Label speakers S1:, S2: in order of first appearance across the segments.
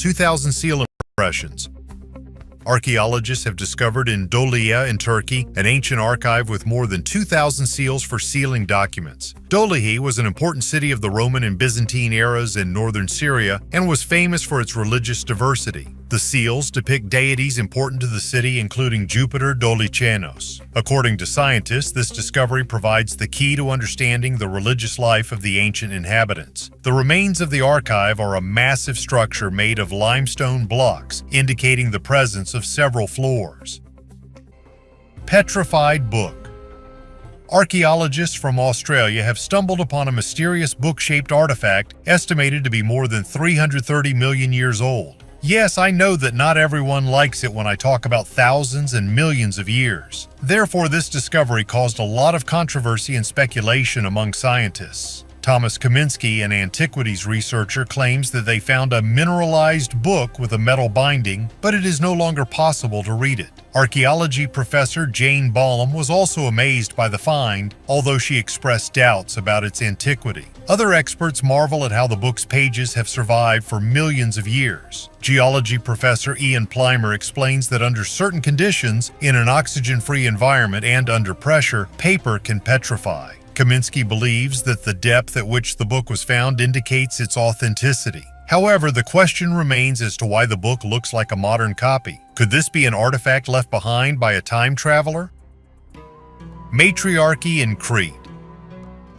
S1: 2,000 seal impressions. Archaeologists have discovered in Dolia in Turkey an ancient archive with more than 2,000 seals for sealing documents. Dolihi was an important city of the Roman and Byzantine eras in northern Syria and was famous for its religious diversity. The seals depict deities important to the city, including Jupiter Dolichanos. According to scientists, this discovery provides the key to understanding the religious life of the ancient inhabitants. The remains of the archive are a massive structure made of limestone blocks, indicating the presence of several floors. Petrified book. Archaeologists from Australia have stumbled upon a mysterious book-shaped artifact estimated to be more than 330 million years old. Yes, I know that not everyone likes it when I talk about thousands and millions of years. Therefore, this discovery caused a lot of controversy and speculation among scientists. Thomas Kaminsky, an antiquities researcher, claims that they found a mineralized book with a metal binding, but it is no longer possible to read it. Archaeology professor Jane Ballum was also amazed by the find, although she expressed doubts about its antiquity. Other experts marvel at how the book's pages have survived for millions of years. Geology professor Ian Plimer explains that under certain conditions, in an oxygen-free environment and under pressure, paper can petrify. Kaminsky believes that the depth at which the book was found indicates its authenticity. However, the question remains as to why the book looks like a modern copy. Could this be an artifact left behind by a time traveler? Matriarchy in Crete.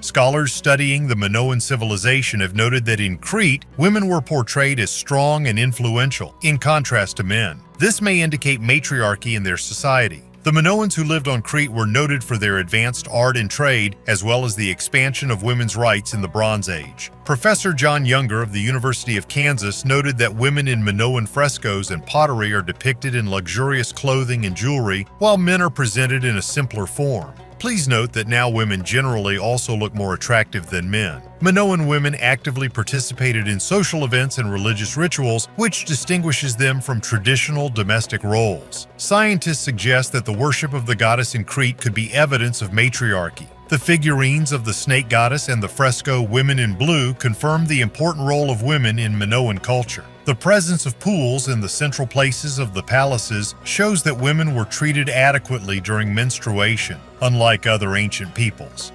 S1: Scholars studying the Minoan civilization have noted that in Crete, women were portrayed as strong and influential, in contrast to men. This may indicate matriarchy in their society. The Minoans who lived on Crete were noted for their advanced art and trade, as well as the expansion of women's rights in the Bronze Age. Professor John Younger of the University of Kansas noted that women in Minoan frescoes and pottery are depicted in luxurious clothing and jewelry, while men are presented in a simpler form. Please note that now women generally also look more attractive than men. Minoan women actively participated in social events and religious rituals, which distinguishes them from traditional domestic roles. Scientists suggest that the worship of the goddess in Crete could be evidence of matriarchy. The figurines of the snake goddess and the fresco Women in Blue confirm the important role of women in Minoan culture. The presence of pools in the central places of the palaces shows that women were treated adequately during menstruation, unlike other ancient peoples.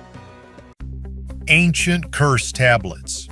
S1: Ancient curse tablets.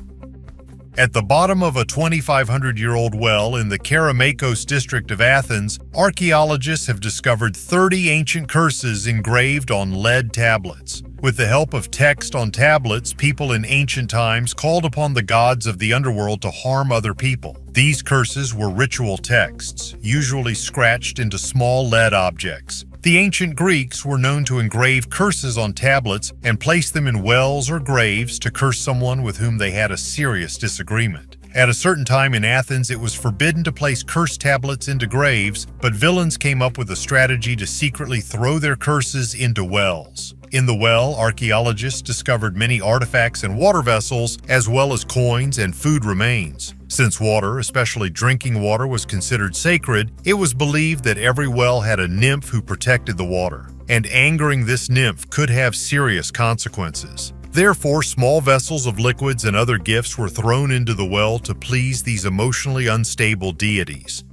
S1: At the bottom of a 2,500-year-old well in the Kerameikos district of Athens, archaeologists have discovered 30 ancient curses engraved on lead tablets. With the help of text on tablets, people in ancient times called upon the gods of the underworld to harm other people. These curses were ritual texts, usually scratched into small lead objects. The ancient Greeks were known to engrave curses on tablets and place them in wells or graves to curse someone with whom they had a serious disagreement. At a certain time in Athens, it was forbidden to place curse tablets into graves, but villains came up with a strategy to secretly throw their curses into wells. In the well, archaeologists discovered many artifacts and water vessels, as well as coins and food remains. Since water, especially drinking water, was considered sacred, it was believed that every well had a nymph who protected the water, and angering this nymph could have serious consequences. Therefore, small vessels of liquids and other gifts were thrown into the well to please these emotionally unstable deities.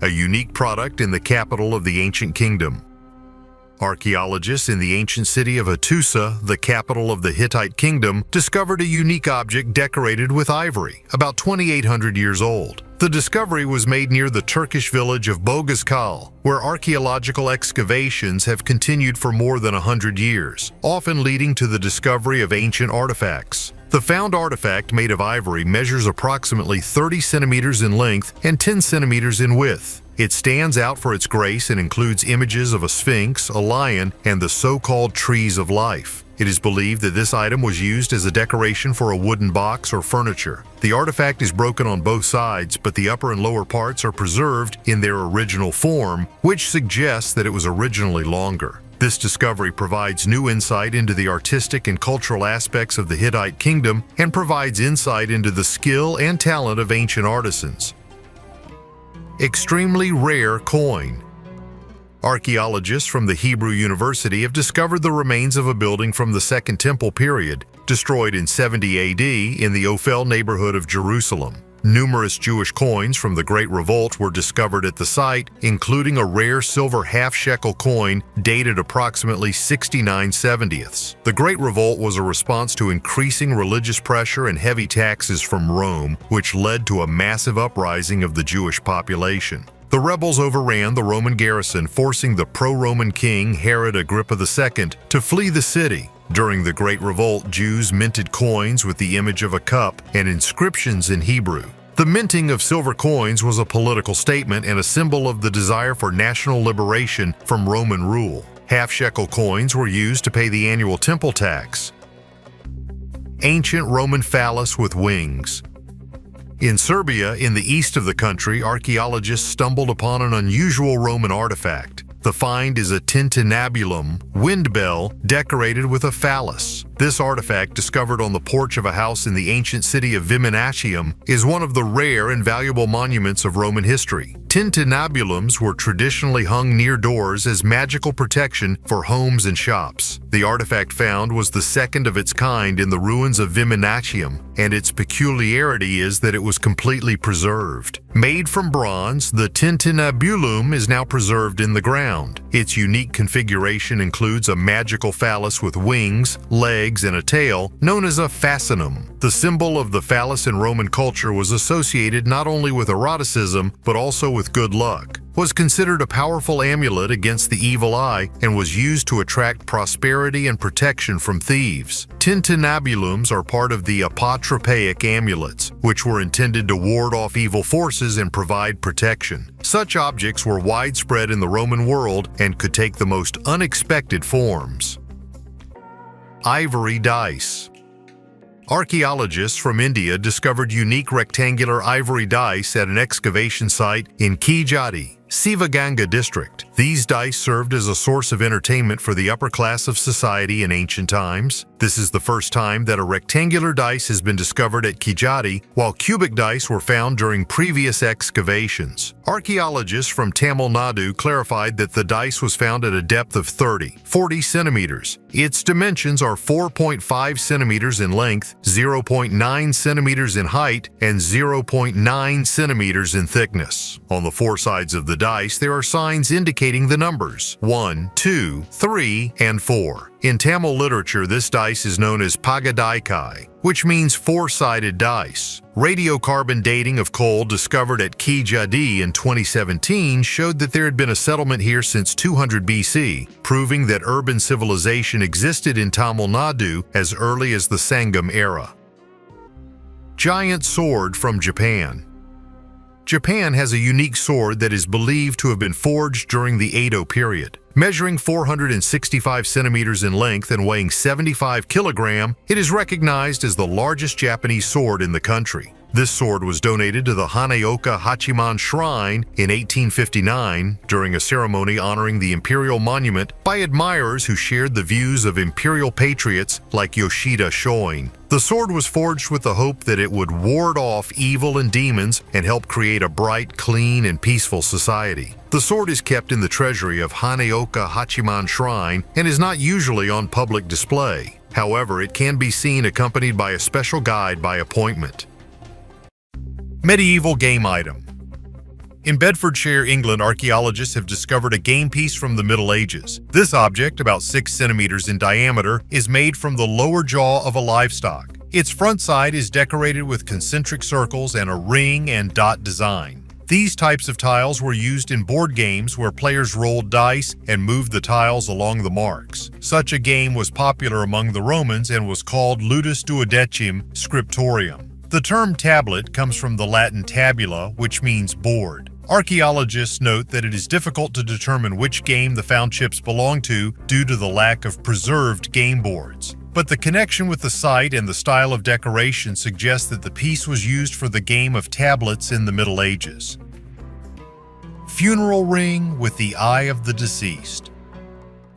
S1: A unique product in the capital of the ancient kingdom. Archaeologists in the ancient city of Hattusa, the capital of the Hittite kingdom, discovered a unique object decorated with ivory, about 2,800 years old. The discovery was made near the Turkish village of Boğazkale, where archaeological excavations have continued for more than 100 years, often leading to the discovery of ancient artifacts. The found artifact, made of ivory, measures approximately 30 centimeters in length and 10 centimeters in width. It stands out for its grace and includes images of a sphinx, a lion, and the so-called trees of life. It is believed that this item was used as a decoration for a wooden box or furniture. The artifact is broken on both sides, but the upper and lower parts are preserved in their original form, which suggests that it was originally longer. This discovery provides new insight into the artistic and cultural aspects of the Hittite kingdom and provides insight into the skill and talent of ancient artisans. Extremely rare coin. Archaeologists from the Hebrew University have discovered the remains of a building from the Second Temple period, destroyed in 70 AD in the Ophel neighborhood of Jerusalem. Numerous Jewish coins from the Great Revolt were discovered at the site, including a rare silver half-shekel coin dated approximately 69/70. The Great Revolt was a response to increasing religious pressure and heavy taxes from Rome, which led to a massive uprising of the Jewish population. The rebels overran the Roman garrison, forcing the pro-Roman king Herod Agrippa II to flee the city. During the Great Revolt, Jews minted coins with the image of a cup and inscriptions in Hebrew. The minting of silver coins was a political statement and a symbol of the desire for national liberation from Roman rule. Half-shekel coins were used to pay the annual temple tax. Ancient Roman phallus with wings. In Serbia, in the east of the country, archaeologists stumbled upon an unusual Roman artifact. The find is a tintinnabulum, wind bell, decorated with a phallus. This artifact, discovered on the porch of a house in the ancient city of Viminacium, is one of the rare and valuable monuments of Roman history. Tintinnabulums were traditionally hung near doors as magical protection for homes and shops. The artifact found was the second of its kind in the ruins of Viminacium, and its peculiarity is that it was completely preserved. Made from bronze, the tintinnabulum is now preserved in the ground. Its unique configuration includes a magical phallus with wings, legs, and a tail, known as a fascinum. The symbol of the phallus in Roman culture was associated not only with eroticism, but also with good luck, was considered a powerful amulet against the evil eye, and was used to attract prosperity and protection from thieves. Tintinnabulums are part of the apotropaic amulets, which were intended to ward off evil forces and provide protection. Such objects were widespread in the Roman world and could take the most unexpected forms. Ivory dice. Archaeologists from India discovered unique rectangular ivory dice at an excavation site in Kijati, Sivaganga district. These dice served as a source of entertainment for the upper class of society in ancient times. This is the first time that a rectangular dice has been discovered at Kijati, while cubic dice were found during previous excavations. Archaeologists from Tamil Nadu clarified that the dice was found at a depth of 40 centimeters. Its dimensions are 4.5 centimeters in length, 0.9 centimeters in height, and 0.9 centimeters in thickness. On the four sides of the dice, there are signs indicating the numbers 1, 2, 3, and 4. In Tamil literature, this dice is known as pagadaikai, which means four-sided dice. Radiocarbon dating of coal discovered at Kijati in 2017 showed that there had been a settlement here since 200 BC, proving that urban civilization existed in Tamil Nadu as early as the Sangam era. Giant sword from Japan. Japan has a unique sword that is believed to have been forged during the Edo period. Measuring 465 centimeters in length and weighing 75 kilograms, it is recognized as the largest Japanese sword in the country. This sword was donated to the Haneoka Hachiman Shrine in 1859 during a ceremony honoring the imperial monument by admirers who shared the views of imperial patriots like Yoshida Shoin. The sword was forged with the hope that it would ward off evil and demons and help create a bright, clean, and peaceful society. The sword is kept in the treasury of Haneoka Hachiman Shrine and is not usually on public display. However, it can be seen accompanied by a special guide by appointment. Medieval game item. In Bedfordshire, England, archaeologists have discovered a game piece from the Middle Ages. This object, about 6 centimeters in diameter, is made from the lower jaw of a livestock. Its front side is decorated with concentric circles and a ring and dot design. These types of tiles were used in board games where players rolled dice and moved the tiles along the marks. Such a game was popular among the Romans and was called ludus duodecim scriptorium. The term tablet comes from the Latin tabula, which means board. Archaeologists note that it is difficult to determine which game the found chips belong to due to the lack of preserved game boards. But the connection with the site and the style of decoration suggests that the piece was used for the game of tablets in the Middle Ages. Funeral ring with the eye of the deceased.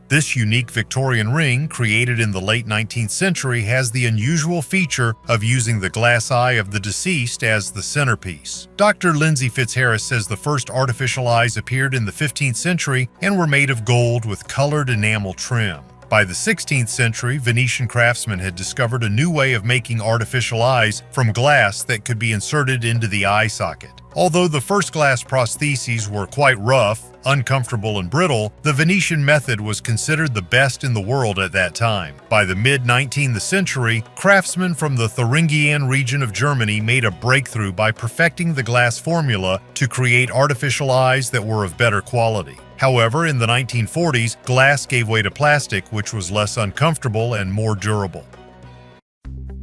S1: This unique Victorian ring, created in the late 19th century, has the unusual feature of using the glass eye of the deceased as the centerpiece. Dr. Lindsay Fitzharris says the first artificial eyes appeared in the 15th century and were made of gold with colored enamel trim. By the 16th century, Venetian craftsmen had discovered a new way of making artificial eyes from glass that could be inserted into the eye socket. Although the first glass prostheses were quite rough, uncomfortable, and brittle, the Venetian method was considered the best in the world at that time. By the mid-19th century, craftsmen from the Thuringian region of Germany made a breakthrough by perfecting the glass formula to create artificial eyes that were of better quality. However, in the 1940s, glass gave way to plastic, which was less uncomfortable and more durable.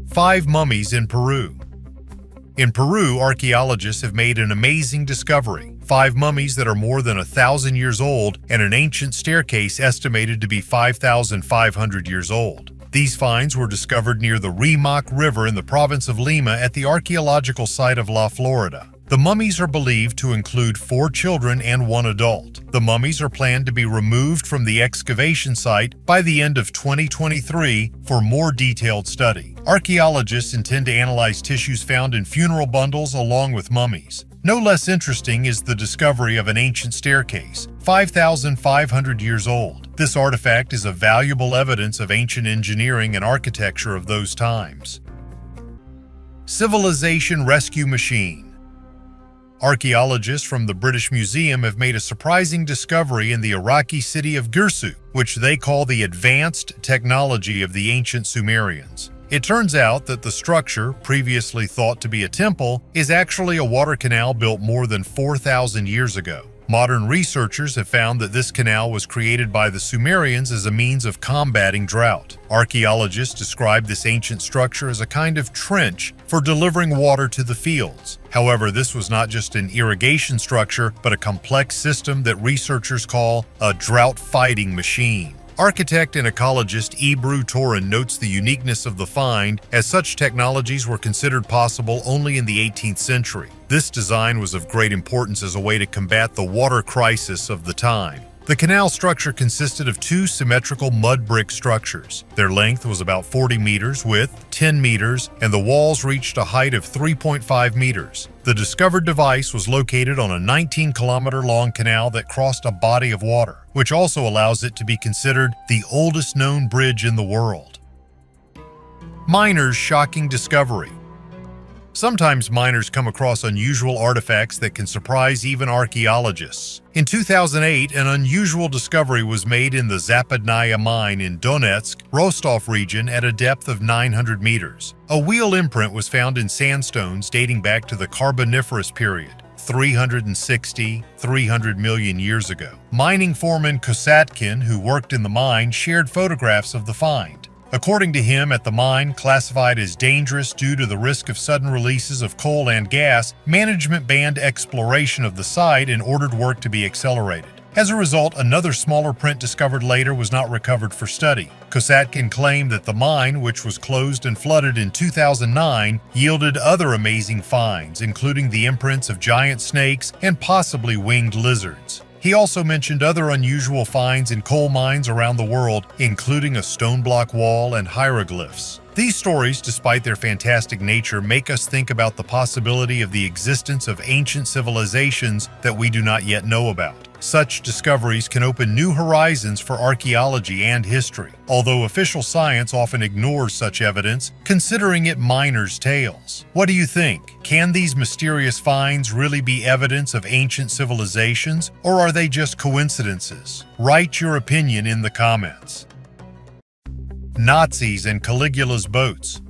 S1: 5 mummies in Peru. In Peru, archaeologists have made an amazing discovery: 5 mummies that are more than 1,000 years old and an ancient staircase estimated to be 5,500 years old. These finds were discovered near the Rethink River in the province of Lima at the archaeological site of La Florida. The mummies are believed to include 4 children and 1 adult. The mummies are planned to be removed from the excavation site by the end of 2023 for more detailed study. Archaeologists intend to analyze tissues found in funeral bundles along with mummies. No less interesting is the discovery of an ancient staircase, 5,500 years old. This artifact is a valuable evidence of ancient engineering and architecture of those times. Civilization Rescue Machine. Archaeologists from the British Museum have made a surprising discovery in the Iraqi city of Girsu, which they call the advanced technology of the ancient Sumerians. It turns out that the structure, previously thought to be a temple, is actually a water canal built more than 4,000 years ago. Modern researchers have found that this canal was created by the Sumerians as a means of combating drought. Archaeologists describe this ancient structure as a kind of trench for delivering water to the fields. However, this was not just an irrigation structure, but a complex system that researchers call a drought-fighting machine. Architect and ecologist Ebru Torin notes the uniqueness of the find, as such technologies were considered possible only in the 18th century. This design was of great importance as a way to combat the water crisis of the time. The canal structure consisted of 2 symmetrical mud brick structures. Their length was about 40 meters, width 10 meters, and the walls reached a height of 3.5 meters. The discovered device was located on a 19-kilometer-long canal that crossed a body of water, which also allows it to be considered the oldest known bridge in the world. Miners' shocking discovery. Sometimes miners come across unusual artifacts that can surprise even archaeologists. In 2008, an unusual discovery was made in the Zapadnaya mine in Donetsk, Rostov region at a depth of 900 meters. A wheel imprint was found in sandstones dating back to the Carboniferous period, 300 million years ago. Mining foreman Kosatkin, who worked in the mine, shared photographs of the find. According to him, at the mine, classified as dangerous due to the risk of sudden releases of coal and gas, management banned exploration of the site and ordered work to be accelerated. As a result, another smaller print discovered later was not recovered for study. Kosatkin claimed that the mine, which was closed and flooded in 2009, yielded other amazing finds, including the imprints of giant snakes and possibly winged lizards. He also mentioned other unusual finds in coal mines around the world, including a stone block wall and hieroglyphs. These stories, despite their fantastic nature, make us think about the possibility of the existence of ancient civilizations that we do not yet know about. Such discoveries can open new horizons for archaeology and history, although official science often ignores such evidence, considering it miners' tales. What do you think? Can these mysterious finds really be evidence of ancient civilizations, or are they just coincidences? Write your opinion in the comments. Nazis and Caligula's boats.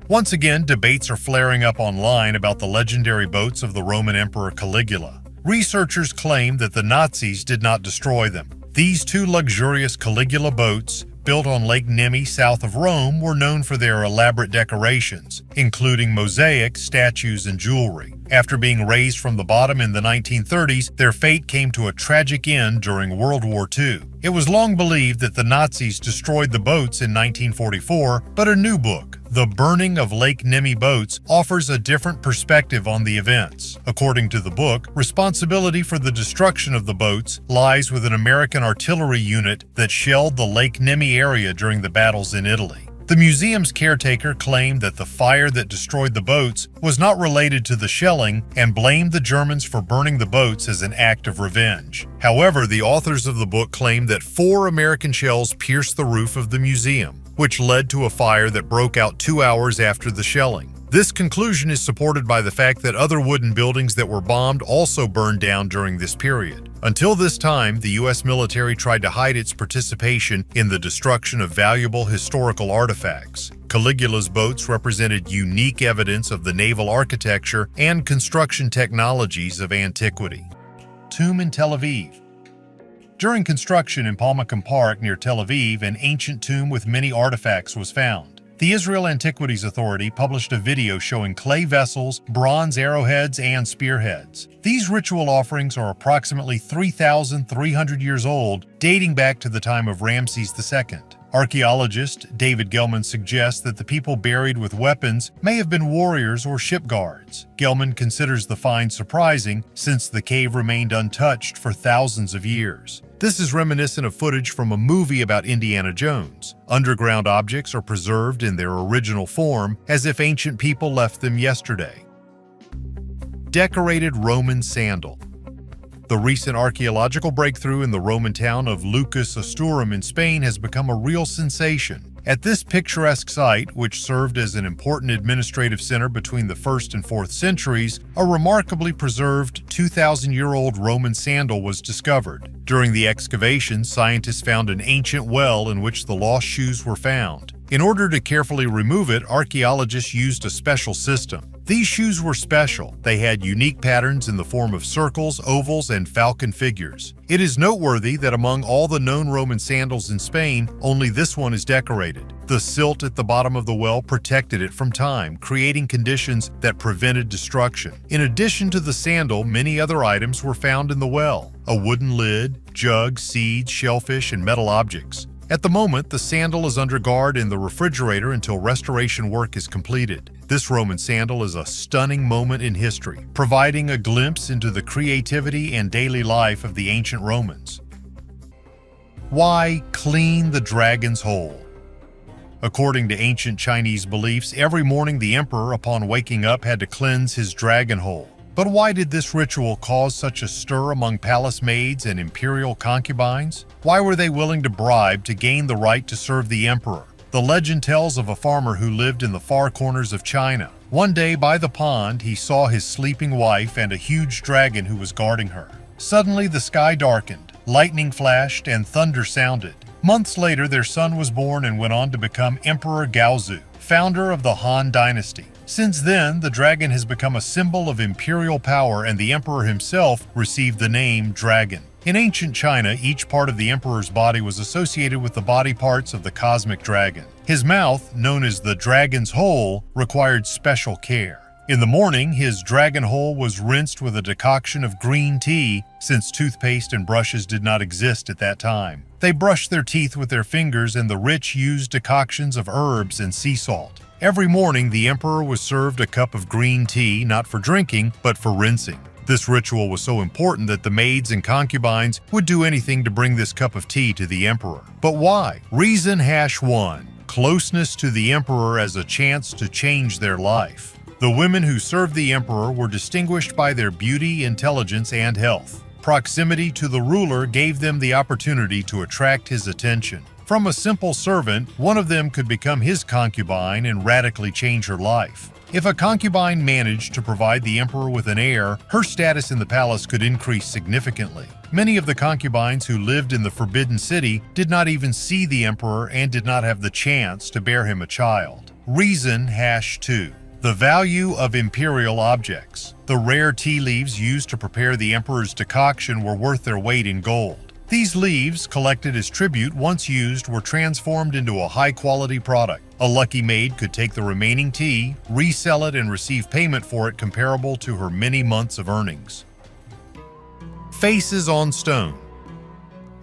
S1: Once again, debates are flaring up online about the legendary boats of the Roman Emperor Caligula. Researchers claim that the Nazis did not destroy them. These 2 luxurious Caligula boats, built on Lake Nemi south of Rome, were known for their elaborate decorations, including mosaics, statues, and jewelry. After being raised from the bottom in the 1930s, their fate came to a tragic end during World War II. It was long believed that the Nazis destroyed the boats in 1944, but a new book, The Burning of Lake Nemi Boats, offers a different perspective on the events. According to the book, responsibility for the destruction of the boats lies with an American artillery unit that shelled the Lake Nemi area during the battles in Italy. The museum's caretaker claimed that the fire that destroyed the boats was not related to the shelling and blamed the Germans for burning the boats as an act of revenge. However, the authors of the book claimed that 4 American shells pierced the roof of the museum, which led to a fire that broke out 2 hours after the shelling. This conclusion is supported by the fact that other wooden buildings that were bombed also burned down during this period. Until this time, the U.S. military tried to hide its participation in the destruction of valuable historical artifacts. Caligula's boats represented unique evidence of the naval architecture and construction technologies of antiquity. Tomb in Tel Aviv. During construction in Palmachim Park near Tel Aviv, an ancient tomb with many artifacts was found. The Israel Antiquities Authority published a video showing clay vessels, bronze arrowheads, and spearheads. These ritual offerings are approximately 3,300 years old, dating back to the time of Ramses II. Archaeologist David Gelman suggests that the people buried with weapons may have been warriors or ship guards. Gelman considers the find surprising since the cave remained untouched for thousands of years. This is reminiscent of footage from a movie about Indiana Jones. Underground objects are preserved in their original form, as if ancient people left them yesterday. Decorated Roman sandal. The recent archaeological breakthrough in the Roman town of Lucus Osturum in Spain has become a real sensation. At this picturesque site, which served as an important administrative center between the 1st and 4th centuries, a remarkably preserved 2,000-year-old Roman sandal was discovered. During the excavation, scientists found an ancient well in which the lost shoes were found. In order to carefully remove it, archaeologists used a special system. These shoes were special. They had unique patterns in the form of circles, ovals, and falcon figures. It is noteworthy that among all the known Roman sandals in Spain, only this one is decorated. The silt at the bottom of the well protected it from time, creating conditions that prevented destruction. In addition to the sandal, many other items were found in the well: a wooden lid, jug, seeds, shellfish, and metal objects. At the moment, the sandal is under guard in the refrigerator until restoration work is completed. This Roman sandal is a stunning moment in history, providing a glimpse into the creativity and daily life of the ancient Romans. Why clean the dragon's hole? According to ancient Chinese beliefs, every morning the emperor, upon waking up, had to cleanse his dragon hole. But why did this ritual cause such a stir among palace maids and imperial concubines? Why were they willing to bribe to gain the right to serve the emperor? The legend tells of a farmer who lived in the far corners of China. One day by the pond, he saw his sleeping wife and a huge dragon who was guarding her. Suddenly the sky darkened, lightning flashed, and thunder sounded. Months later, their son was born and went on to become Emperor Gaozu, founder of the Han Dynasty. Since then, the dragon has become a symbol of imperial power, and the emperor himself received the name dragon. In ancient China, each part of the emperor's body was associated with the body parts of the cosmic dragon. His mouth, known as the dragon's hole, required special care. In the morning, his dragon hole was rinsed with a decoction of green tea, since toothpaste and brushes did not exist at that time. They brushed their teeth with their fingers and the rich used decoctions of herbs and sea salt. Every morning, the emperor was served a cup of green tea, not for drinking, but for rinsing. This ritual was so important that the maids and concubines would do anything to bring this cup of tea to the emperor. But why? Reason #1. Closeness to the emperor as a chance to change their life. The women who served the emperor were distinguished by their beauty, intelligence, and health. Proximity to the ruler gave them the opportunity to attract his attention. From a simple servant, one of them could become his concubine and radically change her life. If a concubine managed to provide the emperor with an heir, her status in the palace could increase significantly. Many of the concubines who lived in the Forbidden City did not even see the emperor and did not have the chance to bear him a child. Reason #2. The value of imperial objects. The rare tea leaves used to prepare the emperor's decoction were worth their weight in gold. These leaves, collected as tribute, once used, were transformed into a high-quality product. A lucky maid could take the remaining tea, resell it, and receive payment for it comparable to her many months of earnings. Faces on stone.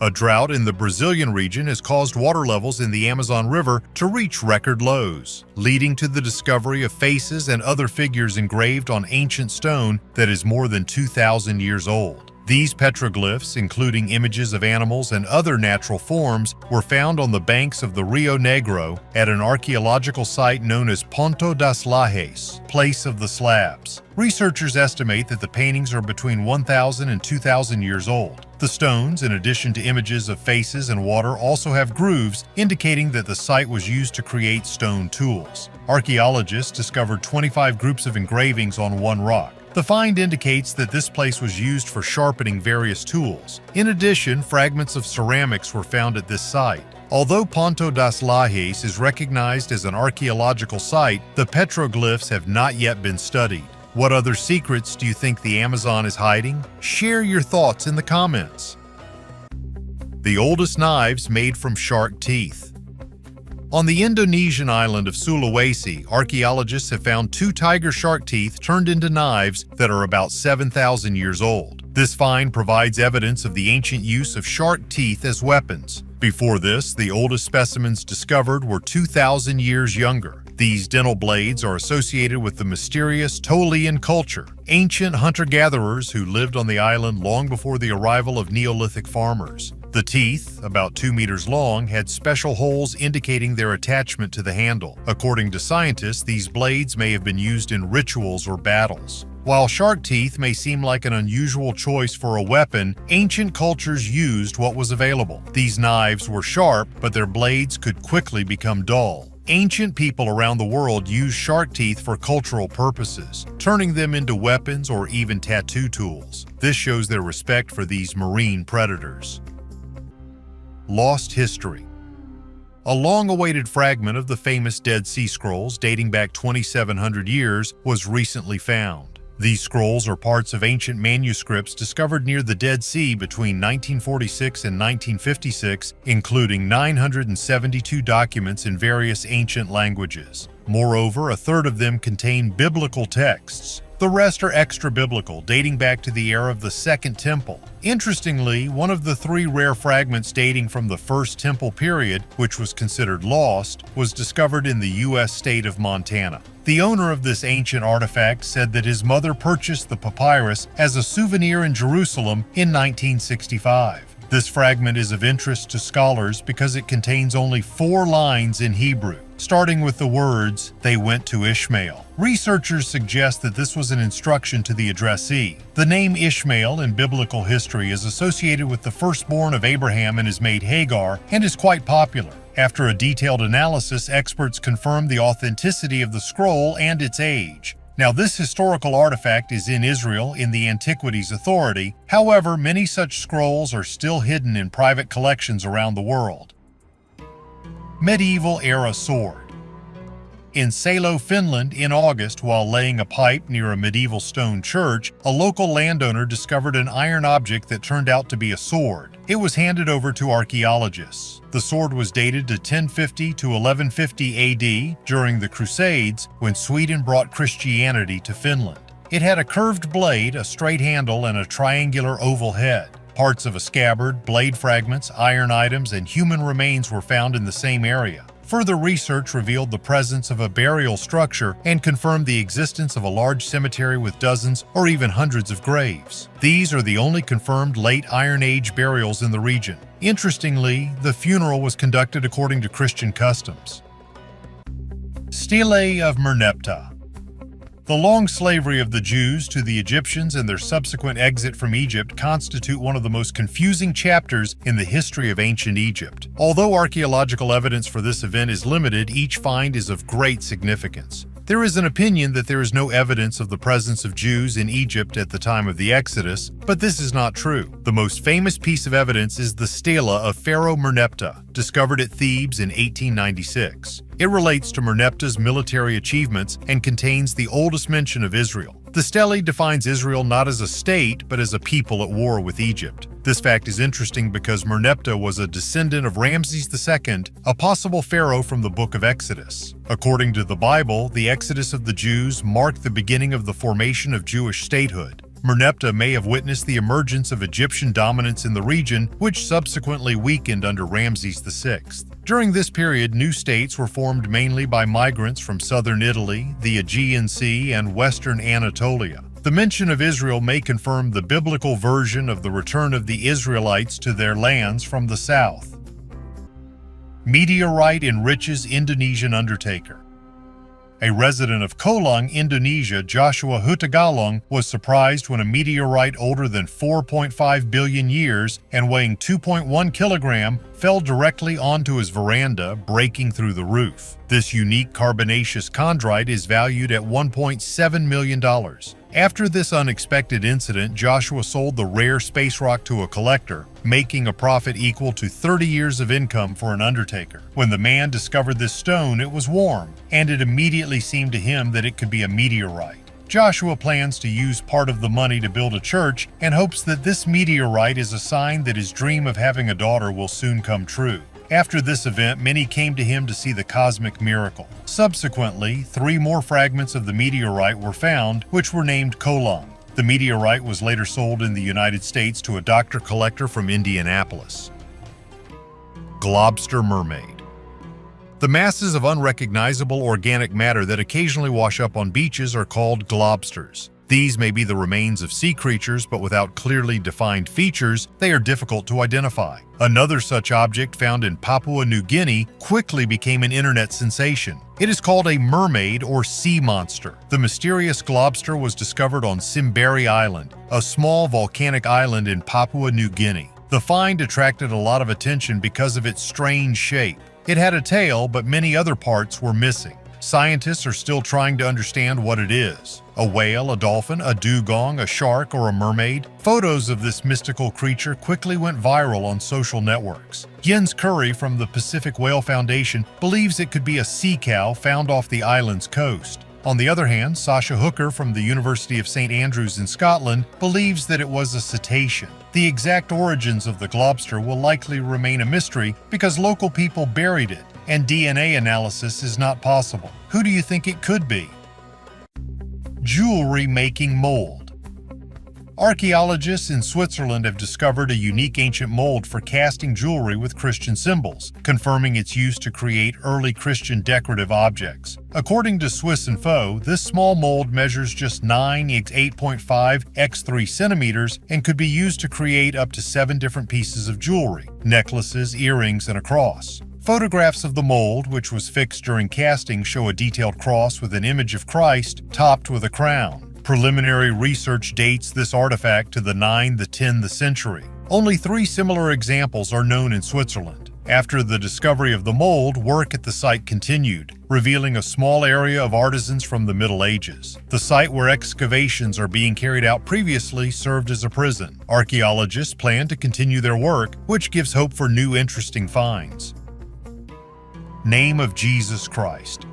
S1: A drought in the Brazilian region has caused water levels in the Amazon River to reach record lows, leading to the discovery of faces and other figures engraved on ancient stone that is more than 2,000 years old. These petroglyphs, including images of animals and other natural forms, were found on the banks of the Rio Negro at an archaeological site known as Ponto das Lajes, Place of the Slabs. Researchers estimate that the paintings are between 1,000 and 2,000 years old. The stones, in addition to images of faces and water, also have grooves, indicating that the site was used to create stone tools. Archaeologists discovered 25 groups of engravings on one rock. The find indicates that this place was used for sharpening various tools. In addition, fragments of ceramics were found at this site. Although Ponto das Lajes is recognized as an archaeological site, the petroglyphs have not yet been studied. What other secrets do you think the Amazon is hiding? Share your thoughts in the comments. The oldest knives made from shark teeth. On the Indonesian island of Sulawesi, archaeologists have found 2 tiger shark teeth turned into knives that are about 7,000 years old. This find provides evidence of the ancient use of shark teeth as weapons. Before this, the oldest specimens discovered were 2,000 years younger. These dental blades are associated with the mysterious Tolian culture, ancient hunter-gatherers who lived on the island long before the arrival of Neolithic farmers. The teeth, about 2 meters long, had special holes indicating their attachment to the handle. According to scientists, these blades may have been used in rituals or battles. While shark teeth may seem like an unusual choice for a weapon, ancient cultures used what was available. These knives were sharp, but their blades could quickly become dull. Ancient people around the world used shark teeth for cultural purposes, turning them into weapons or even tattoo tools. This shows their respect for these marine predators. Lost history. A long-awaited fragment of the famous Dead Sea Scrolls, dating back 2,700 years, was recently found. These scrolls are parts of ancient manuscripts discovered near the Dead Sea between 1946 and 1956, including 972 documents in various ancient languages. Moreover, a third of them contain biblical texts. The rest are extra-biblical, dating back to the era of the Second Temple. Interestingly, one of the 3 rare fragments dating from the First Temple period, which was considered lost, was discovered in the U.S. state of Montana. The owner of this ancient artifact said that his mother purchased the papyrus as a souvenir in Jerusalem in 1965. This fragment is of interest to scholars because it contains only 4 lines in Hebrew, starting with the words, "They went to Ishmael." Researchers suggest that this was an instruction to the addressee. The name Ishmael in biblical history is associated with the firstborn of Abraham and his maid Hagar, and is quite popular. After a detailed analysis, experts confirmed the authenticity of the scroll and its age. Now, this historical artifact is in Israel in the Antiquities Authority. However, many such scrolls are still hidden in private collections around the world. Medieval-era sword. In Salo, Finland, in August, while laying a pipe near a medieval stone church, a local landowner discovered an iron object that turned out to be a sword. It was handed over to archaeologists. The sword was dated to 1050 to 1150 AD during the Crusades, when Sweden brought Christianity to Finland. It had a curved blade, a straight handle, and a triangular oval head. Parts of a scabbard, blade fragments, iron items, and human remains were found in the same area. Further research revealed the presence of a burial structure and confirmed the existence of a large cemetery with dozens or even hundreds of graves. These are the only confirmed late Iron Age burials in the region. Interestingly, the funeral was conducted according to Christian customs. Stele of Merneptah. The long slavery of the Jews to the Egyptians and their subsequent exit from Egypt constitute one of the most confusing chapters in the history of ancient Egypt. Although archaeological evidence for this event is limited, each find is of great significance. There is an opinion that there is no evidence of the presence of Jews in Egypt at the time of the Exodus, but this is not true. The most famous piece of evidence is the stela of Pharaoh Merneptah, discovered at Thebes in 1896. It relates to Merneptah's military achievements and contains the oldest mention of Israel. The stele defines Israel not as a state, but as a people at war with Egypt. This fact is interesting because Merneptah was a descendant of Ramses II, a possible pharaoh from the Book of Exodus. According to the Bible, the exodus of the Jews marked the beginning of the formation of Jewish statehood. Merneptah may have witnessed the emergence of Egyptian dominance in the region, which subsequently weakened under Ramses VI. During this period, new states were formed mainly by migrants from southern Italy, the Aegean Sea, and western Anatolia. The mention of Israel may confirm the biblical version of the return of the Israelites to their lands from the south. Meteorite enriches Indonesian undertaker. A resident of Kolang, Indonesia, Joshua Hutagalung, was surprised when a meteorite older than 4.5 billion years and weighing 2.1 kilogram fell directly onto his veranda, breaking through the roof. This unique carbonaceous chondrite is valued at $1.7 million. After this unexpected incident, Joshua sold the rare space rock to a collector, making a profit equal to 30 years of income for an undertaker. When the man discovered this stone, it was warm, and it immediately seemed to him that it could be a meteorite. Joshua plans to use part of the money to build a church and hopes that this meteorite is a sign that his dream of having a daughter will soon come true. After this event, many came to him to see the cosmic miracle. Subsequently, 3 more fragments of the meteorite were found, which were named Kolang. The meteorite was later sold in the United States to a doctor collector from Indianapolis. Globster mermaid. The masses of unrecognizable organic matter that occasionally wash up on beaches are called globsters. These may be the remains of sea creatures, but without clearly defined features, they are difficult to identify. Another such object found in Papua New Guinea quickly became an internet sensation. It is called a mermaid or sea monster. The mysterious globster was discovered on Simberi Island, a small volcanic island in Papua New Guinea. The find attracted a lot of attention because of its strange shape. It had a tail, but many other parts were missing. Scientists are still trying to understand what it is. A whale, a dolphin, a dugong, a shark, or a mermaid? Photos of this mystical creature quickly went viral on social networks. Jens Curry from the Pacific Whale Foundation believes it could be a sea cow found off the island's coast. On the other hand, Sasha Hooker from the University of St. Andrews in Scotland believes that it was a cetacean. The exact origins of the globster will likely remain a mystery because local people buried it, and DNA analysis is not possible. Who do you think it could be? Jewelry making mold. Archaeologists in Switzerland have discovered a unique ancient mold for casting jewelry with Christian symbols, confirming its use to create early Christian decorative objects. According to Swiss Info, this small mold measures just 9 x 8.5 x 3 centimeters and could be used to create up to 7 different pieces of jewelry: necklaces, earrings, and a cross. Photographs of the mold, which was fixed during casting, show a detailed cross with an image of Christ topped with a crown. Preliminary research dates this artifact to the 9th, the 10th century. Only 3 similar examples are known in Switzerland. After the discovery of the mold, work at the site continued, revealing a small area of artisans from the Middle Ages. The site where excavations are being carried out previously served as a prison. Archaeologists plan to continue their work, which gives hope for new interesting finds. Name of Jesus Christ.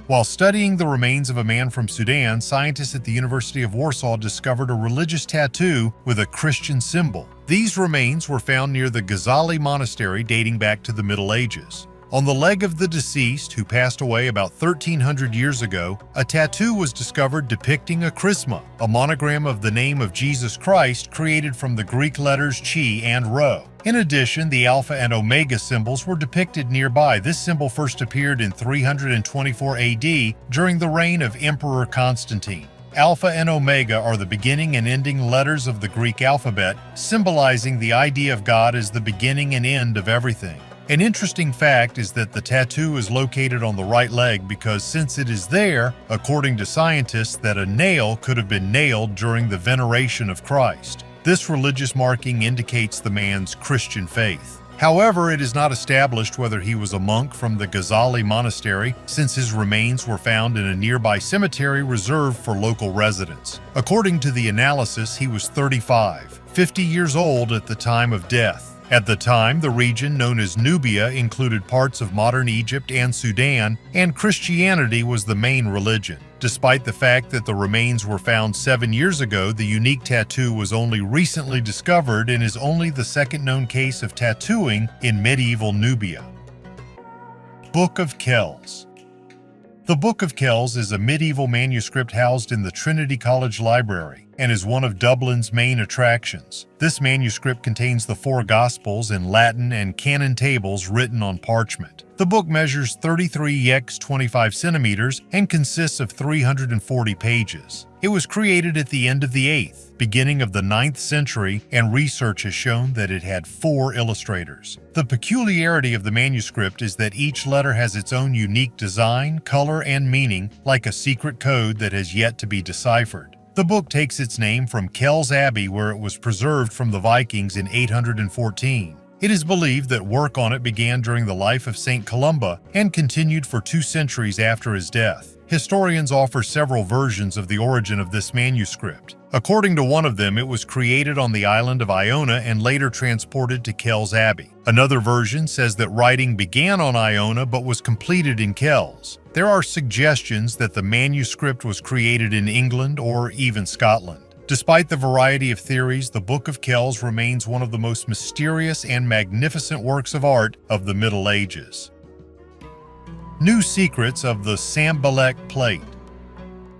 S1: While studying the remains of a man from Sudan, scientists at the University of Warsaw discovered a religious tattoo with a Christian symbol. These remains were found near the Ghazali Monastery dating back to the Middle Ages. On the leg of the deceased, who passed away about 1,300 years ago, a tattoo was discovered depicting a chrisma, a monogram of the name of Jesus Christ created from the Greek letters chi and rho. In addition, the Alpha and Omega symbols were depicted nearby. This symbol first appeared in 324 AD during the reign of Emperor Constantine. Alpha and Omega are the beginning and ending letters of the Greek alphabet, symbolizing the idea of God as the beginning and end of everything. An interesting fact is that the tattoo is located on the right leg because since it is there, according to scientists, that a nail could have been nailed during the veneration of Christ. This religious marking indicates the man's Christian faith. However, it is not established whether he was a monk from the Ghazali Monastery, since his remains were found in a nearby cemetery reserved for local residents. According to the analysis, he was 35, 50 years old at the time of death. At the time, the region known as Nubia included parts of modern Egypt and Sudan, and Christianity was the main religion. Despite the fact that the remains were found 7 years ago, the unique tattoo was only recently discovered and is only the second known case of tattooing in medieval Nubia. Book of Kells. The Book of Kells is a medieval manuscript housed in the Trinity College Library, and is one of Dublin's main attractions. This manuscript contains the 4 Gospels in Latin and canon tables written on parchment. The book measures 33 x 25 centimeters and consists of 340 pages. It was created at the end of the 8th, beginning of the 9th century, and research has shown that it had 4 illustrators. The peculiarity of the manuscript is that each letter has its own unique design, color, and meaning, like a secret code that has yet to be deciphered. The book takes its name from Kells Abbey, where it was preserved from the Vikings in 814. It is believed that work on it began during the life of St. Columba and continued for 2 centuries after his death. Historians offer several versions of the origin of this manuscript. According to one of them, it was created on the island of Iona and later transported to Kells Abbey. Another version says that writing began on Iona but was completed in Kells. There are suggestions that the manuscript was created in England or even Scotland. Despite the variety of theories, the Book of Kells remains one of the most mysterious and magnificent works of art of the Middle Ages. New secrets of the Sambalek plate.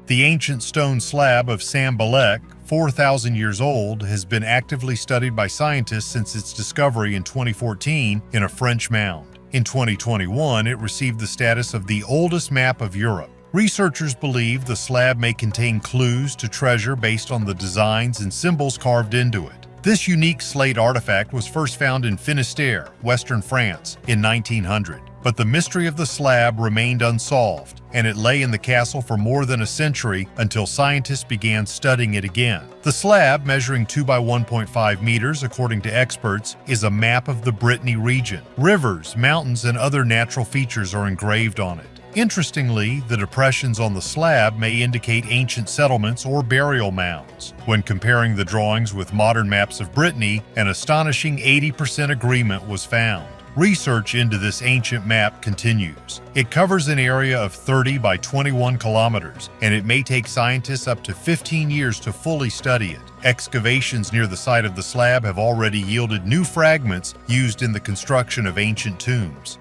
S1: The ancient stone slab of Sambalek, 4,000 years old, has been actively studied by scientists since its discovery in 2014 in a French mound. In 2021, it received the status of the oldest map of Europe. Researchers believe the slab may contain clues to treasure based on the designs and symbols carved into it. This unique slate artifact was first found in Finistère, western France, in 1900. But the mystery of the slab remained unsolved, and it lay in the castle for more than a century until scientists began studying it again. The slab, measuring 2 by 1.5 meters according to experts, is a map of the Brittany region. Rivers, mountains, and other natural features are engraved on it. Interestingly, the depressions on the slab may indicate ancient settlements or burial mounds. When comparing the drawings with modern maps of Brittany, an astonishing 80% agreement was found. Research into this ancient map continues. It covers an area of 30 by 21 kilometers, and it may take scientists up to 15 years to fully study it. Excavations near the site of the slab have already yielded new fragments used in the construction of ancient tombs.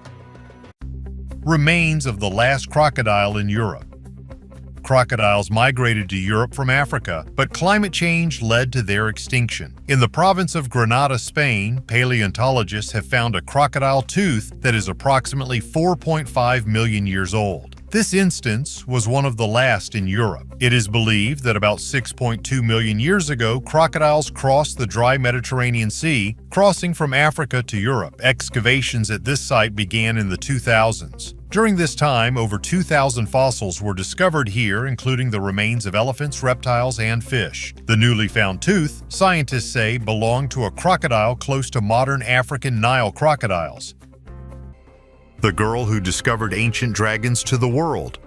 S1: Remains of the last crocodile in Europe. Crocodiles migrated to Europe from Africa, but climate change led to their extinction. In the province of Granada, Spain, paleontologists have found a crocodile tooth that is approximately 4.5 million years old. This instance was one of the last in Europe. It is believed that about 6.2 million years ago, crocodiles crossed the dry Mediterranean Sea, crossing from Africa to Europe. Excavations at this site began in the 2000s. During this time, over 2,000 fossils were discovered here, including the remains of elephants, reptiles, and fish. The newly found tooth, scientists say, belonged to a crocodile close to modern African Nile crocodiles. The girl who discovered ancient dragons to the world.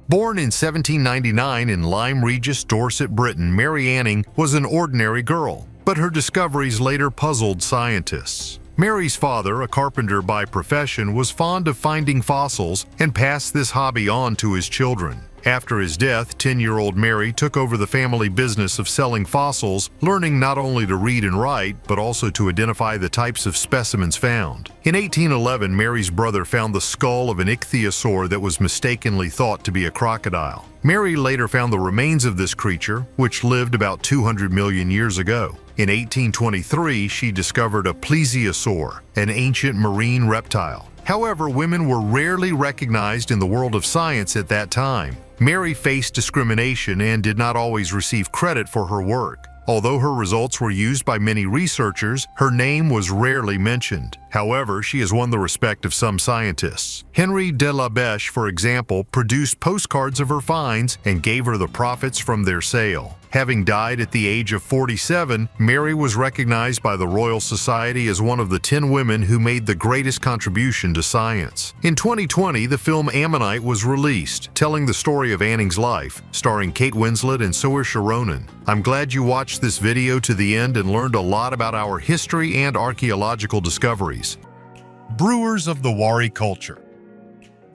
S1: Born in 1799 in Lyme Regis, Dorset, Britain, Mary Anning was an ordinary girl, but her discoveries later puzzled scientists. Mary's father, a carpenter by profession, was fond of finding fossils and passed this hobby on to his children. After his death, 10-year-old Mary took over the family business of selling fossils, learning not only to read and write, but also to identify the types of specimens found. In 1811, Mary's brother found the skull of an ichthyosaur that was mistakenly thought to be a crocodile. Mary later found the remains of this creature, which lived about 200 million years ago. In 1823, she discovered a plesiosaur, an ancient marine reptile. However, women were rarely recognized in the world of science at that time. Mary faced discrimination and did not always receive credit for her work. Although her results were used by many researchers, her name was rarely mentioned. However, she has won the respect of some scientists. Henry de la Beche, for example, produced postcards of her finds and gave her the profits from their sale. Having died at the age of 47, Mary was recognized by the Royal Society as one of the 10 women who made the greatest contribution to science. In 2020, the film Ammonite was released, telling the story of Anning's life, starring Kate Winslet and Saoirse Ronan. I'm glad you watched this video to the end and learned a lot about our history and archaeological discoveries. Brewers of the Wari culture.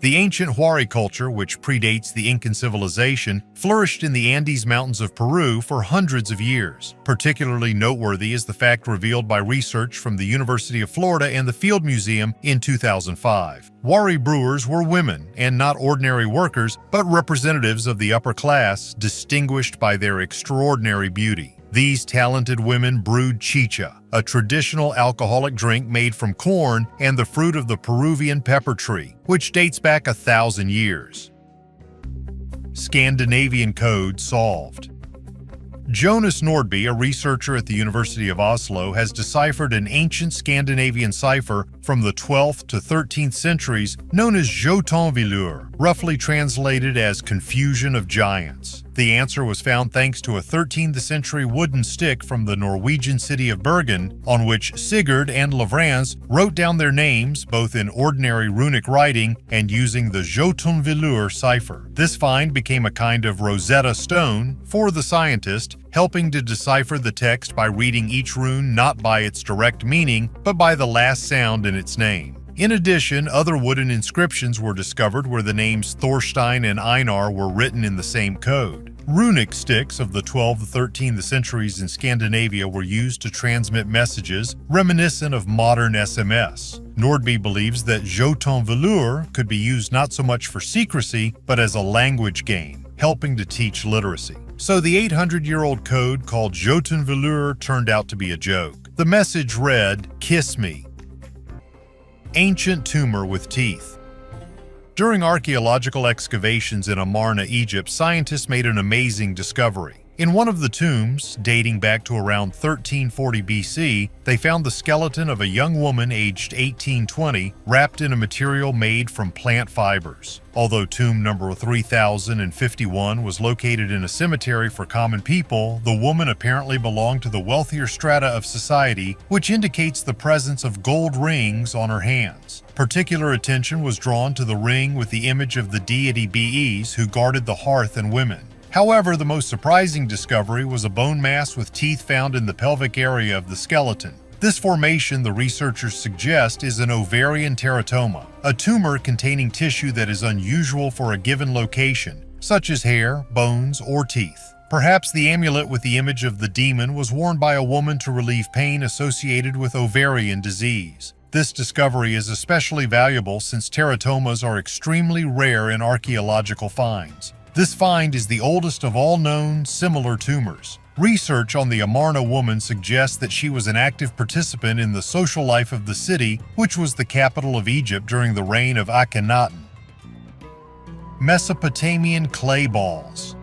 S1: The ancient Huari culture, which predates the Incan civilization, flourished in the Andes Mountains of Peru for hundreds of years. Particularly noteworthy is the fact revealed by research from the University of Florida and the Field Museum in 2005. Huari brewers were women, and not ordinary workers, but representatives of the upper class, distinguished by their extraordinary beauty. These talented women brewed chicha, a traditional alcoholic drink made from corn and the fruit of the Peruvian pepper tree, which dates back 1,000 years. Scandinavian code solved. Jonas Nordby, a researcher at the University of Oslo, has deciphered an ancient Scandinavian cipher from the 12th to 13th centuries known as Jotunvelur, roughly translated as confusion of giants. The answer was found thanks to a 13th century wooden stick from the Norwegian city of Bergen, on which Sigurd and Lavrans wrote down their names both in ordinary runic writing and using the Jotunvelur cipher. This find became a kind of Rosetta Stone for the scientist, helping to decipher the text by reading each rune not by its direct meaning, but by the last sound in its name. In addition, other wooden inscriptions were discovered where the names Thorstein and Einar were written in the same code. Runic sticks of the 12th to 13th centuries in Scandinavia were used to transmit messages reminiscent of modern SMS. Nordby believes that Jotunvelur could be used not so much for secrecy, but as a language game, helping to teach literacy. So the 800-year-old code called Jotunvelur turned out to be a joke. The message read, "Kiss me." Ancient tumor with teeth. During archaeological excavations in Amarna, Egypt, scientists made an amazing discovery. In one of the tombs, dating back to around 1340 BC, they found the skeleton of a young woman aged 18-20, wrapped in a material made from plant fibers. Although tomb number 3051 was located in a cemetery for common people, the woman apparently belonged to the wealthier strata of society, which indicates the presence of gold rings on her hands. Particular attention was drawn to the ring with the image of the deity Bes, who guarded the hearth and women. However, the most surprising discovery was a bone mass with teeth found in the pelvic area of the skeleton. This formation, the researchers suggest, is an ovarian teratoma, a tumor containing tissue that is unusual for a given location, such as hair, bones, or teeth. Perhaps the amulet with the image of the demon was worn by a woman to relieve pain associated with ovarian disease. This discovery is especially valuable since teratomas are extremely rare in archaeological finds. This find is the oldest of all known similar tumors. Research on the Amarna woman suggests that she was an active participant in the social life of the city, which was the capital of Egypt during the reign of Akhenaten. Mesopotamian clay balls.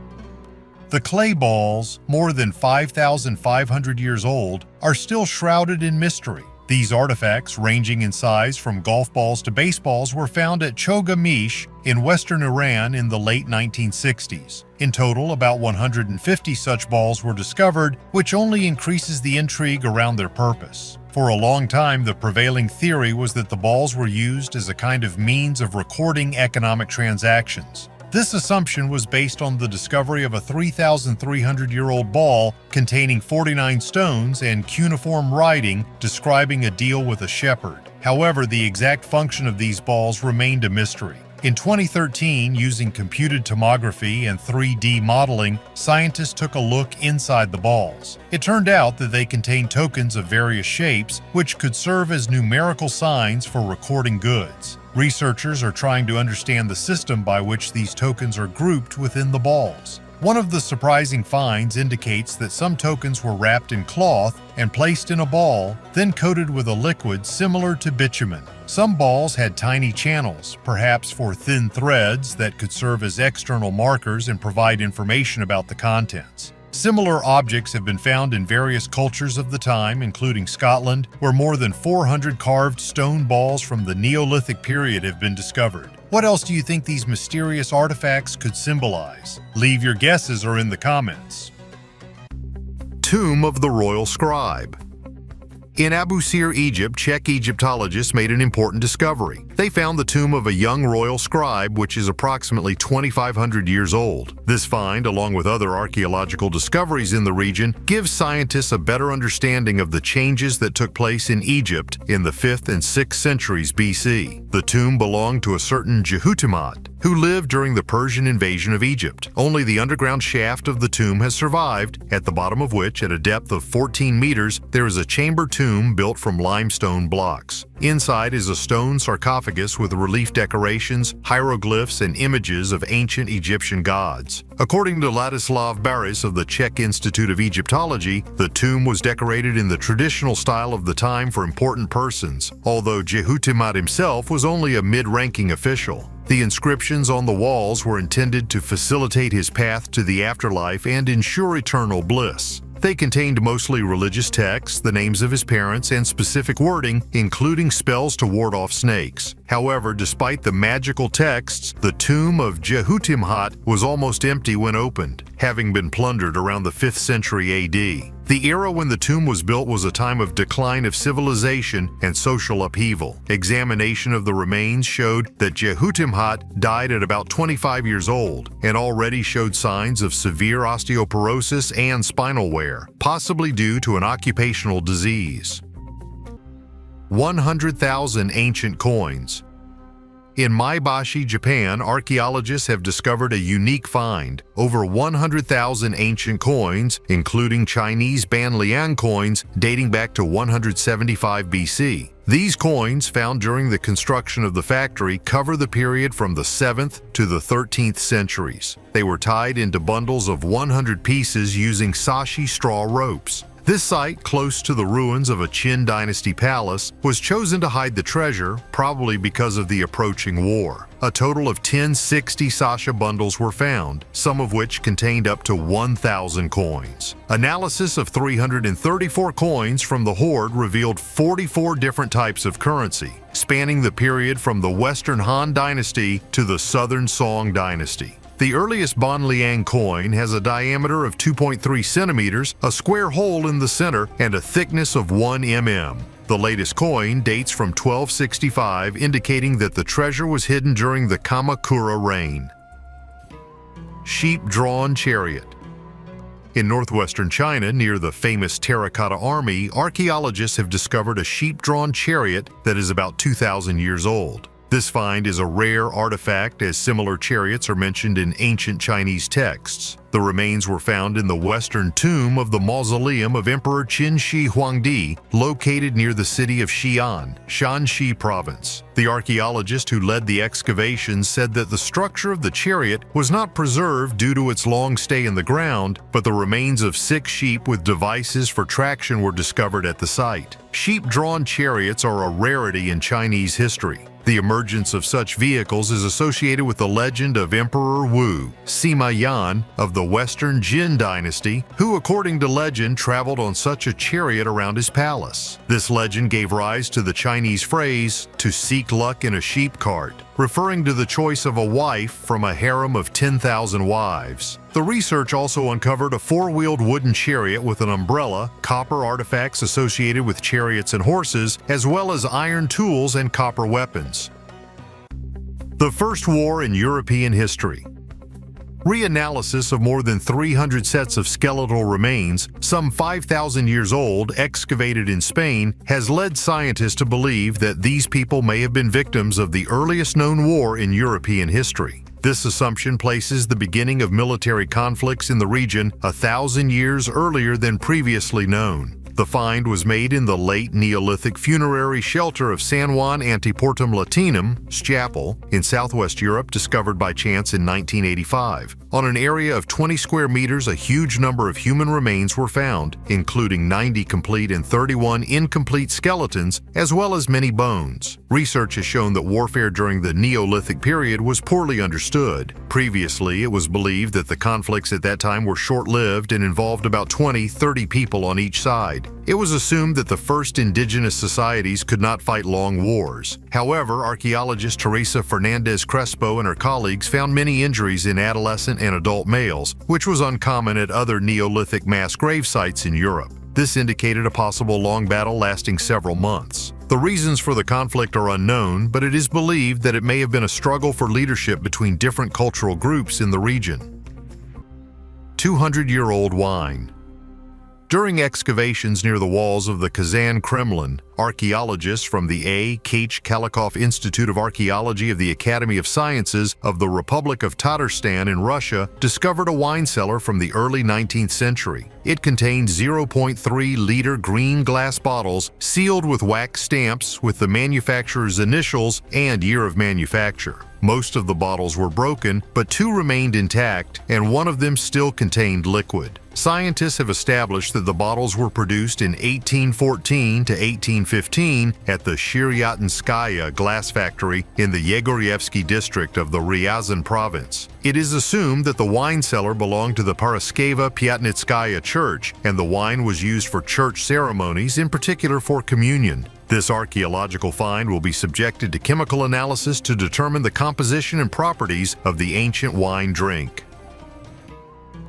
S1: The clay balls, more than 5,500 years old, are still shrouded in mystery. These artifacts, ranging in size from golf balls to baseballs, were found at Chogamish in western Iran in the late 1960s. In total, about 150 such balls were discovered, which only increases the intrigue around their purpose. For a long time, the prevailing theory was that the balls were used as a kind of means of recording economic transactions. This assumption was based on the discovery of a 3,300-year-old ball containing 49 stones and cuneiform writing describing a deal with a shepherd. However, the exact function of these balls remained a mystery. In 2013, using computed tomography and 3D modeling, scientists took a look inside the balls. It turned out that they contained tokens of various shapes, which could serve as numerical signs for recording goods. Researchers are trying to understand the system by which these tokens are grouped within the balls. One of the surprising finds indicates that some tokens were wrapped in cloth and placed in a ball, then coated with a liquid similar to bitumen. Some balls had tiny channels, perhaps for thin threads that could serve as external markers and provide information about the contents. Similar objects have been found in various cultures of the time, including Scotland, where more than 400 carved stone balls from the Neolithic period have been discovered. What else do you think these mysterious artifacts could symbolize? Leave your guesses or in the comments. Tomb of the Royal Scribe. In Abu Sir, Egypt, Czech Egyptologists made an important discovery. They found the tomb of a young royal scribe, which is approximately 2,500 years old. This find, along with other archaeological discoveries in the region, gives scientists a better understanding of the changes that took place in Egypt in the 5th and 6th centuries BC. The tomb belonged to a certain Jehotimat, who lived during the Persian invasion of Egypt. Only the underground shaft of the tomb has survived, at the bottom of which, at a depth of 14 meters, there is a chamber tomb built from limestone blocks. Inside is a stone sarcophagus with relief decorations, hieroglyphs, and images of ancient Egyptian gods. According to Ladislav Baris of the Czech Institute of Egyptology, the tomb was decorated in the traditional style of the time for important persons, although Jehotimat himself was only a mid-ranking official. The inscriptions on the walls were intended to facilitate his path to the afterlife and ensure eternal bliss. They contained mostly religious texts, the names of his parents, and specific wording, including spells to ward off snakes. However, despite the magical texts, the tomb of Jehotimat was almost empty when opened, having been plundered around the 5th century AD. The era when the tomb was built was a time of decline of civilization and social upheaval. Examination of the remains showed that Jehotimat died at about 25 years old and already showed signs of severe osteoporosis and spinal wear, possibly due to an occupational disease. 100,000 ancient coins. In Maebashi, Japan, archaeologists have discovered a unique find: over 100,000 ancient coins, including Chinese Banliang coins dating back to 175 BC. These coins, found during the construction of the factory, cover the period from the 7th to the 13th centuries. They were tied into bundles of 100 pieces using sashi straw ropes. This site, close to the ruins of a Qin dynasty palace, was chosen to hide the treasure, probably because of the approaching war. A total of 10 60 sasha bundles were found, some of which contained up to 1,000 coins. Analysis of 334 coins from the hoard revealed 44 different types of currency, spanning the period from the Western Han Dynasty to the Southern Song Dynasty. The earliest Banliang coin has a diameter of 2.3 centimeters, a square hole in the center, and a thickness of 1 mm. The latest coin dates from 1265, indicating that the treasure was hidden during the Kamakura reign. Sheep-drawn chariot. In northwestern China, near the famous Terracotta Army, archaeologists have discovered a sheep-drawn chariot that is about 2,000 years old. This find is a rare artifact, as similar chariots are mentioned in ancient Chinese texts. The remains were found in the western tomb of the mausoleum of Emperor Qin Shi Huangdi, located near the city of Xi'an, Shanxi Province. The archaeologist who led the excavations said that the structure of the chariot was not preserved due to its long stay in the ground, but the remains of 6 sheep with devices for traction were discovered at the site. Sheep-drawn chariots are a rarity in Chinese history. The emergence of such vehicles is associated with the legend of Emperor Wu, Sima Yan, of the Western Jin dynasty, who, according to legend, traveled on such a chariot around his palace. This legend gave rise to the Chinese phrase, "to seek luck in a sheep cart," referring to the choice of a wife from a harem of 10,000 wives. The research also uncovered a 4-wheeled wooden chariot with an umbrella, copper artifacts associated with chariots and horses, as well as iron tools and copper weapons. The First War in European History. Reanalysis of more than 300 sets of skeletal remains, some 5,000 years old, excavated in Spain, has led scientists to believe that these people may have been victims of the earliest known war in European history. This assumption places the beginning of military conflicts in the region 1,000 years earlier than previously known. The find was made in the late Neolithic funerary shelter of San Juan Antiportum Latinum, Schapel, in southwest Europe, discovered by chance in 1985. On an area of 20 square meters, a huge number of human remains were found, including 90 complete and 31 incomplete skeletons, as well as many bones. Research has shown that warfare during the Neolithic period was poorly understood. Previously, it was believed that the conflicts at that time were short-lived and involved about 20-30 people on each side. It was assumed that the first indigenous societies could not fight long wars. However, archaeologist Teresa Fernandez Crespo and her colleagues found many injuries in adolescent and adult males, which was uncommon at other Neolithic mass grave sites in Europe. This indicated a possible long battle lasting several months. The reasons for the conflict are unknown, but it is believed that it may have been a struggle for leadership between different cultural groups in the region. 200-year-old wine. During excavations near the walls of the Kazan Kremlin, archaeologists from the A. K. Kalikoff Institute of Archaeology of the Academy of Sciences of the Republic of Tatarstan in Russia discovered a wine cellar from the early 19th century. It contained 0.3-liter green glass bottles sealed with wax stamps with the manufacturer's initials and year of manufacture. Most of the bottles were broken, but 2 remained intact, and one of them still contained liquid. Scientists have established that the bottles were produced in 1814 to 1815 at the Shiryatinskaya glass factory in the Yegoryevsky district of the Ryazan province. It is assumed that the wine cellar belonged to the Paraskeva Pyatnitskaya church, and the wine was used for church ceremonies, in particular for communion. This archaeological find will be subjected to chemical analysis to determine the composition and properties of the ancient wine drink.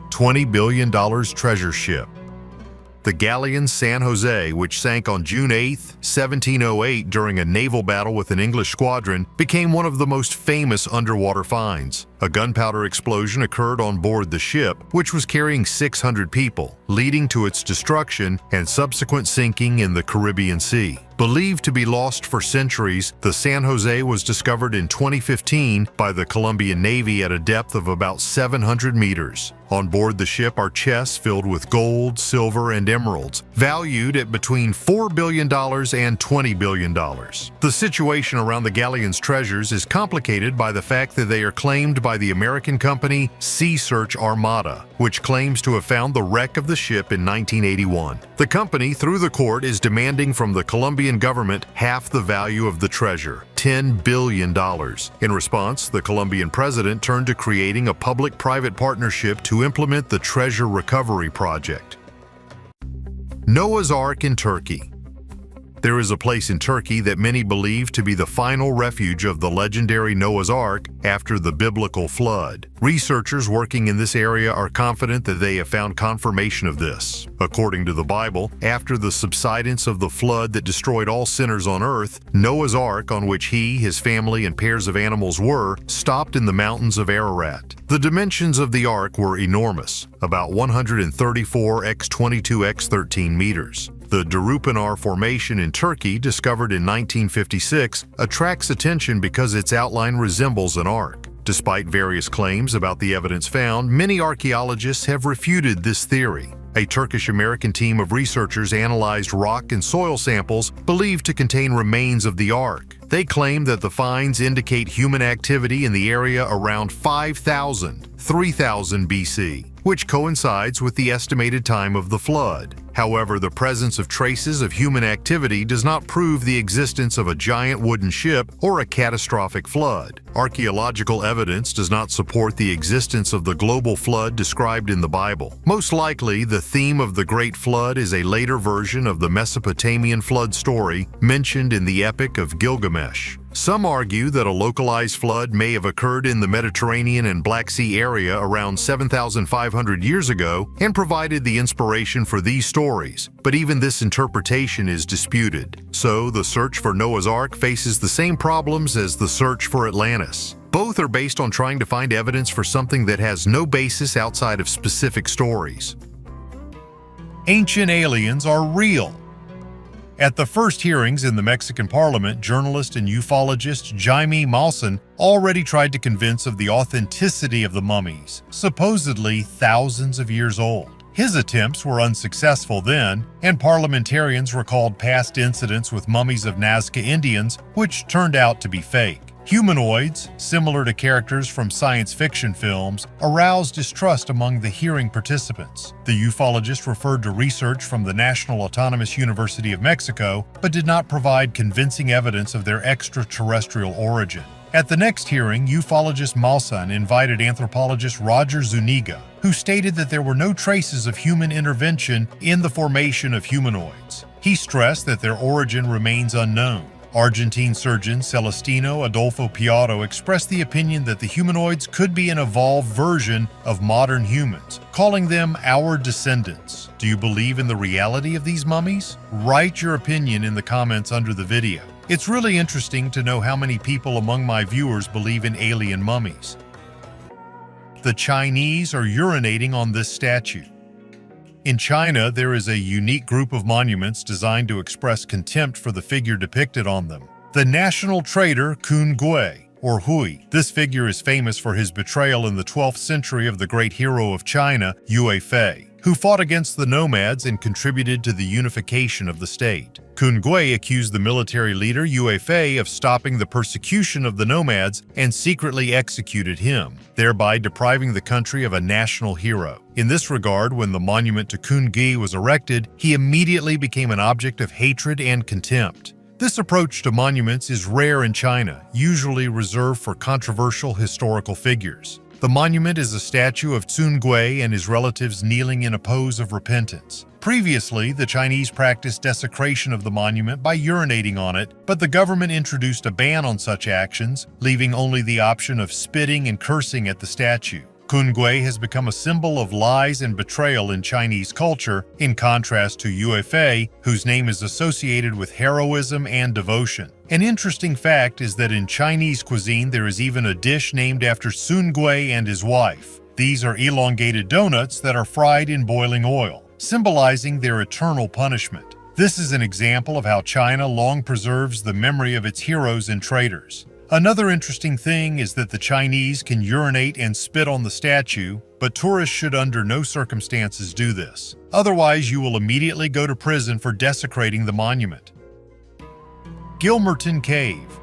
S1: $20 billion treasure ship. The galleon San Jose, which sank on June 8, 1708 during a naval battle with an English squadron, became one of the most famous underwater finds. A gunpowder explosion occurred on board the ship, which was carrying 600 people, leading to its destruction and subsequent sinking in the Caribbean Sea. Believed to be lost for centuries, the San Jose was discovered in 2015 by the Colombian Navy at a depth of about 700 meters. On board the ship are chests filled with gold, silver, and emeralds, valued at between $4 billion and $20 billion. The situation around the galleon's treasures is complicated by the fact that they are claimed by the American company Sea Search Armada, which claims to have found the wreck of the ship in 1981. The company, through the court, is demanding from the Colombian government half the value of the treasure, $10 billion. In response, the Colombian president turned to creating a public-private partnership to implement the treasure recovery project. Noah's Ark in Turkey. There is a place in Turkey that many believe to be the final refuge of the legendary Noah's Ark after the biblical flood. Researchers working in this area are confident that they have found confirmation of this. According to the Bible, after the subsidence of the flood that destroyed all sinners on earth, Noah's Ark, on which he, his family, and pairs of animals were, stopped in the mountains of Ararat. The dimensions of the ark were enormous, about 134 x 22 x 13 meters. The Darupanar Formation in Turkey, discovered in 1956, attracts attention because its outline resembles an ark. Despite various claims about the evidence found, many archaeologists have refuted this theory. A Turkish-American team of researchers analyzed rock and soil samples believed to contain remains of the ark. They claim that the finds indicate human activity in the area around 3000 BC, which coincides with the estimated time of the flood. However, the presence of traces of human activity does not prove the existence of a giant wooden ship or a catastrophic flood. Archaeological evidence does not support the existence of the global flood described in the Bible. Most likely, the theme of the Great Flood is a later version of the Mesopotamian flood story mentioned in the Epic of Gilgamesh. Some argue that a localized flood may have occurred in the Mediterranean and Black Sea area around 7,500 years ago and provided the inspiration for these stories, but even this interpretation is disputed. So, the search for Noah's Ark faces the same problems as the search for Atlantis. Both are based on trying to find evidence for something that has no basis outside of specific stories. Ancient aliens are real. At the first hearings in the Mexican parliament, journalist and ufologist Jaime Maussan already tried to convince of the authenticity of the mummies, supposedly thousands of years old. His attempts were unsuccessful then, and parliamentarians recalled past incidents with mummies of Nazca Indians, which turned out to be fake. Humanoids, similar to characters from science fiction films, aroused distrust among the hearing participants. The ufologist referred to research from the National Autonomous University of Mexico, but did not provide convincing evidence of their extraterrestrial origin. At the next hearing, ufologist Maussan invited anthropologist Roger Zuniga, who stated that there were no traces of human intervention in the formation of humanoids. He stressed that their origin remains unknown. Argentine surgeon Celestino Adolfo Piatto expressed the opinion that the humanoids could be an evolved version of modern humans, calling them our descendants. Do you believe in the reality of these mummies? Write your opinion in the comments under the video. It's really interesting to know how many people among my viewers believe in alien mummies. The Chinese are urinating on this statue. In China, there is a unique group of monuments designed to express contempt for the figure depicted on them. The national traitor Kun Gui, or Hui. This figure is famous for his betrayal in the 12th century of the great hero of China, Yue Fei, who fought against the nomads and contributed to the unification of the state. Kun Gui accused the military leader Yue Fei of stopping the persecution of the nomads and secretly executed him, thereby depriving the country of a national hero. In this regard, when the monument to Kun Gui was erected, he immediately became an object of hatred and contempt. This approach to monuments is rare in China, usually reserved for controversial historical figures. The monument is a statue of Sun Gui and his relatives kneeling in a pose of repentance. Previously, the Chinese practiced desecration of the monument by urinating on it, but the government introduced a ban on such actions, leaving only the option of spitting and cursing at the statue. Kun Gui has become a symbol of lies and betrayal in Chinese culture, in contrast to Yue Fei, whose name is associated with heroism and devotion. An interesting fact is that in Chinese cuisine there is even a dish named after Sun Gui and his wife. These are elongated donuts that are fried in boiling oil, symbolizing their eternal punishment. This is an example of how China long preserves the memory of its heroes and traitors. Another interesting thing is that the Chinese can urinate and spit on the statue, but tourists should under no circumstances do this. Otherwise, you will immediately go to prison for desecrating the monument. Gilmerton Cave.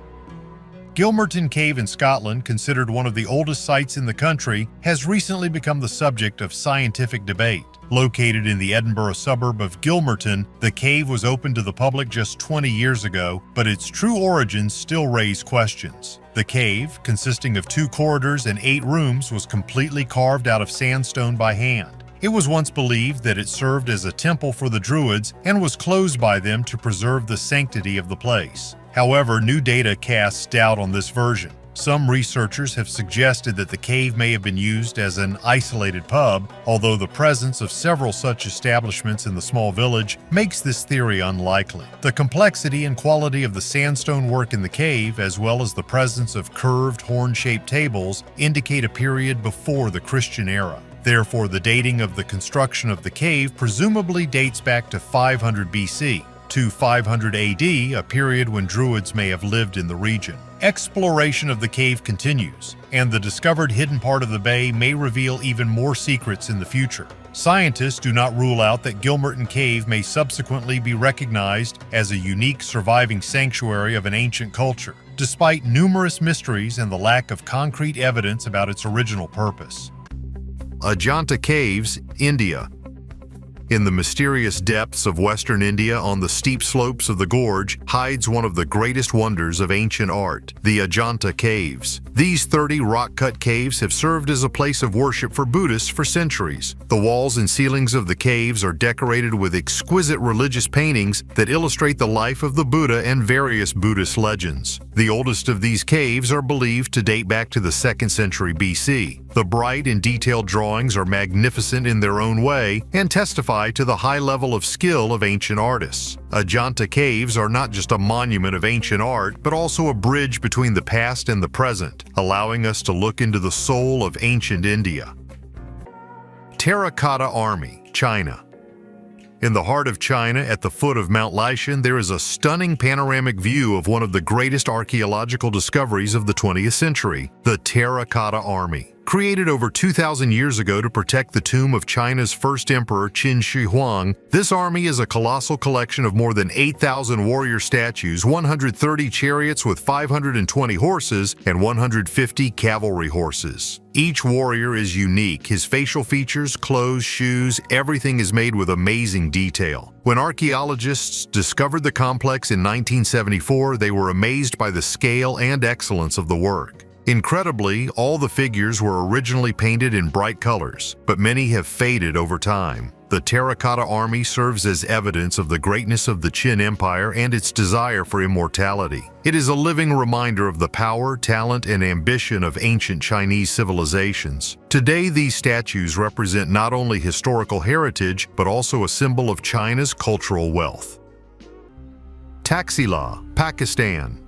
S1: Gilmerton Cave in Scotland, considered one of the oldest sites in the country, has recently become the subject of scientific debate. Located in the Edinburgh suburb of Gilmerton, the cave was opened to the public just 20 years ago, but its true origins still raise questions. The cave, consisting of 2 corridors and 8 rooms, was completely carved out of sandstone by hand. It was once believed that it served as a temple for the Druids and was closed by them to preserve the sanctity of the place. However, new data casts doubt on this version. Some researchers have suggested that the cave may have been used as an isolated pub, although the presence of several such establishments in the small village makes this theory unlikely. The complexity and quality of the sandstone work in the cave, as well as the presence of curved, horn-shaped tables, indicate a period before the Christian era. Therefore, the dating of the construction of the cave presumably dates back to 500 BC. To 500 AD, a period when Druids may have lived in the region. Exploration of the cave continues, and the discovered hidden part of the bay may reveal even more secrets in the future. Scientists do not rule out that Gilmerton Cave may subsequently be recognized as a unique surviving sanctuary of an ancient culture, despite numerous mysteries and the lack of concrete evidence about its original purpose. Ajanta Caves, India. In the mysterious depths of western India on the steep slopes of the gorge hides one of the greatest wonders of ancient art, the Ajanta Caves. These 30 rock-cut caves have served as a place of worship for Buddhists for centuries. The walls and ceilings of the caves are decorated with exquisite religious paintings that illustrate the life of the Buddha and various Buddhist legends. The oldest of these caves are believed to date back to the 2nd century BC. The bright and detailed drawings are magnificent in their own way and testify to the high level of skill of ancient artists. Ajanta Caves are not just a monument of ancient art, but also a bridge between the past and the present, allowing us to look into the soul of ancient India. Terracotta Army, China. In the heart of China, at the foot of Mount Laishan, there is a stunning panoramic view of one of the greatest archaeological discoveries of the 20th century, the Terracotta Army. Created over 2,000 years ago to protect the tomb of China's first emperor Qin Shi Huang, this army is a colossal collection of more than 8,000 warrior statues, 130 chariots with 520 horses, and 150 cavalry horses. Each warrior is unique. His facial features, clothes, shoes, everything is made with amazing detail. When archaeologists discovered the complex in 1974, they were amazed by the scale and excellence of the work. Incredibly, all the figures were originally painted in bright colors, but many have faded over time. The terracotta army serves as evidence of the greatness of the Qin Empire and its desire for immortality. It is a living reminder of the power, talent, and ambition of ancient Chinese civilizations. Today, these statues represent not only historical heritage, but also a symbol of China's cultural wealth. Taxila, Pakistan.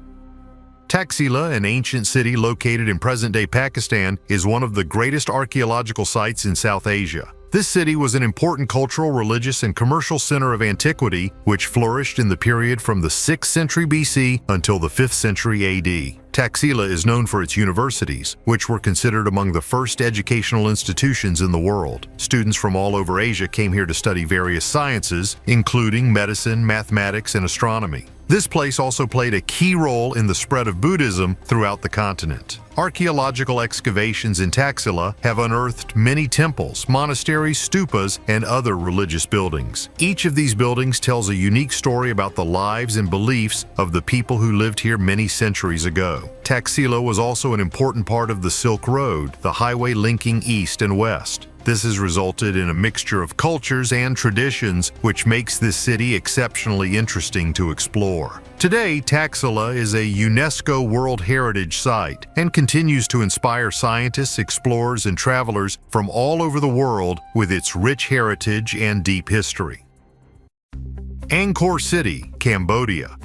S1: Taxila, an ancient city located in present-day Pakistan, is one of the greatest archaeological sites in South Asia. This city was an important cultural, religious, and commercial center of antiquity, which flourished in the period from the 6th century BC until the 5th century AD. Taxila is known for its universities, which were considered among the first educational institutions in the world. Students from all over Asia came here to study various sciences, including medicine, mathematics, and astronomy. This place also played a key role in the spread of Buddhism throughout the continent. Archaeological excavations in Taxila have unearthed many temples, monasteries, stupas, and other religious buildings. Each of these buildings tells a unique story about the lives and beliefs of the people who lived here many centuries ago. Taxila was also an important part of the Silk Road, the highway linking east and west. This has resulted in a mixture of cultures and traditions, which makes this city exceptionally interesting to explore. Today, Taxila is a UNESCO World Heritage Site and continues to inspire scientists, explorers, and travelers from all over the world with its rich heritage and deep history. Angkor City, Cambodia.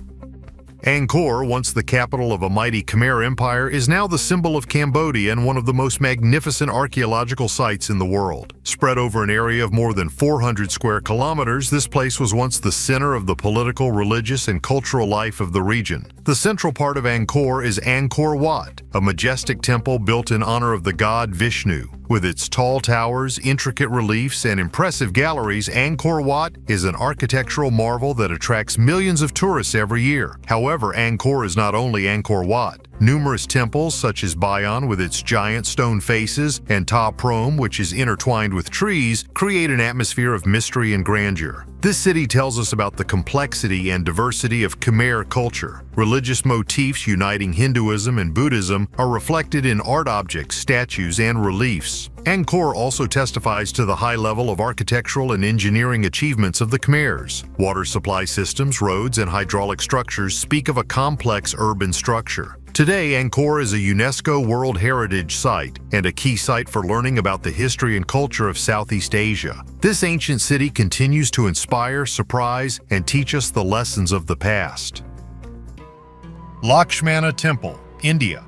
S1: Angkor, once the capital of a mighty Khmer Empire, is now the symbol of Cambodia and one of the most magnificent archaeological sites in the world. Spread over an area of more than 400 square kilometers, this place was once the center of the political, religious, and cultural life of the region. The central part of Angkor is Angkor Wat, a majestic temple built in honor of the god Vishnu. With its tall towers, intricate reliefs, and impressive galleries, Angkor Wat is an architectural marvel that attracts millions of tourists every year. However, Angkor is not only Angkor Wat. Numerous temples, such as Bayon with its giant stone faces and Ta Prohm, which is intertwined with trees, create an atmosphere of mystery and grandeur. This city tells us about the complexity and diversity of Khmer culture. Religious motifs uniting Hinduism and Buddhism are reflected in art objects, statues, and reliefs. Angkor also testifies to the high level of architectural and engineering achievements of the Khmers. Water supply systems, roads, and hydraulic structures speak of a complex urban structure. Today, Angkor is a UNESCO World Heritage Site and a key site for learning about the history and culture of Southeast Asia. This ancient city continues to inspire, surprise, and teach us the lessons of the past. Lakshmana Temple, India.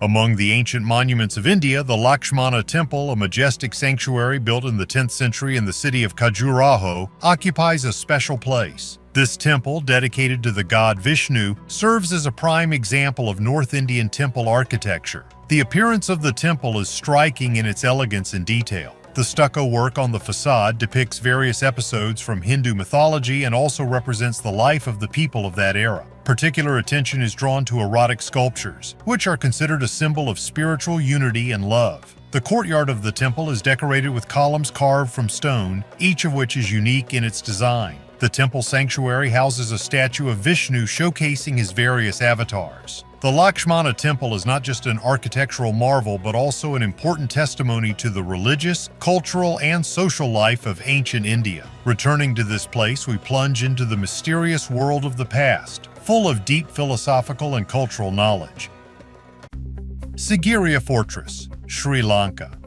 S1: Among the ancient monuments of India, the Lakshmana Temple, a majestic sanctuary built in the 10th century in the city of Khajuraho, occupies a special place. This temple, dedicated to the god Vishnu, serves as a prime example of North Indian temple architecture. The appearance of the temple is striking in its elegance and detail. The stucco work on the facade depicts various episodes from Hindu mythology and also represents the life of the people of that era. Particular attention is drawn to erotic sculptures, which are considered a symbol of spiritual unity and love. The courtyard of the temple is decorated with columns carved from stone, each of which is unique in its design. The temple sanctuary houses a statue of Vishnu showcasing his various avatars. The Lakshmana Temple is not just an architectural marvel, but also an important testimony to the religious, cultural, and social life of ancient India. Returning to this place, we plunge into the mysterious world of the past, full of deep philosophical and cultural knowledge. Sigiriya Fortress, Sri Lanka.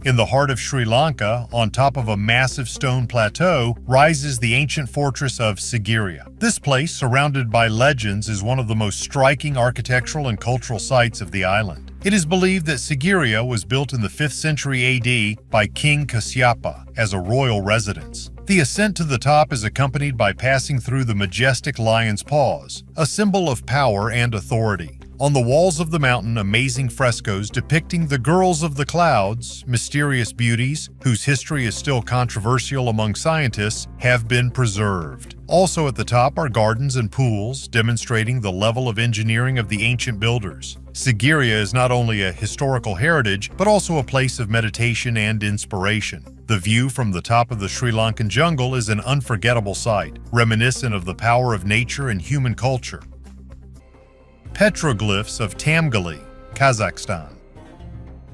S1: In the heart of Sri Lanka, on top of a massive stone plateau, rises the ancient fortress of Sigiriya. This place, surrounded by legends, is one of the most striking architectural and cultural sites of the island. It is believed that Sigiriya was built in the 5th century AD by King Kasyapa as a royal residence. The ascent to the top is accompanied by passing through the majestic lion's paws, a symbol of power and authority. On the walls of the mountain, amazing frescoes depicting the girls of the clouds, mysterious beauties, whose history is still controversial among scientists, have been preserved. Also at the top are gardens and pools, demonstrating the level of engineering of the ancient builders. Sigiriya is not only a historical heritage, but also a place of meditation and inspiration. The view from the top of the Sri Lankan jungle is an unforgettable sight, reminiscent of the power of nature and human culture. Petroglyphs of Tamgali, Kazakhstan.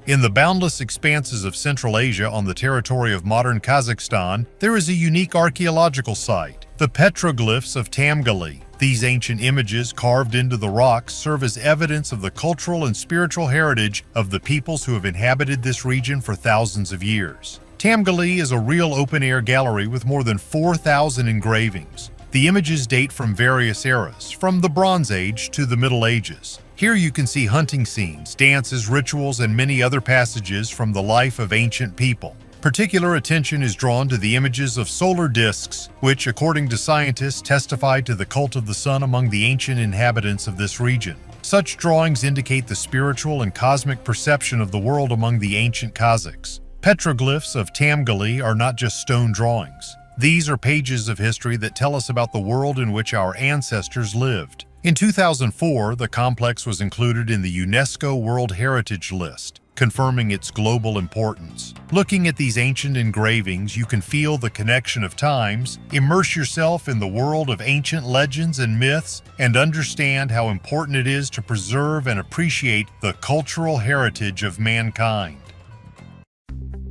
S1: In the boundless expanses of Central Asia on the territory of modern Kazakhstan, there is a unique archaeological site, the petroglyphs of Tamgali. These ancient images carved into the rocks serve as evidence of the cultural and spiritual heritage of the peoples who have inhabited this region for thousands of years. Tamgali is a real open-air gallery with more than 4,000 engravings. The images date from various eras, from the Bronze Age to the Middle Ages. Here you can see hunting scenes, dances, rituals, and many other passages from the life of ancient people. Particular attention is drawn to the images of solar discs, which, according to scientists, testify to the cult of the sun among the ancient inhabitants of this region. Such drawings indicate the spiritual and cosmic perception of the world among the ancient Kazakhs. Petroglyphs of Tamgali are not just stone drawings. These are pages of history that tell us about the world in which our ancestors lived. In 2004, the complex was included in the UNESCO World Heritage List, confirming its global importance. Looking at these ancient engravings, you can feel the connection of times, immerse yourself in the world of ancient legends and myths, and understand how important it is to preserve and appreciate the cultural heritage of mankind.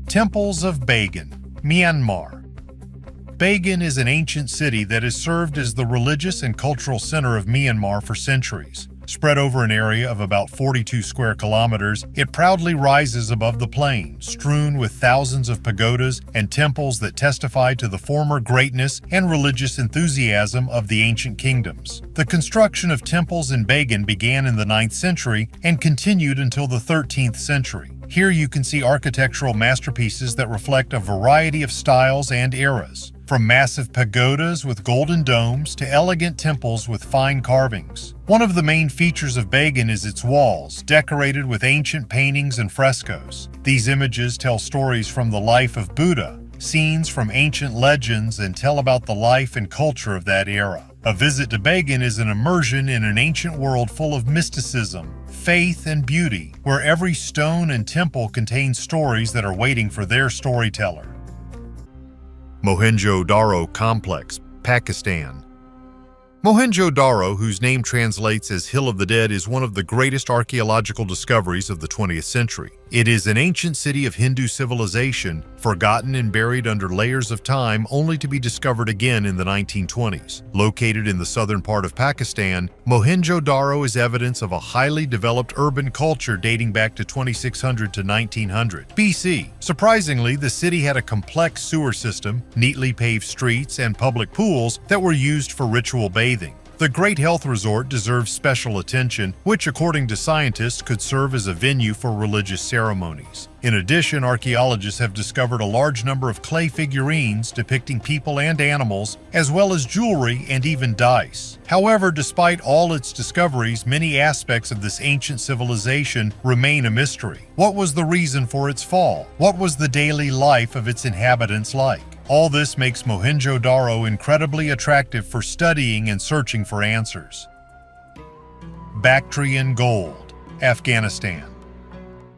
S1: Temples of Bagan, Myanmar. Bagan is an ancient city that has served as the religious and cultural center of Myanmar for centuries. Spread over an area of about 42 square kilometers, it proudly rises above the plain, strewn with thousands of pagodas and temples that testify to the former greatness and religious enthusiasm of the ancient kingdoms. The construction of temples in Bagan began in the 9th century and continued until the 13th century. Here you can see architectural masterpieces that reflect a variety of styles and eras, from massive pagodas with golden domes to elegant temples with fine carvings. One of the main features of Bagan is its walls, decorated with ancient paintings and frescoes. These images tell stories from the life of Buddha, scenes from ancient legends, and tell about the life and culture of that era. A visit to Bagan is an immersion in an ancient world full of mysticism, faith, and beauty, where every stone and temple contains stories that are waiting for their storyteller. Mohenjo-Daro Complex, Pakistan. Mohenjo-Daro, whose name translates as Hill of the Dead, is one of the greatest archaeological discoveries of the 20th century. It is an ancient city of Hindu civilization, forgotten and buried under layers of time only to be discovered again in the 1920s. Located in the southern part of Pakistan, Mohenjo-Daro is evidence of a highly developed urban culture dating back to 2600 to 1900 BC. Surprisingly, the city had a complex sewer system, neatly paved streets, and public pools that were used for ritual bathing. The Great Health Resort deserves special attention, which, according to scientists, could serve as a venue for religious ceremonies. In addition, archaeologists have discovered a large number of clay figurines depicting people and animals, as well as jewelry and even dice. However, despite all its discoveries, many aspects of this ancient civilization remain a mystery. What was the reason for its fall? What was the daily life of its inhabitants like? All this makes Mohenjo-Daro incredibly attractive for studying and searching for answers. Bactrian gold, Afghanistan.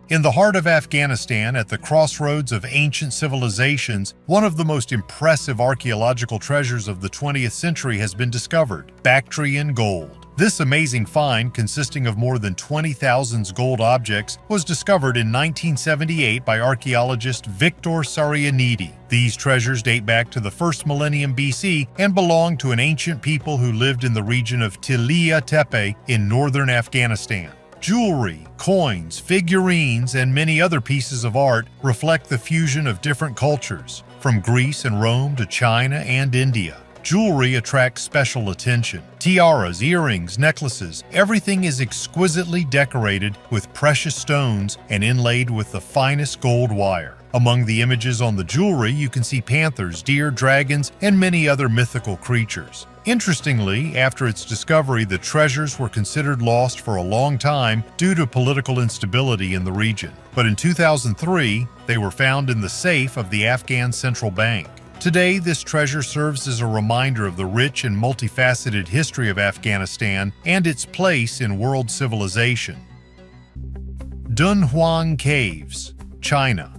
S1: In the heart of Afghanistan, at the crossroads of ancient civilizations, one of the most impressive archaeological treasures of the 20th century has been discovered: Bactrian gold. This amazing find, consisting of more than 20,000 gold objects, was discovered in 1978 by archaeologist Victor Sarianidi. These treasures date back to the 1st millennium BC and belong to an ancient people who lived in the region of Tilia Tepe in northern Afghanistan. Jewelry, coins, figurines, and many other pieces of art reflect the fusion of different cultures, from Greece and Rome to China and India. Jewelry attracts special attention. Tiaras, earrings, necklaces, everything is exquisitely decorated with precious stones and inlaid with the finest gold wire. Among the images on the jewelry, you can see panthers, deer, dragons, and many other mythical creatures. Interestingly, after its discovery, the treasures were considered lost for a long time due to political instability in the region. But in 2003, they were found in the safe of the Afghan Central Bank. Today, this treasure serves as a reminder of the rich and multifaceted history of Afghanistan and its place in world civilization. Dunhuang Caves, China.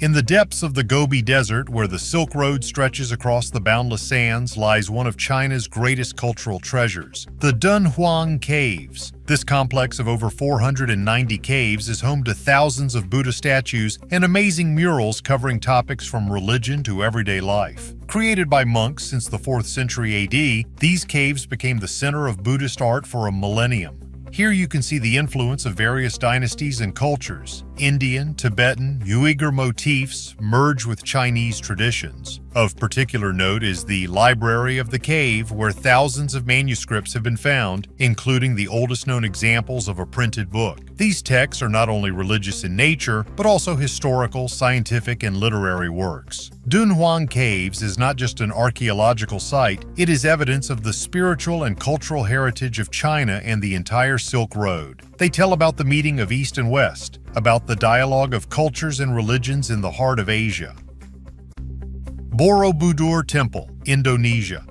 S1: In the depths of the Gobi Desert, where the Silk Road stretches across the boundless sands, lies one of China's greatest cultural treasures, the Dunhuang Caves. This complex of over 490 caves is home to thousands of Buddha statues and amazing murals covering topics from religion to everyday life. Created by monks since the 4th century AD, these caves became the center of Buddhist art for a millennium. Here you can see the influence of various dynasties and cultures. Indian, Tibetan, Uyghur motifs merge with Chinese traditions. Of particular note is the Library of the Cave, where thousands of manuscripts have been found, including the oldest known examples of a printed book. These texts are not only religious in nature, but also historical, scientific, and literary works. Dunhuang Caves is not just an archaeological site, it is evidence of the spiritual and cultural heritage of China and the entire Silk Road. They tell about the meeting of East and West, about the dialogue of cultures and religions in the heart of Asia. Borobudur Temple, Indonesia.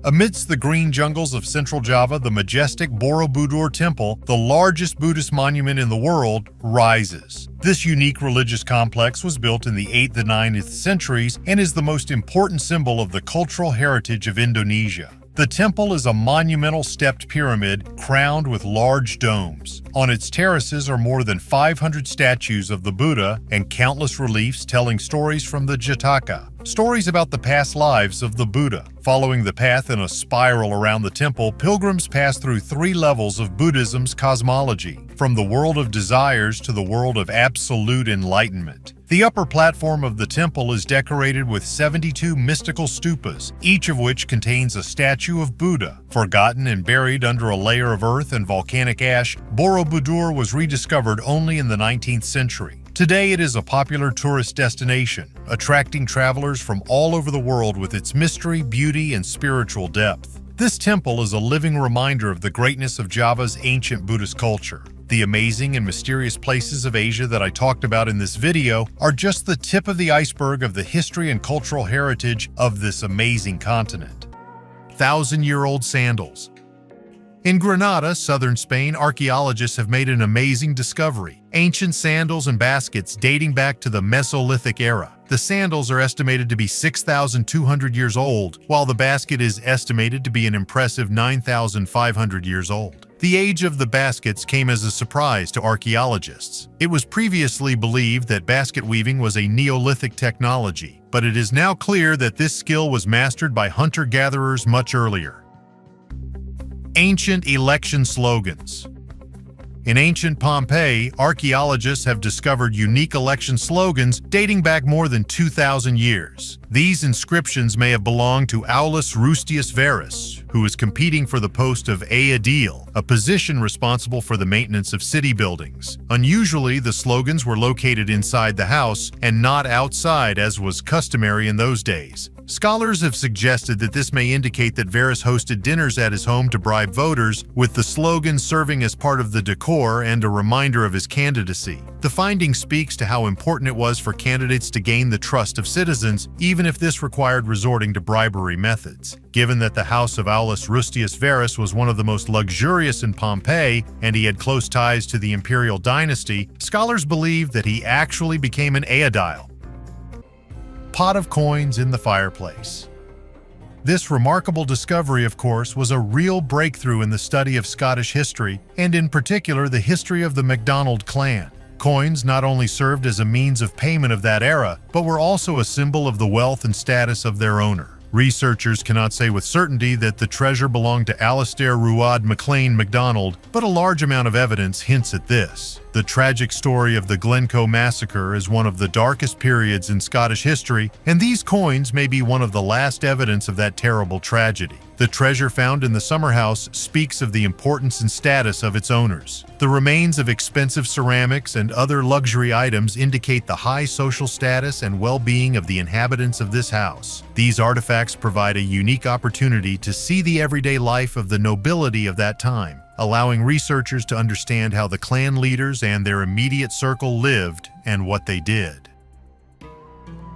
S1: Amidst the green jungles of central Java, the majestic Borobudur Temple, the largest Buddhist monument in the world, rises. This unique religious complex was built in the 8th and 9th centuries and is the most important symbol of the cultural heritage of Indonesia. The temple is a monumental stepped pyramid crowned with large domes. On its terraces are more than 500 statues of the Buddha and countless reliefs telling stories from the Jataka, stories about the past lives of the Buddha. Following the path in a spiral around the temple, pilgrims pass through 3 levels of Buddhism's cosmology, from the world of desires to the world of absolute enlightenment. The upper platform of the temple is decorated with 72 mystical stupas, each of which contains a statue of Buddha. Forgotten and buried under a layer of earth and volcanic ash, Borobudur was rediscovered only in the 19th century. Today it is a popular tourist destination, attracting travelers from all over the world with its mystery, beauty, and spiritual depth. This temple is a living reminder of the greatness of Java's ancient Buddhist culture. The amazing and mysterious places of Asia that I talked about in this video are just the tip of the iceberg of the history and cultural heritage of this amazing continent. 1,000-year-old sandals. In Granada, southern Spain, archaeologists have made an amazing discovery: ancient sandals and baskets dating back to the Mesolithic era. The sandals are estimated to be 6,200 years old, while the basket is estimated to be an impressive 9,500 years old. The age of the baskets came as a surprise to archaeologists. It was previously believed that basket weaving was a Neolithic technology, but it is now clear that this skill was mastered by hunter-gatherers much earlier. Ancient election slogans. In ancient Pompeii, archaeologists have discovered unique election slogans dating back more than 2,000 years. These inscriptions may have belonged to Aulus Rustius Verus, who was competing for the post of aedile, a position responsible for the maintenance of city buildings. Unusually, the slogans were located inside the house and not outside, as was customary in those days. Scholars have suggested that this may indicate that Verus hosted dinners at his home to bribe voters, with the slogan serving as part of the decor and a reminder of his candidacy. The finding speaks to how important it was for candidates to gain the trust of citizens, even if this required resorting to bribery methods. Given that the house of Aulus Rustius Verus was one of the most luxurious in Pompeii, and he had close ties to the imperial dynasty, scholars believe that he actually became an aedile. Pot of coins in the fireplace. This remarkable discovery, of course, was a real breakthrough in the study of Scottish history, and in particular the history of the MacDonald clan. Coins not only served as a means of payment of that era, but were also a symbol of the wealth and status of their owner. Researchers cannot say with certainty that the treasure belonged to Alastair Ruad MacLean MacDonald, but a large amount of evidence hints at this. The tragic story of the Glencoe massacre is one of the darkest periods in Scottish history, and these coins may be one of the last evidence of that terrible tragedy. The treasure found in the summer house speaks of the importance and status of its owners. The remains of expensive ceramics and other luxury items indicate the high social status and well-being of the inhabitants of this house. These artifacts provide a unique opportunity to see the everyday life of the nobility of that time, allowing researchers to understand how the clan leaders and their immediate circle lived and what they did.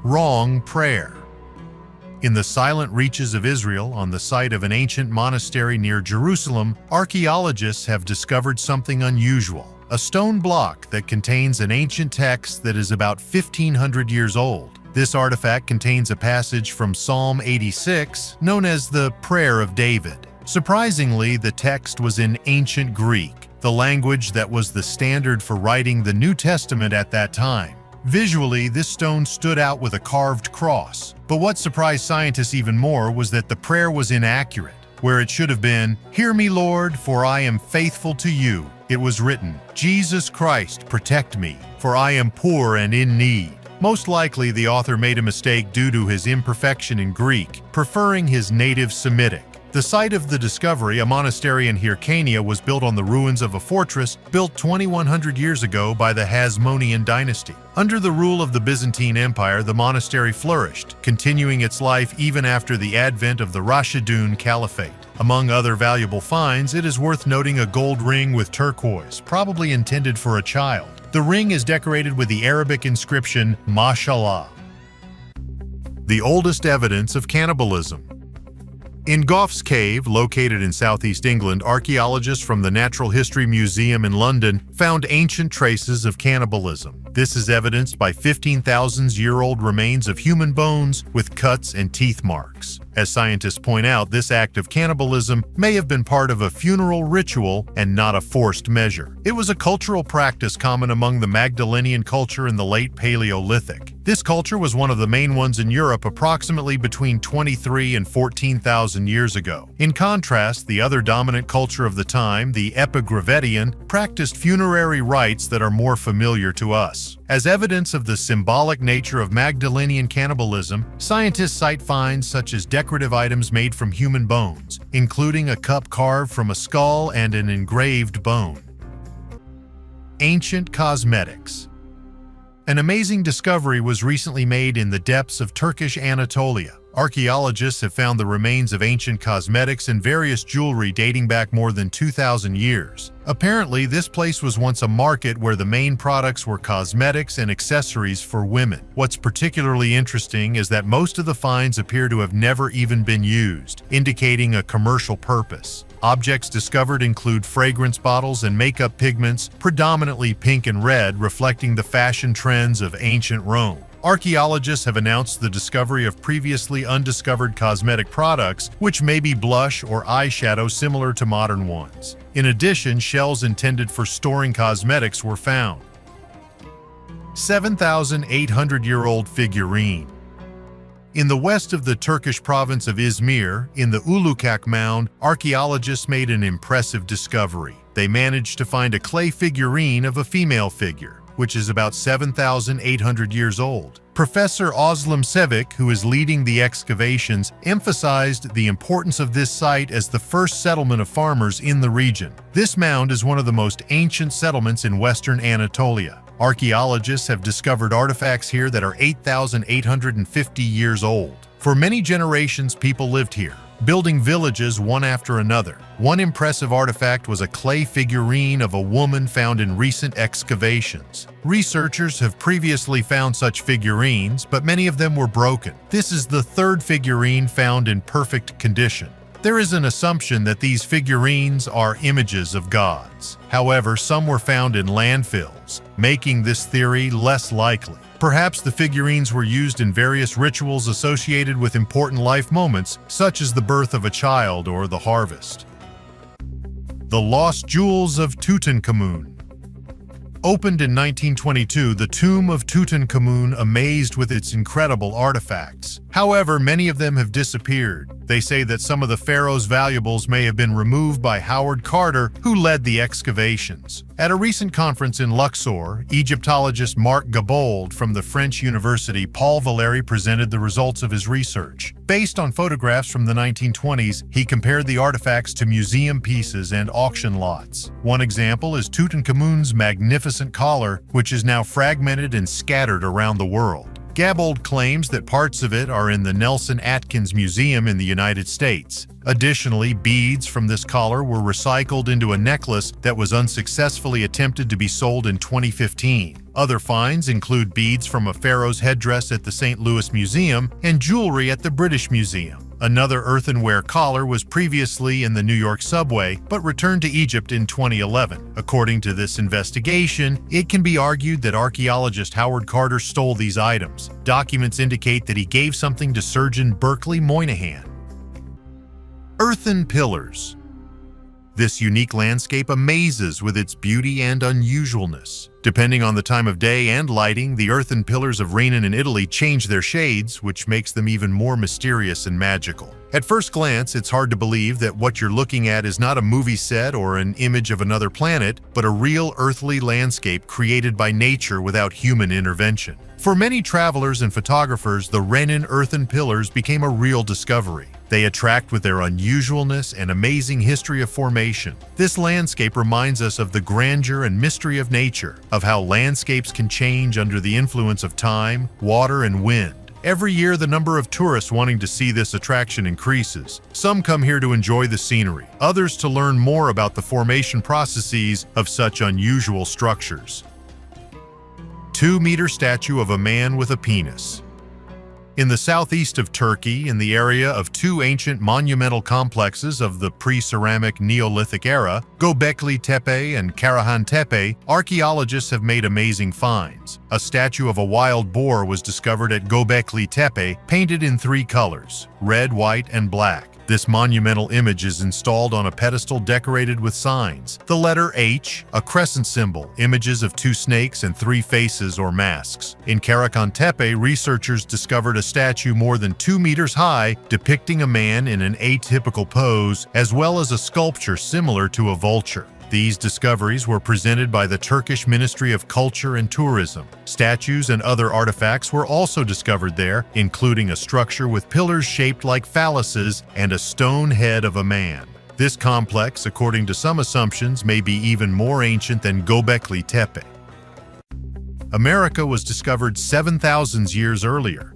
S1: Wrong prayer. In the silent reaches of Israel, on the site of an ancient monastery near Jerusalem, archaeologists have discovered something unusual. a stone block that contains an ancient text that is about 1,500 years old. This artifact contains a passage from Psalm 86, known as the Prayer of David. Surprisingly, the text was in ancient Greek, the language that was the standard for writing the New Testament at that time. Visually, this stone stood out with a carved cross. But what surprised scientists even more was that the prayer was inaccurate. Where it should have been, "Hear me, Lord, for I am faithful to you," it was written, "Jesus Christ, protect me, for I am poor and in need." Most likely, the author made a mistake due to his imperfection in Greek, preferring his native Semitic. The site of the discovery, a monastery in Hyrcania, was built on the ruins of a fortress built 2,100 years ago by the Hasmonean dynasty. Under the rule of the Byzantine Empire, the monastery flourished, continuing its life even after the advent of the Rashidun Caliphate. Among other valuable finds, it is worth noting a gold ring with turquoise, probably intended for a child. The ring is decorated with the Arabic inscription, Mashallah. The oldest evidence of cannibalism. In Gough's Cave, located in southeast England, archaeologists from the Natural History Museum in London found ancient traces of cannibalism. This is evidenced by 15,000-year-old remains of human bones with cuts and teeth marks. As scientists point out, this act of cannibalism may have been part of a funeral ritual and not a forced measure. It was a cultural practice common among the Magdalenian culture in the late Paleolithic. This culture was one of the main ones in Europe approximately between 23 and 14,000 years ago. In contrast, the other dominant culture of the time, the Epigravettian, practiced funerary rites that are more familiar to us. As evidence of the symbolic nature of Magdalenian cannibalism, scientists cite finds such as decorative items made from human bones, including a cup carved from a skull and an engraved bone. Ancient cosmetics. An amazing discovery was recently made in the depths of Turkish Anatolia. Archaeologists have found the remains of ancient cosmetics and various jewelry dating back more than 2,000 years. Apparently, this place was once a market where the main products were cosmetics and accessories for women. What's particularly interesting is that most of the finds appear to have never even been used, indicating a commercial purpose. Objects discovered include fragrance bottles and makeup pigments, predominantly pink and red, reflecting the fashion trends of ancient Rome. Archaeologists have announced the discovery of previously undiscovered cosmetic products, which may be blush or eyeshadow similar to modern ones. In addition, shells intended for storing cosmetics were found. 7,800-year-old figurine. In the west of the Turkish province of Izmir, in the Ulukak Mound, archaeologists made an impressive discovery. They managed to find a clay figurine of a female figure, which is about 7,800 years old. Professor Özlem Sevik, who is leading the excavations, emphasized the importance of this site as the first settlement of farmers in the region. This mound is one of the most ancient settlements in western Anatolia. Archaeologists have discovered artifacts here that are 8,850 years old. For many generations, people lived here, building villages one after another. One impressive artifact was a clay figurine of a woman found in recent excavations. Researchers have previously found such figurines, but many of them were broken. This is the third figurine found in perfect condition. There is an assumption that these figurines are images of gods. However, some were found in landfills, making this theory less likely. Perhaps the figurines were used in various rituals associated with important life moments, such as the birth of a child or the harvest. The Lost Jewels of Tutankhamun. Opened in 1922, the tomb of Tutankhamun amazed with its incredible artifacts. However, many of them have disappeared. They say that some of the pharaoh's valuables may have been removed by Howard Carter, who led the excavations. At a recent conference in Luxor, Egyptologist Marc Gabold from the French University Paul Valéry presented the results of his research. Based on photographs from the 1920s, he compared the artifacts to museum pieces and auction lots. One example is Tutankhamun's magnificent collar, which is now fragmented and scattered around the world. Gabold claims that parts of it are in the Nelson Atkins Museum in the United States. Additionally, beads from this collar were recycled into a necklace that was unsuccessfully attempted to be sold in 2015. Other finds include beads from a pharaoh's headdress at the St. Louis Museum and jewelry at the British Museum. Another earthenware collar was previously in the New York subway, but returned to Egypt in 2011. According to this investigation, it can be argued that archaeologist Howard Carter stole these items. Documents indicate that he gave something to surgeon Berkeley Moynihan. Earthen pillars. This unique landscape amazes with its beauty and unusualness. Depending on the time of day and lighting, the earthen pillars of Renan in Italy change their shades, which makes them even more mysterious and magical. At first glance, it's hard to believe that what you're looking at is not a movie set or an image of another planet, but a real earthly landscape created by nature without human intervention. For many travelers and photographers, the Renan earthen pillars became a real discovery. They attract with their unusualness and amazing history of formation. This landscape reminds us of the grandeur and mystery of nature, of how landscapes can change under the influence of time, water, and wind. Every year, the number of tourists wanting to see this attraction increases. Some come here to enjoy the scenery, others to learn more about the formation processes of such unusual structures. 2-meter statue of a man with a penis. In the southeast of Turkey, in the area of two ancient monumental complexes of the pre-ceramic Neolithic era, Göbekli Tepe and Karahan Tepe, archaeologists have made amazing finds. A statue of a wild boar was discovered at Göbekli Tepe, painted in 3 colors: red, white, and black. This monumental image is installed on a pedestal decorated with signs: the letter H, a crescent symbol, images of 2 snakes and 3 faces or masks. In Karahan Tepe, researchers discovered a statue more than 2 meters high depicting a man in an atypical pose, as well as a sculpture similar to a vulture. These discoveries were presented by the Turkish Ministry of Culture and Tourism. Statues and other artifacts were also discovered there, including a structure with pillars shaped like phalluses and a stone head of a man. This complex, according to some assumptions, may be even more ancient than Göbekli Tepe. America was discovered 7,000 years earlier.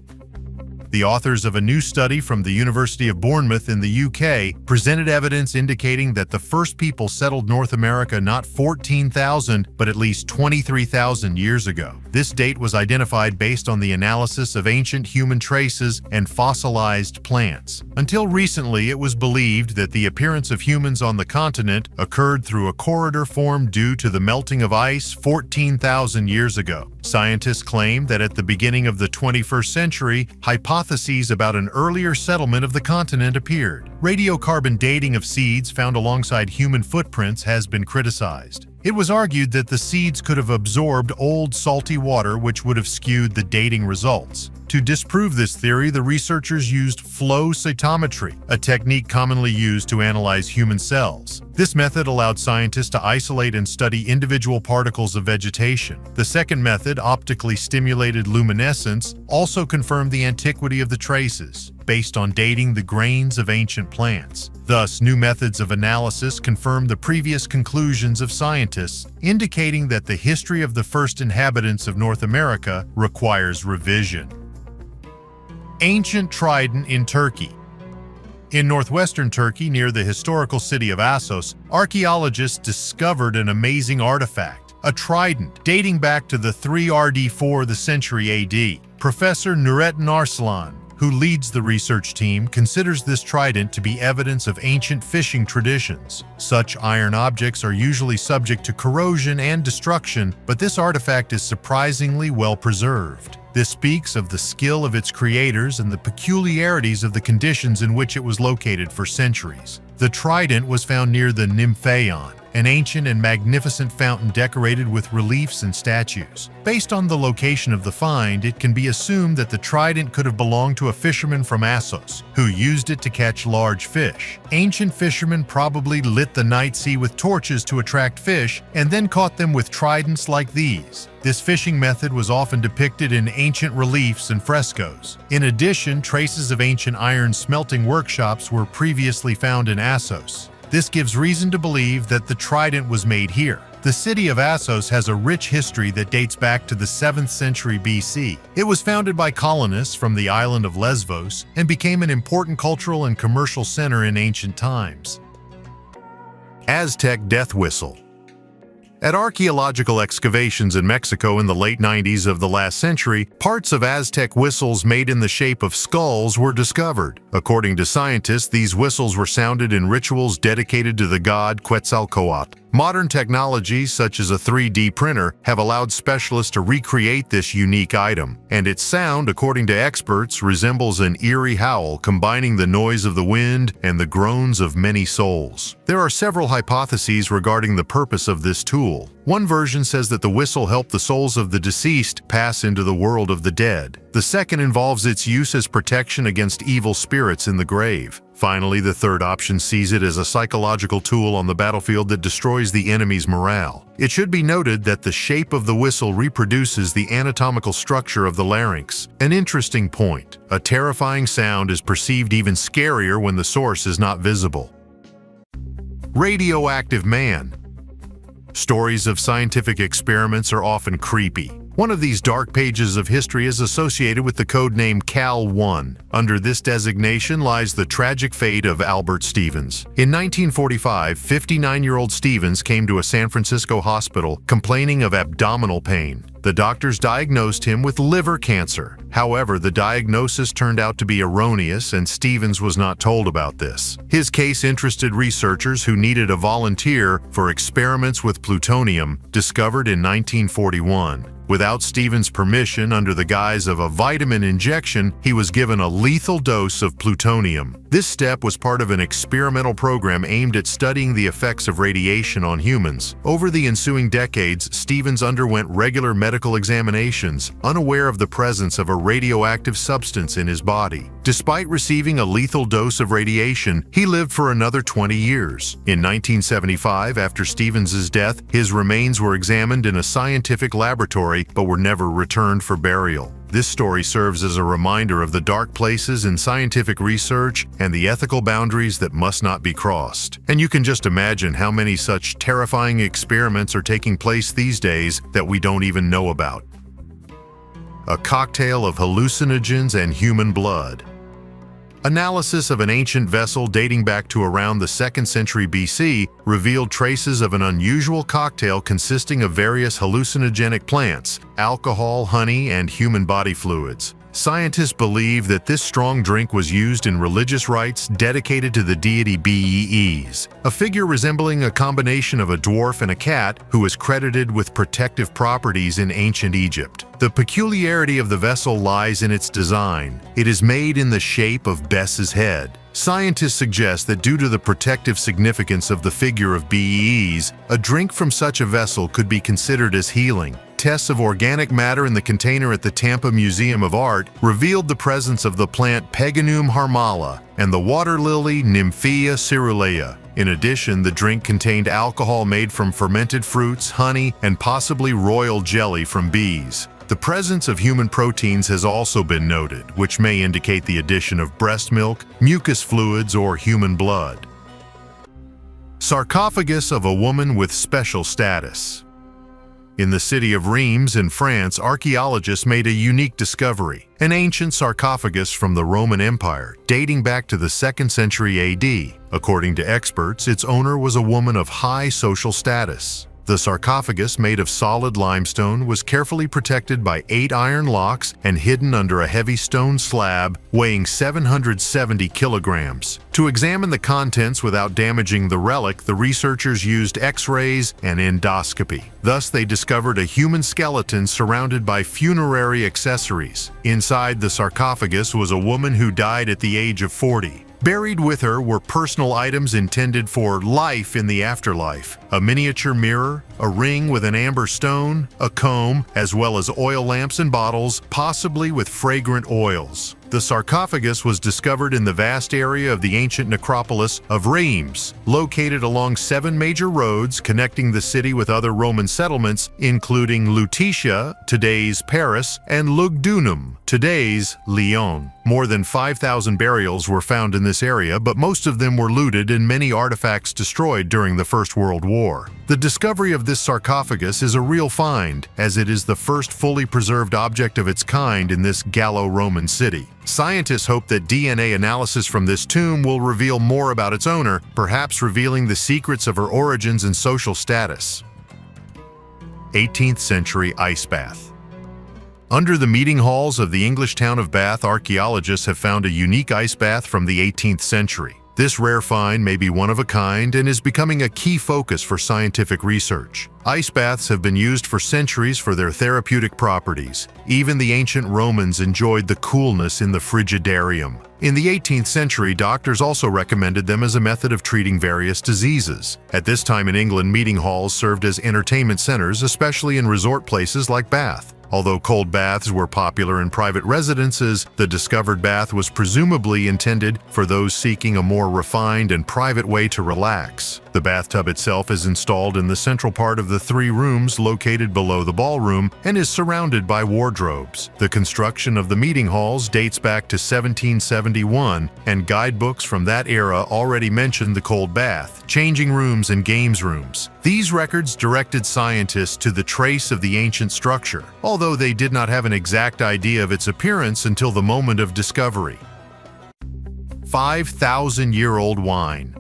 S1: The authors of a new study from the University of Bournemouth in the UK presented evidence indicating that the first people settled North America not 14,000, but at least 23,000 years ago. This date was identified based on the analysis of ancient human traces and fossilized plants. Until recently, it was believed that the appearance of humans on the continent occurred through a corridor formed due to the melting of ice 14,000 years ago. Scientists claim that at the beginning of the 21st century, hypotheses about an earlier settlement of the continent appeared. Radiocarbon dating of seeds found alongside human footprints has been criticized. It was argued that the seeds could have absorbed old salty water, which would have skewed the dating results. To disprove this theory, the researchers used flow cytometry, a technique commonly used to analyze human cells. This method allowed scientists to isolate and study individual particles of vegetation. The second method, optically stimulated luminescence, also confirmed the antiquity of the traces, based on dating the grains of ancient plants. Thus, new methods of analysis confirm the previous conclusions of scientists, indicating that the history of the first inhabitants of North America requires revision. Ancient trident in Turkey. In northwestern Turkey, near the historical city of Assos, archaeologists discovered an amazing artifact, a trident dating back to the 3rd century AD. Professor Nurettin Arslan, who leads the research team, considers this trident to be evidence of ancient fishing traditions. Such iron objects are usually subject to corrosion and destruction, but this artifact is surprisingly well preserved. This speaks of the skill of its creators and the peculiarities of the conditions in which it was located for centuries. The trident was found near the Nymphaion, an ancient and magnificent fountain decorated with reliefs and statues. Based on the location of the find, it can be assumed that the trident could have belonged to a fisherman from Assos, who used it to catch large fish. Ancient fishermen probably lit the night sea with torches to attract fish, and then caught them with tridents like these. This fishing method was often depicted in ancient reliefs and frescoes. In addition, traces of ancient iron smelting workshops were previously found in Assos. This gives reason to believe that the trident was made here. The city of Assos has a rich history that dates back to the 7th century BC. It was founded by colonists from the island of Lesvos and became an important cultural and commercial center in ancient times. Aztec death whistle. At archaeological excavations in Mexico in the late 90s of the last century, parts of Aztec whistles made in the shape of skulls were discovered. According to scientists, these whistles were sounded in rituals dedicated to the god Quetzalcoatl. Modern technologies such as a 3D printer have allowed specialists to recreate this unique item, and its sound, according to experts, resembles an eerie howl combining the noise of the wind and the groans of many souls. There are several hypotheses regarding the purpose of this tool. One version says that the whistle helped the souls of the deceased pass into the world of the dead. The second involves its use as protection against evil spirits in the grave. Finally, the third option sees it as a psychological tool on the battlefield that destroys the enemy's morale. It should be noted that the shape of the whistle reproduces the anatomical structure of the larynx. An interesting point. A terrifying sound is perceived even scarier when the source is not visible. Radioactive man. Stories of scientific experiments are often creepy. One of these dark pages of history is associated with the code name Cal-1. Under this designation lies the tragic fate of Albert Stevens. In 1945, 59-year-old Stevens came to a San Francisco hospital complaining of abdominal pain. The doctors diagnosed him with liver cancer. However, the diagnosis turned out to be erroneous, and Stevens was not told about this. His case interested researchers who needed a volunteer for experiments with plutonium discovered in 1941. Without Stevens' permission, under the guise of a vitamin injection, he was given a lethal dose of plutonium. This step was part of an experimental program aimed at studying the effects of radiation on humans. Over the ensuing decades, Stevens underwent regular medical examinations, unaware of the presence of a radioactive substance in his body. Despite receiving a lethal dose of radiation, he lived for another 20 years. In 1975, after Stevens' death, his remains were examined in a scientific laboratory but were never returned for burial. This story serves as a reminder of the dark places in scientific research and the ethical boundaries that must not be crossed. And you can just imagine how many such terrifying experiments are taking place these days that we don't even know about. A cocktail of hallucinogens and human blood. Analysis of an ancient vessel dating back to around the 2nd century BC revealed traces of an unusual cocktail consisting of various hallucinogenic plants, alcohol, honey, and human body fluids. Scientists believe that this strong drink was used in religious rites dedicated to the deity Bes, a figure resembling a combination of a dwarf and a cat who is credited with protective properties in ancient Egypt. The peculiarity of the vessel lies in its design. It is made in the shape of Bes's head. Scientists suggest that due to the protective significance of the figure of Bes, a drink from such a vessel could be considered as healing. Tests of organic matter in the container at the Tampa Museum of Art revealed the presence of the plant Peganum harmala and the water lily Nymphea cerulea. In addition, the drink contained alcohol made from fermented fruits, honey, and possibly royal jelly from bees. The presence of human proteins has also been noted, which may indicate the addition of breast milk, mucus fluids, or human blood. Sarcophagus of a woman with special status. In the city of Reims in France, archaeologists made a unique discovery, an ancient sarcophagus from the Roman Empire, dating back to the 2nd century AD. According to experts, its owner was a woman of high social status. The sarcophagus, made of solid limestone, was carefully protected by 8 iron locks and hidden under a heavy stone slab weighing 770 kilograms. To examine the contents without damaging the relic, the researchers used X-rays and endoscopy. Thus, they discovered a human skeleton surrounded by funerary accessories. Inside the sarcophagus was a woman who died at the age of 40. Buried with her were personal items intended for life in the afterlife: a miniature mirror, a ring with an amber stone, a comb, as well as oil lamps and bottles, possibly with fragrant oils. The sarcophagus was discovered in the vast area of the ancient necropolis of Reims, located along 7 major roads connecting the city with other Roman settlements, including Lutetia, today's Paris, and Lugdunum, today's Lyon. More than 5,000 burials were found in this area, but most of them were looted and many artifacts destroyed during the First World War. The discovery of this sarcophagus is a real find, as it is the first fully preserved object of its kind in this Gallo-Roman city. Scientists hope that DNA analysis from this tomb will reveal more about its owner, perhaps revealing the secrets of her origins and social status. 18th century ice bath. Under the meeting halls of the English town of Bath, archaeologists have found a unique ice bath from the 18th century. This rare find may be one of a kind and is becoming a key focus for scientific research. Ice baths have been used for centuries for their therapeutic properties. Even the ancient Romans enjoyed the coolness in the frigidarium. In the 18th century, doctors also recommended them as a method of treating various diseases. At this time in England, meeting halls served as entertainment centers, especially in resort places like Bath. Although cold baths were popular in private residences, the discovered bath was presumably intended for those seeking a more refined and private way to relax. The bathtub itself is installed in the central part of the 3 rooms located below the ballroom and is surrounded by wardrobes. The construction of the meeting halls dates back to 1771, and guidebooks from that era already mentioned the cold bath, changing rooms, and games rooms. These records directed scientists to the trace of the ancient structure, although they did not have an exact idea of its appearance until the moment of discovery. 5,000-year-old wine.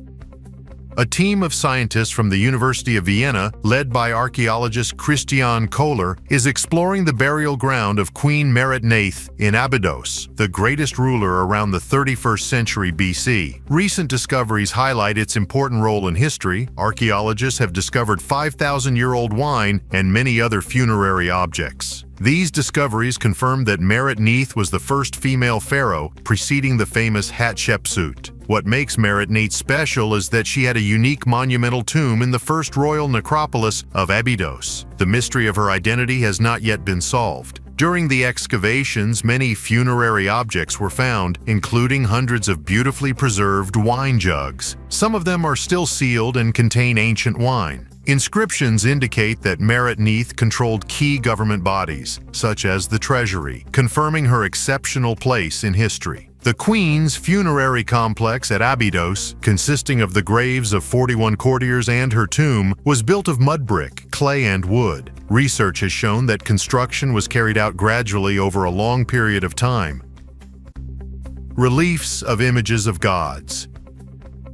S1: A team of scientists from the University of Vienna, led by archaeologist Christian Kohler, is exploring the burial ground of Queen Merit-Neith in Abydos, the greatest ruler around the 31st century BC. Recent discoveries highlight its important role in history. Archaeologists have discovered 5,000-year-old wine and many other funerary objects. These discoveries confirm that Merit-Neith was the first female pharaoh, preceding the famous Hatshepsut. What makes Merit-Neith special is that she had a unique monumental tomb in the first royal necropolis of Abydos. The mystery of her identity has not yet been solved. During the excavations, many funerary objects were found, including hundreds of beautifully preserved wine jugs. Some of them are still sealed and contain ancient wine. Inscriptions indicate that Merit-Neith controlled key government bodies, such as the treasury, confirming her exceptional place in history. The Queen's funerary complex at Abydos, consisting of the graves of 41 courtiers and her tomb, was built of mud brick, clay, and wood. Research has shown that construction was carried out gradually over a long period of time. Reliefs of images of gods.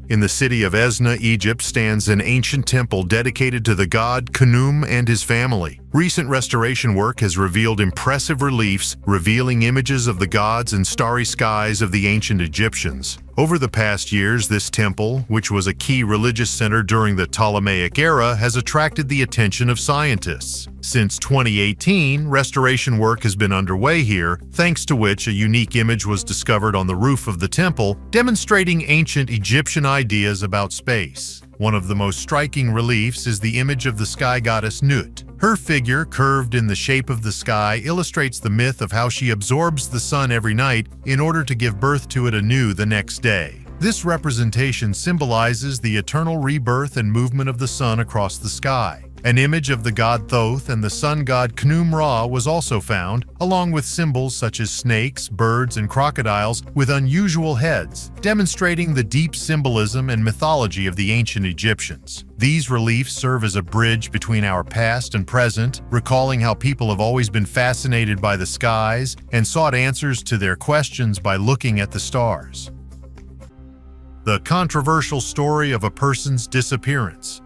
S1: In the city of Esna, Egypt, stands an ancient temple dedicated to the god Khnum and his family. Recent restoration work has revealed impressive reliefs revealing images of the gods and starry skies of the ancient Egyptians. Over the past years, this temple, which was a key religious center during the Ptolemaic era, has attracted the attention of scientists. Since 2018, restoration work has been underway here, thanks to which a unique image was discovered on the roof of the temple, demonstrating ancient Egyptian ideas about space. One of the most striking reliefs is the image of the sky goddess Nut. Her figure, curved in the shape of the sky, illustrates the myth of how she absorbs the sun every night in order to give birth to it anew the next day. This representation symbolizes the eternal rebirth and movement of the sun across the sky. An image of the god Thoth and the sun god Khnum-Ra was also found, along with symbols such as snakes, birds, and crocodiles with unusual heads, demonstrating the deep symbolism and mythology of the ancient Egyptians. These reliefs serve as a bridge between our past and present, recalling how people have always been fascinated by the skies and sought answers to their questions by looking at the stars. The controversial story of a person's disappearance.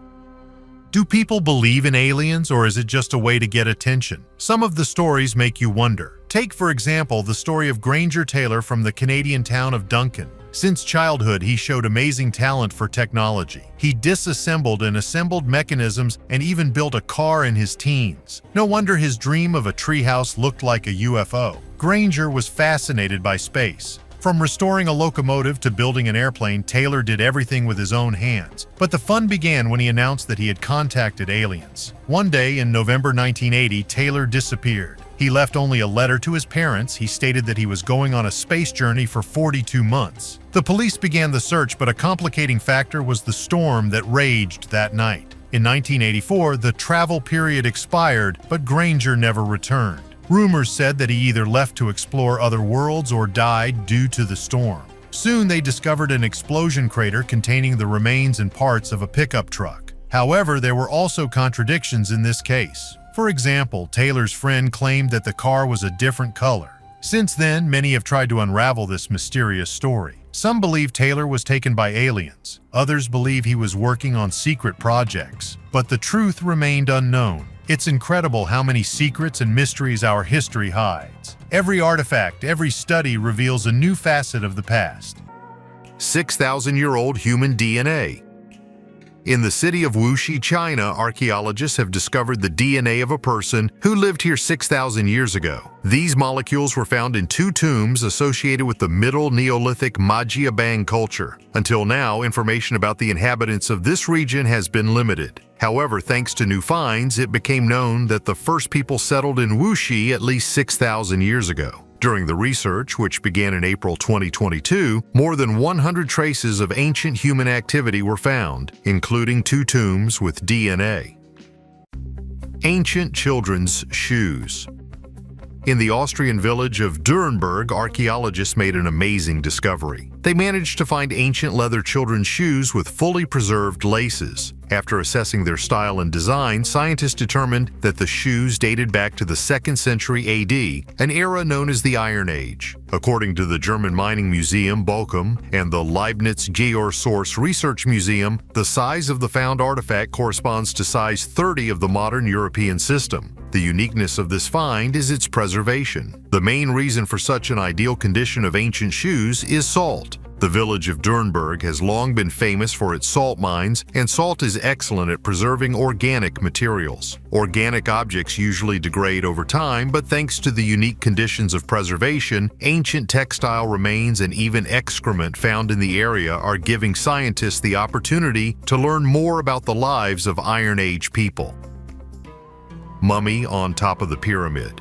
S1: Do people believe in aliens, or is it just a way to get attention? Some of the stories make you wonder. Take, for example, the story of Granger Taylor from the Canadian town of Duncan. Since childhood, he showed amazing talent for technology. He disassembled and assembled mechanisms and even built a car in his teens. No wonder his dream of a treehouse looked like a UFO. Granger was fascinated by space. From restoring a locomotive to building an airplane, Taylor did everything with his own hands. But the fun began when he announced that he had contacted aliens. One day in November 1980, Taylor disappeared. He left only a letter to his parents. He stated that he was going on a space journey for 42 months. The police began the search, but a complicating factor was the storm that raged that night. In 1984, the travel period expired, but Granger never returned. Rumors said that he either left to explore other worlds or died due to the storm. Soon they discovered an explosion crater containing the remains and parts of a pickup truck. However, there were also contradictions in this case. For example, Taylor's friend claimed that the car was a different color. Since then, many have tried to unravel this mysterious story. Some believe Taylor was taken by aliens. Others believe he was working on secret projects. But the truth remained unknown. It's incredible how many secrets and mysteries our history hides. Every artifact, every study reveals a new facet of the past. 6,000-year-old human DNA. In the city of Wuxi, China, archaeologists have discovered the DNA of a person who lived here 6,000 years ago. These molecules were found in 2 tombs associated with the Middle Neolithic Majiabang culture. Until now, information about the inhabitants of this region has been limited. However, thanks to new finds, it became known that the first people settled in Wuxi at least 6,000 years ago. During the research, which began in April 2022, more than 100 traces of ancient human activity were found, including 2 tombs with DNA. Ancient children's shoes. In the Austrian village of Nuremberg, archaeologists made an amazing discovery. They managed to find ancient leather children's shoes with fully preserved laces. After assessing their style and design, scientists determined that the shoes dated back to the 2nd century AD, an era known as the Iron Age. According to the German Mining Museum Bochum and the Leibniz Geosource Research Museum, the size of the found artifact corresponds to size 30 of the modern European system. The uniqueness of this find is its preservation. The main reason for such an ideal condition of ancient shoes is salt. The village of Nuremberg has long been famous for its salt mines, and salt is excellent at preserving organic materials. Organic objects usually degrade over time, but thanks to the unique conditions of preservation, ancient textile remains and even excrement found in the area are giving scientists the opportunity to learn more about the lives of Iron Age people. Mummy on top of the pyramid.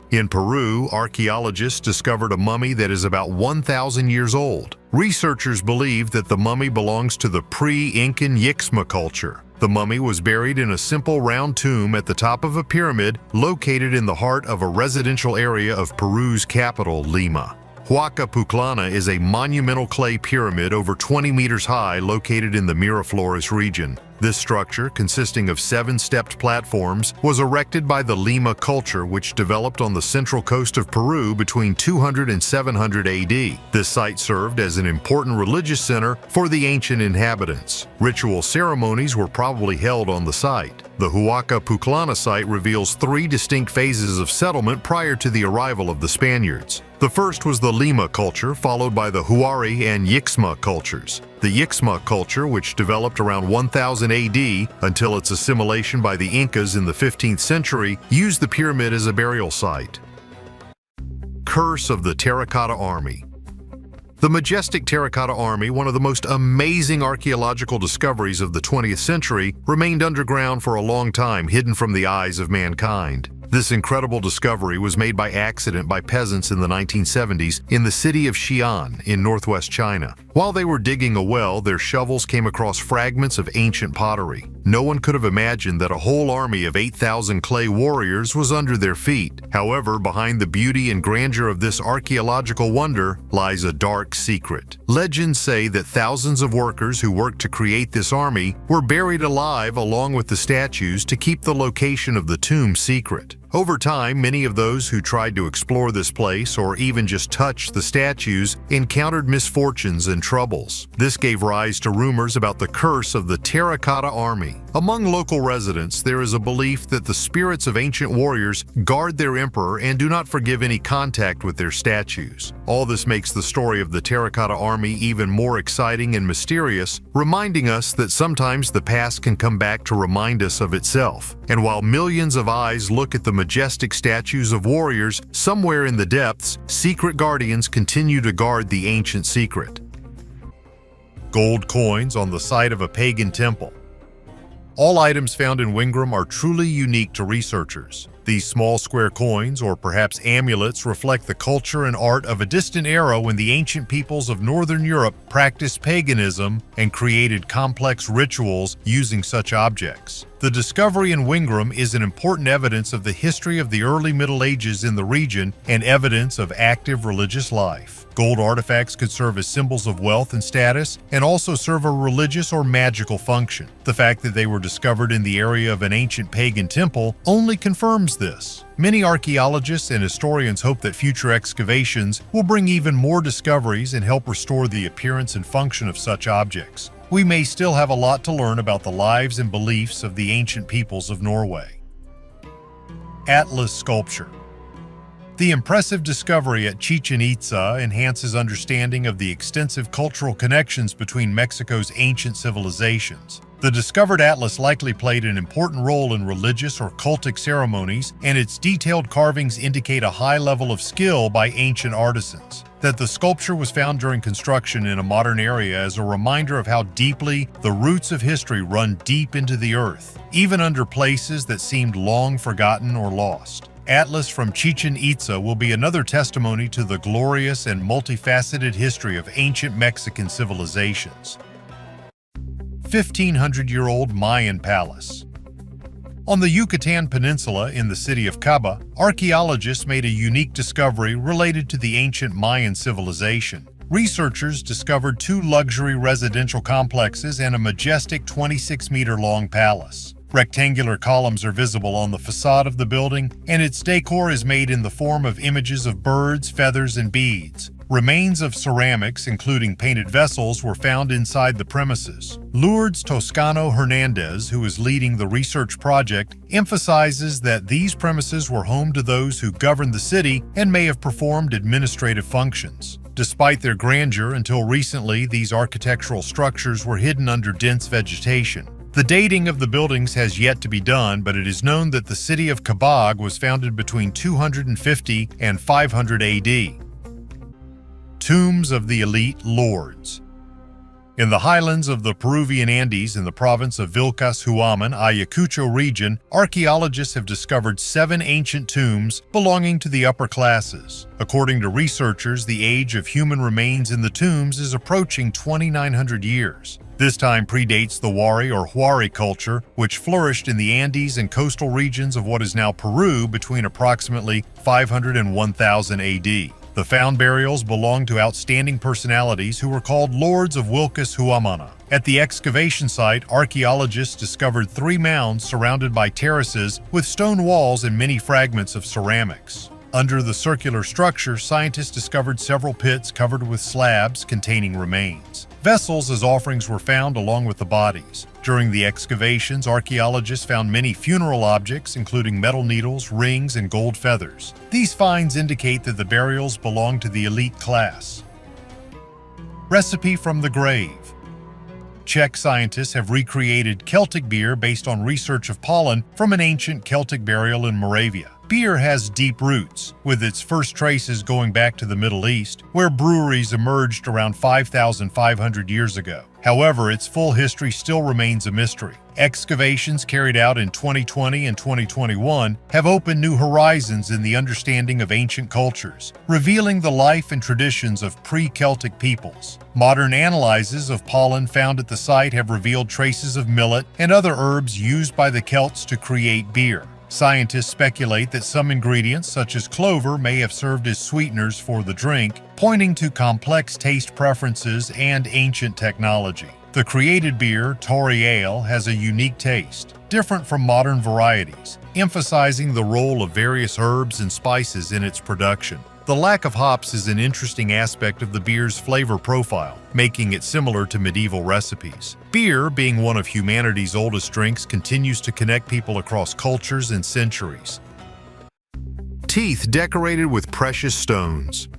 S1: In Peru, archaeologists discovered a mummy that is about 1,000 years old. Researchers believe that the mummy belongs to the pre-Incan Yixma culture. The mummy was buried in a simple round tomb at the top of a pyramid located in the heart of a residential area of Peru's capital, Lima. Huaca Pucllana is a monumental clay pyramid over 20 meters high located in the Miraflores region. This structure, consisting of 7 stepped platforms, was erected by the Lima culture, which developed on the central coast of Peru between 200 and 700 AD. This site served as an important religious center for the ancient inhabitants. Ritual ceremonies were probably held on the site. The Huaca Pucllana site reveals 3 distinct phases of settlement prior to the arrival of the Spaniards. The first was the Lima culture, followed by the Huari and Yixma cultures. The Yixma culture, which developed around 1000 AD until its assimilation by the Incas in the 15th century, used the pyramid as a burial site. Curse of the Terracotta Army. The majestic Terracotta Army, one of the most amazing archaeological discoveries of the 20th century, remained underground for a long time, hidden from the eyes of mankind. This incredible discovery was made by accident by peasants in the 1970s in the city of Xi'an in northwest China. While they were digging a well, their shovels came across fragments of ancient pottery. No one could have imagined that a whole army of 8,000 clay warriors was under their feet. However, behind the beauty and grandeur of this archaeological wonder lies a dark secret. Legends say that thousands of workers who worked to create this army were buried alive along with the statues to keep the location of the tomb secret. Over time, many of those who tried to explore this place or even just touch the statues encountered misfortunes and troubles. This gave rise to rumors about the curse of the Terracotta Army. Among local residents, there is a belief that the spirits of ancient warriors guard their emperor and do not forgive any contact with their statues. All this makes the story of the Terracotta Army even more exciting and mysterious, reminding us that sometimes the past can come back to remind us of itself. And while millions of eyes look at the majestic statues of warriors, somewhere in the depths, secret guardians continue to guard the ancient secret. Gold coins on the site of a pagan temple. All items found in Wingram are truly unique to researchers. These small square coins, or perhaps amulets, reflect the culture and art of a distant era when the ancient peoples of Northern Europe practiced paganism and created complex rituals using such objects. The discovery in Wingram is an important evidence of the history of the early Middle Ages in the region and evidence of active religious life. Gold artifacts could serve as symbols of wealth and status and also serve a religious or magical function. The fact that they were discovered in the area of an ancient pagan temple only confirms this. Many archaeologists and historians hope that future excavations will bring even more discoveries and help restore the appearance and function of such objects. We may still have a lot to learn about the lives and beliefs of the ancient peoples of Norway. Atlas sculpture. The impressive discovery at Chichen Itza enhances understanding of the extensive cultural connections between Mexico's ancient civilizations. The discovered atlas likely played an important role in religious or cultic ceremonies, and its detailed carvings indicate a high level of skill by ancient artisans. That the sculpture was found during construction in a modern area is a reminder of how deeply the roots of history run deep into the earth, even under places that seemed long forgotten or lost. Atlas from Chichen Itza will be another testimony to the glorious and multifaceted history of ancient Mexican civilizations. 1,500-year-old Mayan palace. On the Yucatan Peninsula in the city of Caba, archaeologists made a unique discovery related to the ancient Mayan civilization. Researchers discovered 2 luxury residential complexes and a majestic 26-meter-long palace. Rectangular columns are visible on the facade of the building, and its decor is made in the form of images of birds, feathers, and beads. Remains of ceramics, including painted vessels, were found inside the premises. Lourdes Toscano Hernandez, who is leading the research project, emphasizes that these premises were home to those who governed the city and may have performed administrative functions. Despite their grandeur, until recently, these architectural structures were hidden under dense vegetation. The dating of the buildings has yet to be done, but it is known that the city of Cabag was founded between 250 and 500 AD. Tombs of the elite lords. In the highlands of the Peruvian Andes in the province of Vilcas Huaman, Ayacucho region, archaeologists have discovered 7 ancient tombs belonging to the upper classes. According to researchers, the age of human remains in the tombs is approaching 2,900 years. This time predates the Wari or Huari culture, which flourished in the Andes and coastal regions of what is now Peru between approximately 500 and 1000 AD. The found burials belong to outstanding personalities who were called Lords of Vilcas Huamana. At the excavation site, archaeologists discovered 3 mounds surrounded by terraces with stone walls and many fragments of ceramics. Under the circular structure, scientists discovered several pits covered with slabs containing remains. Vessels as offerings were found along with the bodies. During the excavations, archaeologists found many funeral objects, including metal needles, rings, and gold feathers. These finds indicate that the burials belonged to the elite class. Recipe from the grave. Czech scientists have recreated Celtic beer based on research of pollen from an ancient Celtic burial in Moravia. Beer has deep roots, with its first traces going back to the Middle East, where breweries emerged around 5,500 years ago. However, its full history still remains a mystery. Excavations carried out in 2020 and 2021 have opened new horizons in the understanding of ancient cultures, revealing the life and traditions of pre-Celtic peoples. Modern analyses of pollen found at the site have revealed traces of millet and other herbs used by the Celts to create beer. Scientists speculate that some ingredients, such as clover, may have served as sweeteners for the drink, pointing to complex taste preferences and ancient technology. The created beer, Tory Ale, has a unique taste, different from modern varieties, emphasizing the role of various herbs and spices in its production. The lack of hops is an interesting aspect of the beer's flavor profile, making it similar to medieval recipes. Beer, being one of humanity's oldest drinks, continues to connect people across cultures and centuries. Teeth decorated with precious stones.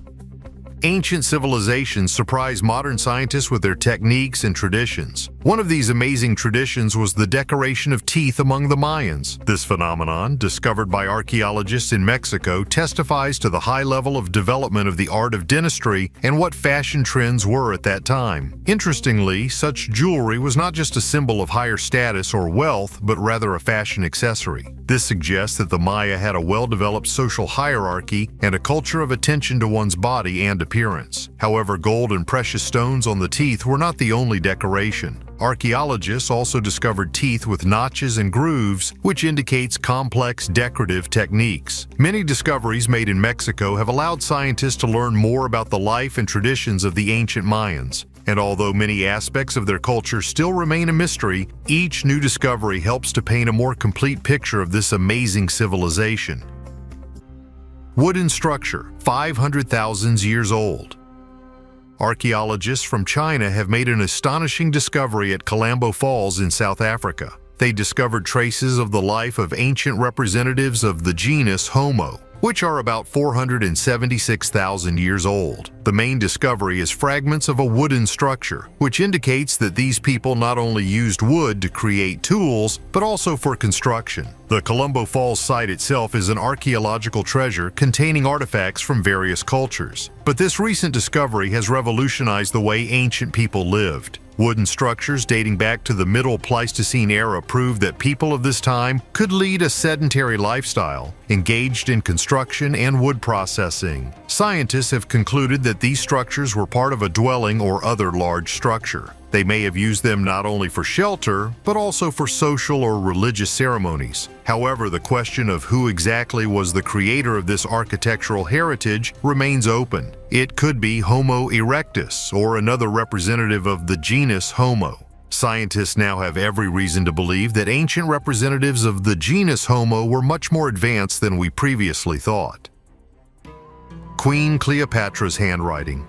S1: Ancient civilizations surprise modern scientists with their techniques and traditions. One of these amazing traditions was the decoration of teeth among the Mayans. This phenomenon, discovered by archaeologists in Mexico, testifies to the high level of development of the art of dentistry and what fashion trends were at that time. Interestingly, such jewelry was not just a symbol of higher status or wealth, but rather a fashion accessory. This suggests that the Maya had a well-developed social hierarchy and a culture of attention to one's body and appearance. However, gold and precious stones on the teeth were not the only decoration. Archaeologists also discovered teeth with notches and grooves, which indicates complex decorative techniques. Many discoveries made in Mexico have allowed scientists to learn more about the life and traditions of the ancient Mayans. And although many aspects of their culture still remain a mystery, each new discovery helps to paint a more complete picture of this amazing civilization. Wooden structure, 500,000 years old. Archaeologists from China have made an astonishing discovery at Kalambo Falls in South Africa. They discovered traces of the life of ancient representatives of the genus Homo, which are about 476,000 years old. The main discovery is fragments of a wooden structure, which indicates that these people not only used wood to create tools, but also for construction. The Kalambo Falls site itself is an archaeological treasure containing artifacts from various cultures. But this recent discovery has revolutionized the way ancient people lived. Wooden structures dating back to the Middle Pleistocene era prove that people of this time could lead a sedentary lifestyle, engaged in construction and wood processing. Scientists have concluded that these structures were part of a dwelling or other large structure. They may have used them not only for shelter, but also for social or religious ceremonies. However, the question of who exactly was the creator of this architectural heritage remains open. It could be Homo erectus or another representative of the genus Homo. Scientists now have every reason to believe that ancient representatives of the genus Homo were much more advanced than we previously thought. Queen Cleopatra's handwriting.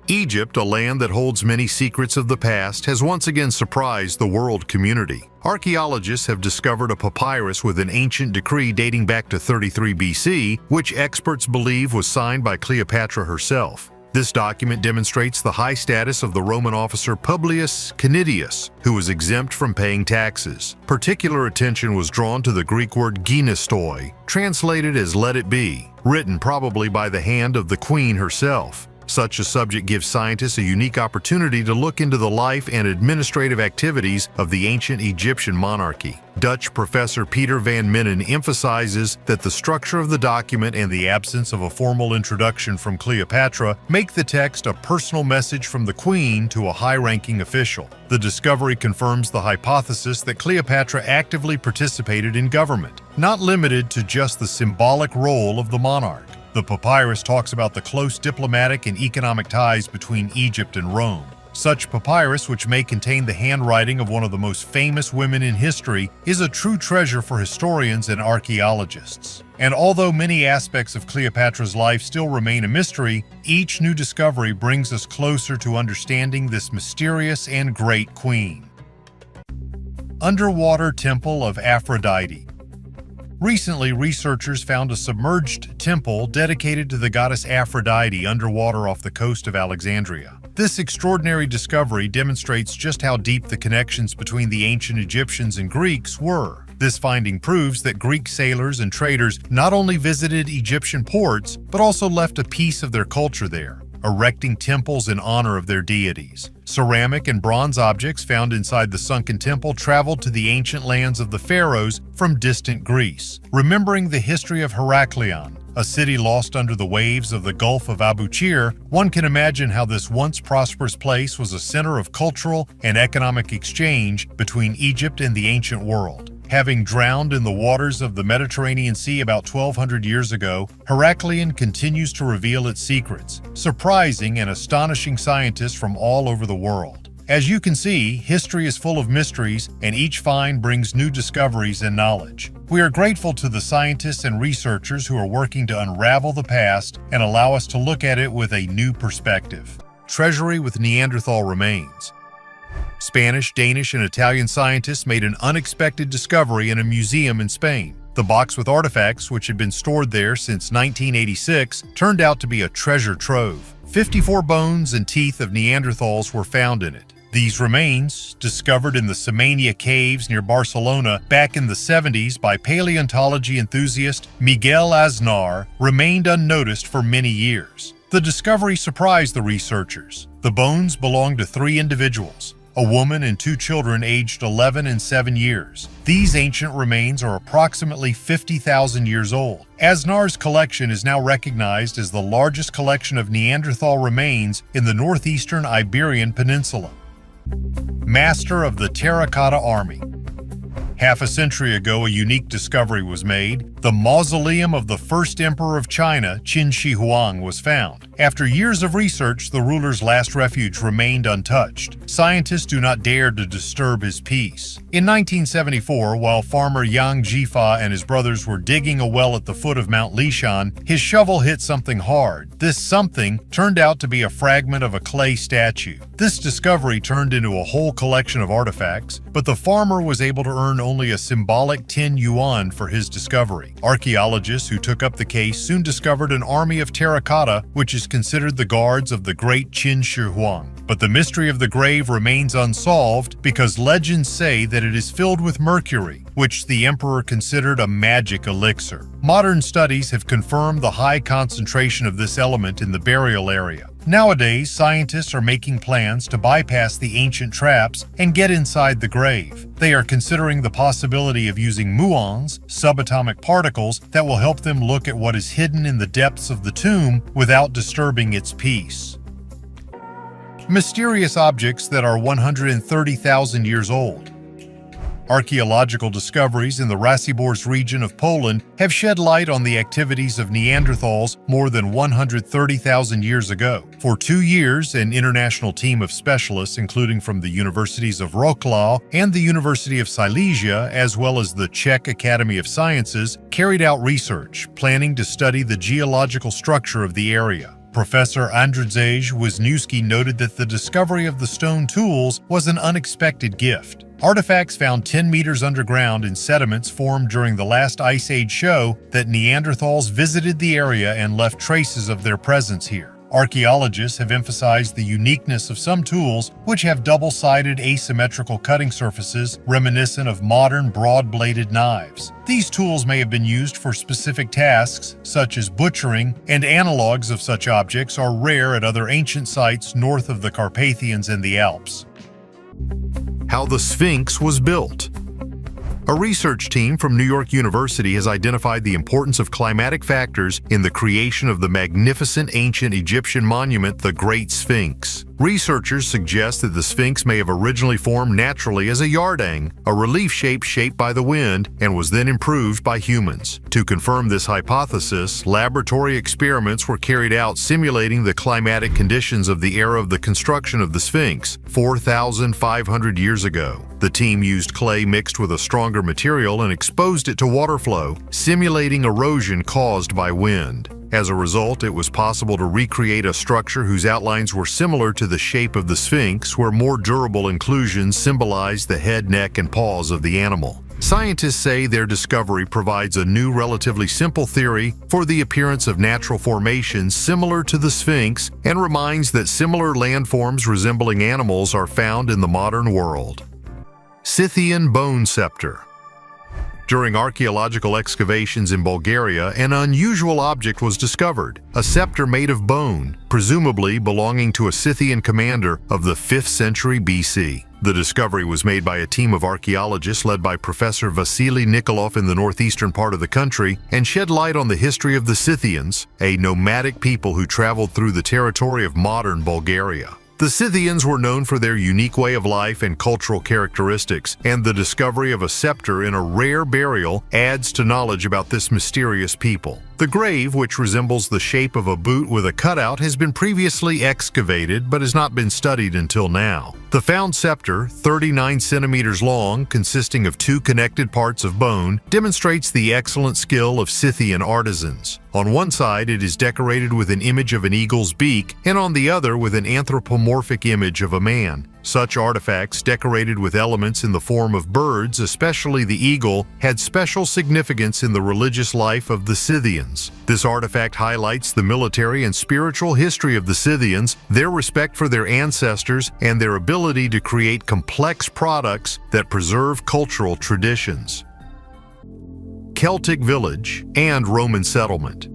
S1: Egypt, a land that holds many secrets of the past, has once again surprised the world community. Archaeologists have discovered a papyrus with an ancient decree dating back to 33 BC, which experts believe was signed by Cleopatra herself. This document demonstrates the high status of the Roman officer Publius Canidius, who was exempt from paying taxes. Particular attention was drawn to the Greek word gynostoi, translated as "let it be," written probably by the hand of the queen herself. Such a subject gives scientists a unique opportunity to look into the life and administrative activities of the ancient Egyptian monarchy. Dutch professor Peter van Minnen emphasizes that the structure of the document and the absence of a formal introduction from Cleopatra make the text a personal message from the queen to a high-ranking official. The discovery confirms the hypothesis that Cleopatra actively participated in government, not limited to just the symbolic role of the monarch. The papyrus talks about the close diplomatic and economic ties between Egypt and Rome. Such papyrus, which may contain the handwriting of one of the most famous women in history, is a true treasure for historians and archaeologists. And although many aspects of Cleopatra's life still remain a mystery, each new discovery brings us closer to understanding this mysterious and great queen. Underwater Temple of Aphrodite. Recently, researchers found a submerged temple dedicated to the goddess Aphrodite underwater off the coast of Alexandria. This extraordinary discovery demonstrates just how deep the connections between the ancient Egyptians and Greeks were. This finding proves that Greek sailors and traders not only visited Egyptian ports, but also left a piece of their culture there, erecting temples in honor of their deities. Ceramic and bronze objects found inside the sunken temple traveled to the ancient lands of the pharaohs from distant Greece. Remembering the history of Heraklion, a city lost under the waves of the Gulf of Abu Qir, one can imagine how this once prosperous place was a center of cultural and economic exchange between Egypt and the ancient world. Having drowned in the waters of the Mediterranean Sea about 1,200 years ago, Heraklion continues to reveal its secrets, surprising and astonishing scientists from all over the world. As you can see, history is full of mysteries, and each find brings new discoveries and knowledge. We are grateful to the scientists and researchers who are working to unravel the past and allow us to look at it with a new perspective. Treasury with Neanderthal remains. Spanish, Danish, and Italian scientists made an unexpected discovery in a museum in Spain. The box with artifacts, which had been stored there since 1986, turned out to be a treasure trove. 54 bones and teeth of Neanderthals were found in it. These remains, discovered in the Semania caves near Barcelona back in the 70s by paleontology enthusiast Miguel Aznar, remained unnoticed for many years. The discovery surprised the researchers. The bones belonged to 3 individuals, a woman and 2 children aged 11 and 7 years. These ancient remains are approximately 50,000 years old. Aznar's collection is now recognized as the largest collection of Neanderthal remains in the northeastern Iberian Peninsula. master of the terracotta army. Half a century ago, a unique discovery was made. The mausoleum of the first emperor of China, Qin Shi Huang, was found. After years of research, the ruler's last refuge remained untouched. Scientists do not dare to disturb his peace. In 1974, while farmer Yang Jifa and his brothers were digging a well at the foot of Mount Lishan, his shovel hit something hard. This something turned out to be a fragment of a clay statue. This discovery turned into a whole collection of artifacts, but the farmer was able to earn only a symbolic 10 yuan for his discovery. Archaeologists who took up the case soon discovered an army of terracotta, which is considered the guards of the great Qin Shi Huang. But the mystery of the grave remains unsolved because legends say that it is filled with mercury, which the emperor considered a magic elixir. Modern studies have confirmed the high concentration of this element in the burial area. Nowadays, scientists are making plans to bypass the ancient traps and get inside the grave. They are considering the possibility of using muons, subatomic particles, that will help them look at what is hidden in the depths of the tomb without disturbing its peace. Mysterious objects that are 130,000 years old. Archaeological discoveries in the Racibórz region of Poland have shed light on the activities of Neanderthals more than 130,000 years ago. For 2 years, an international team of specialists, including from the universities of Wrocław and the University of Silesia, as well as the Czech Academy of Sciences, carried out research, planning to study the geological structure of the area. Professor Andrzej Wisniewski noted that the discovery of the stone tools was an unexpected gift. Artifacts found 10 meters underground in sediments formed during the last ice age show that Neanderthals visited the area and left traces of their presence here. Archaeologists have emphasized the uniqueness of some tools, which have double-sided asymmetrical cutting surfaces reminiscent of modern broad-bladed knives. These tools may have been used for specific tasks, such as butchering, and analogs of such objects are rare at other ancient sites north of the Carpathians and the Alps. How the Sphinx was built. A research team from New York University has identified the importance of climatic factors in the creation of the magnificent ancient Egyptian monument, the Great Sphinx. Researchers suggest that the Sphinx may have originally formed naturally as a yardang, a relief shape shaped by the wind, and was then improved by humans. To confirm this hypothesis, laboratory experiments were carried out simulating the climatic conditions of the era of the construction of the Sphinx, 4,500 years ago. The team used clay mixed with a stronger material and exposed it to water flow, simulating erosion caused by wind. As a result, it was possible to recreate a structure whose outlines were similar to the shape of the Sphinx, where more durable inclusions symbolized the head, neck, and paws of the animal. Scientists say their discovery provides a new, relatively simple theory for the appearance of natural formations similar to the Sphinx and reminds that similar landforms resembling animals are found in the modern world. Scythian bone scepter. During archaeological excavations in Bulgaria, an unusual object was discovered, a scepter made of bone, presumably belonging to a Scythian commander of the 5th century BC. The discovery was made by a team of archaeologists led by Professor Vasily Nikolov in the northeastern part of the country and shed light on the history of the Scythians, a nomadic people who traveled through the territory of modern Bulgaria. The Scythians were known for their unique way of life and cultural characteristics, and the discovery of a scepter in a rare burial adds to knowledge about this mysterious people. The grave, which resembles the shape of a boot with a cutout, has been previously excavated but has not been studied until now. The found scepter, 39 centimeters long, consisting of 2 connected parts of bone, demonstrates the excellent skill of Scythian artisans. On one side, it is decorated with an image of an eagle's beak, and on the other with an anthropomorphic image of a man. Such artifacts, decorated with elements in the form of birds, especially the eagle, had special significance in the religious life of the Scythians. This artifact highlights the military and spiritual history of the Scythians, their respect for their ancestors, and their ability to create complex products that preserve cultural traditions. Celtic village and Roman settlement.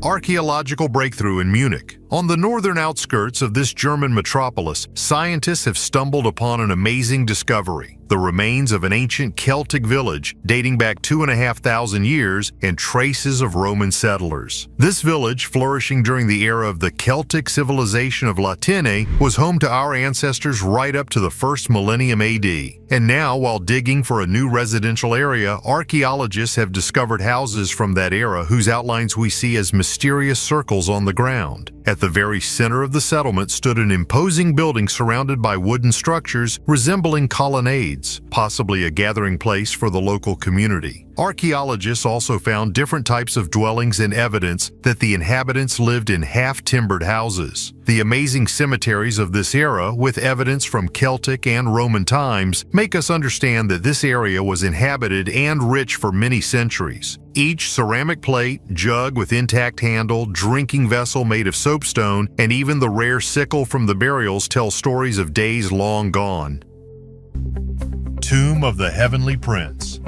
S1: Archaeological breakthrough in Munich. On the northern outskirts of this German metropolis, scientists have stumbled upon an amazing discovery: the remains of an ancient Celtic village dating back 2,500 years and traces of Roman settlers. This village, flourishing during the era of the Celtic civilization of Latine, was home to our ancestors right up to the first millennium AD. And now, while digging for a new residential area, archaeologists have discovered houses from that era whose outlines we see as mysterious circles on the ground. At the very center of the settlement stood an imposing building surrounded by wooden structures resembling colonnades, possibly a gathering place for the local community. Archaeologists also found different types of dwellings and evidence that the inhabitants lived in half-timbered houses. The amazing cemeteries of this era, with evidence from Celtic and Roman times, make us understand that this area was inhabited and rich for many centuries. Each ceramic plate, jug with intact handle, drinking vessel made of soapstone, and even the rare sickle from the burials tell stories of days long gone. Tomb of the Heavenly Prince.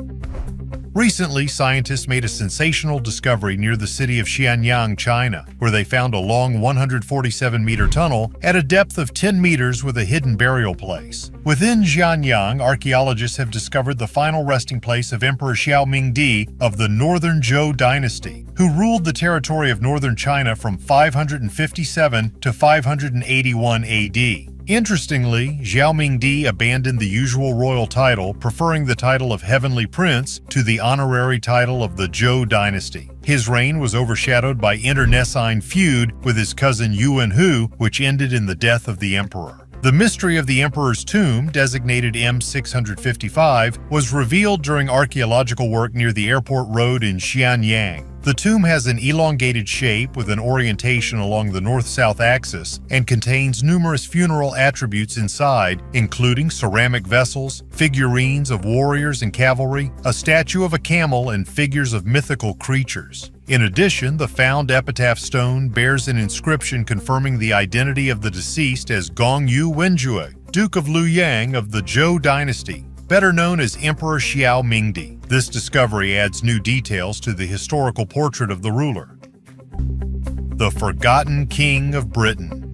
S1: Recently, scientists made a sensational discovery near the city of Xianyang, China, where they found a long 147-meter tunnel at a depth of 10 meters with a hidden burial place. Within Xianyang, archaeologists have discovered the final resting place of Emperor Xiao Mingdi of the Northern Zhou dynasty, who ruled the territory of northern China from 557 to 581 AD. Interestingly, Xiao Mingdi abandoned the usual royal title, preferring the title of Heavenly Prince to the honorary title of the Zhou dynasty. His reign was overshadowed by internecine feud with his cousin Yuan Hu, which ended in the death of the emperor. The mystery of the emperor's tomb, designated M655, was revealed during archaeological work near the airport road in Xianyang. The tomb has an elongated shape with an orientation along the north-south axis and contains numerous funeral attributes inside, including ceramic vessels, figurines of warriors and cavalry, a statue of a camel, and figures of mythical creatures. In addition, the found epitaph stone bears an inscription confirming the identity of the deceased as Gongyu Wenjue, Duke of Luoyang of the Zhou dynasty, better known as Emperor Xiao Mingdi. This discovery adds new details to the historical portrait of the ruler. The Forgotten King of Britain.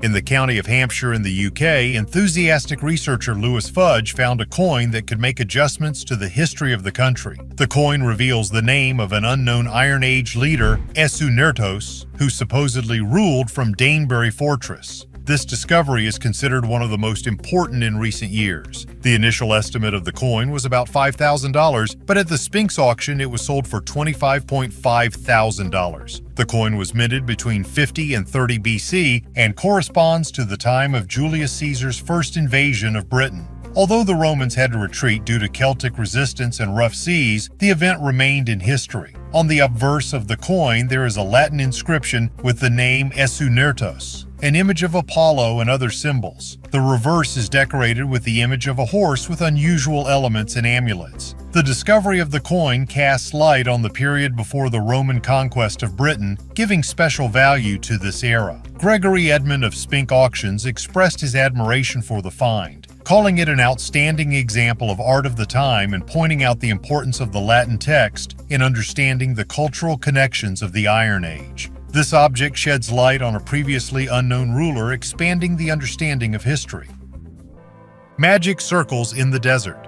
S1: In the county of Hampshire in the UK, enthusiastic researcher Lewis Fudge found a coin that could make adjustments to the history of the country. The coin reveals the name of an unknown Iron Age leader, Esunertos, who supposedly ruled from Danebury Fortress. This discovery is considered one of the most important in recent years. The initial estimate of the coin was about $5,000, but at the Sphinx auction it was sold for $25,500. The coin was minted between 50 and 30 BC and corresponds to the time of Julius Caesar's first invasion of Britain. Although the Romans had to retreat due to Celtic resistance and rough seas, the event remained in history. On the obverse of the coin there is a Latin inscription with the name Esunertos, an image of Apollo and other symbols. The reverse is decorated with the image of a horse with unusual elements and amulets. The discovery of the coin casts light on the period before the Roman conquest of Britain, giving special value to this era. Gregory Edmond of Spink Auctions expressed his admiration for the find, calling it an outstanding example of art of the time and pointing out the importance of the Latin text in understanding the cultural connections of the Iron Age. This object sheds light on a previously unknown ruler, expanding the understanding of history. Magic circles in the desert.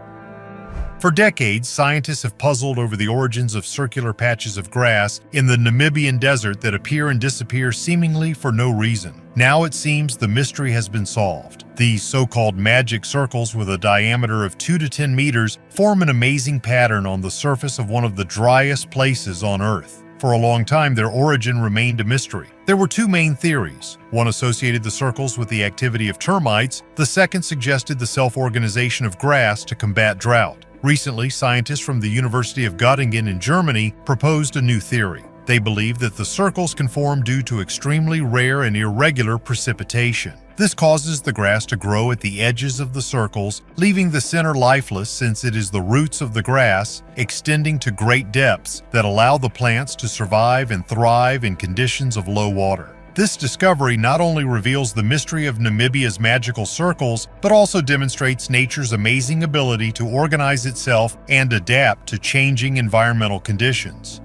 S1: For decades, scientists have puzzled over the origins of circular patches of grass in the Namibian desert that appear and disappear seemingly for no reason. Now it seems the mystery has been solved. These so-called magic circles with a diameter of 2 to 10 meters form an amazing pattern on the surface of one of the driest places on Earth. For a long time, their origin remained a mystery. There were two main theories. One associated the circles with the activity of termites. The second suggested the self-organization of grass to combat drought. Recently, scientists from the University of Göttingen in Germany proposed a new theory. They believe that the circles can form due to extremely rare and irregular precipitation. This causes the grass to grow at the edges of the circles, leaving the center lifeless since it is the roots of the grass, extending to great depths, that allow the plants to survive and thrive in conditions of low water. This discovery not only reveals the mystery of Namibia's magical circles, but also demonstrates nature's amazing ability to organize itself and adapt to changing environmental conditions.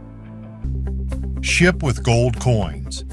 S1: Ship with gold coins.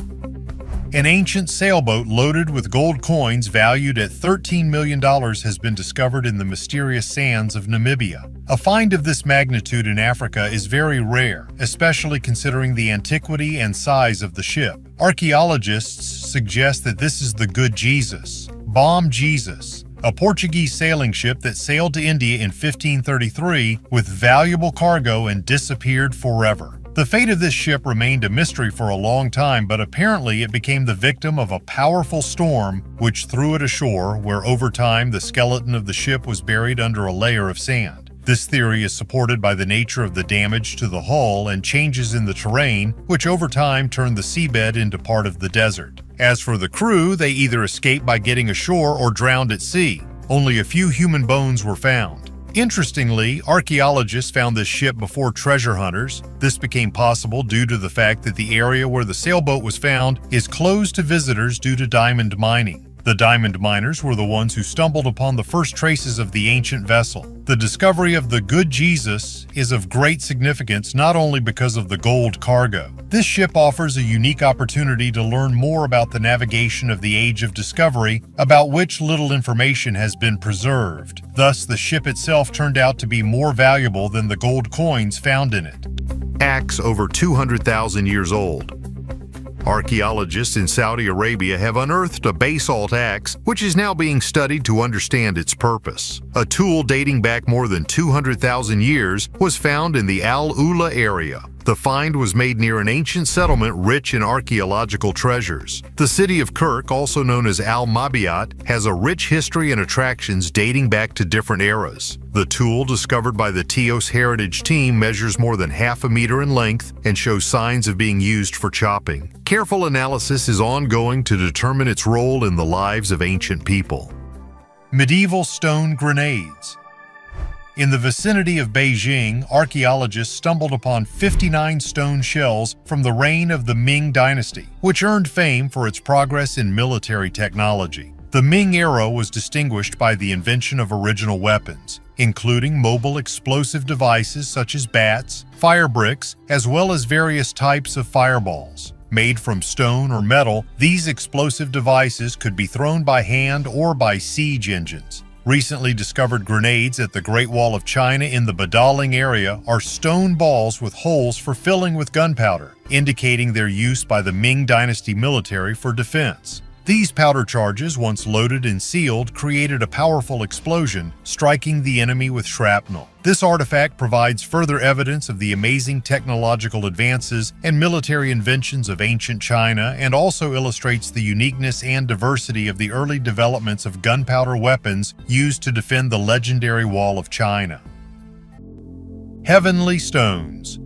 S1: An ancient sailboat loaded with gold coins valued at $13 million has been discovered in the mysterious sands of Namibia. A find of this magnitude in Africa is very rare, especially considering the antiquity and size of the ship. Archaeologists suggest that this is the Good Jesus, Bom Jesus, a Portuguese sailing ship that sailed to India in 1533 with valuable cargo and disappeared forever. The fate of this ship remained a mystery for a long time, but apparently it became the victim of a powerful storm which threw it ashore, where over time the skeleton of the ship was buried under a layer of sand. This theory is supported by the nature of the damage to the hull and changes in the terrain, which over time turned the seabed into part of the desert. As for the crew, they either escaped by getting ashore or drowned at sea. Only a few human bones were found. Interestingly, archaeologists found this ship before treasure hunters. This became possible due to the fact that the area where the sailboat was found is closed to visitors due to diamond mining. The diamond miners were the ones who stumbled upon the first traces of the ancient vessel. The discovery of the Good Jesus is of great significance not only because of the gold cargo. This ship offers a unique opportunity to learn more about the navigation of the Age of Discovery, about which little information has been preserved. Thus, the ship itself turned out to be more valuable than the gold coins found in it.
S2: Axe over 200,000 years old. Archaeologists in Saudi Arabia have unearthed a basalt axe, which is now being studied to understand its purpose. A tool dating back more than 200,000 years was found in the Al-Ula area. The find was made near an ancient settlement rich in archaeological treasures. The city of Kirk, also known as Al-Mabiat, has a rich history and attractions dating back to different eras. The tool discovered by the Teos Heritage team measures more than half a meter in length and shows signs of being used for chopping. Careful analysis is ongoing to determine its role in the lives of ancient people.
S1: Medieval stone grenades. In the vicinity of Beijing, archaeologists stumbled upon 59 stone shells from the reign of the Ming dynasty, which earned fame for its progress in military technology. The Ming era was distinguished by the invention of original weapons, including mobile explosive devices such as bats, fire bricks, as well as various types of fireballs. Made from stone or metal, these explosive devices could be thrown by hand or by siege engines. Recently discovered grenades at the Great Wall of China in the Badaling area are stone balls with holes for filling with gunpowder, indicating their use by the Ming Dynasty military for defense. These powder charges, once loaded and sealed, created a powerful explosion, striking the enemy with shrapnel. This artifact provides further evidence of the amazing technological advances and military inventions of ancient China, and also illustrates the uniqueness and diversity of the early developments of gunpowder weapons used to defend the legendary Wall of China. Heavenly stones.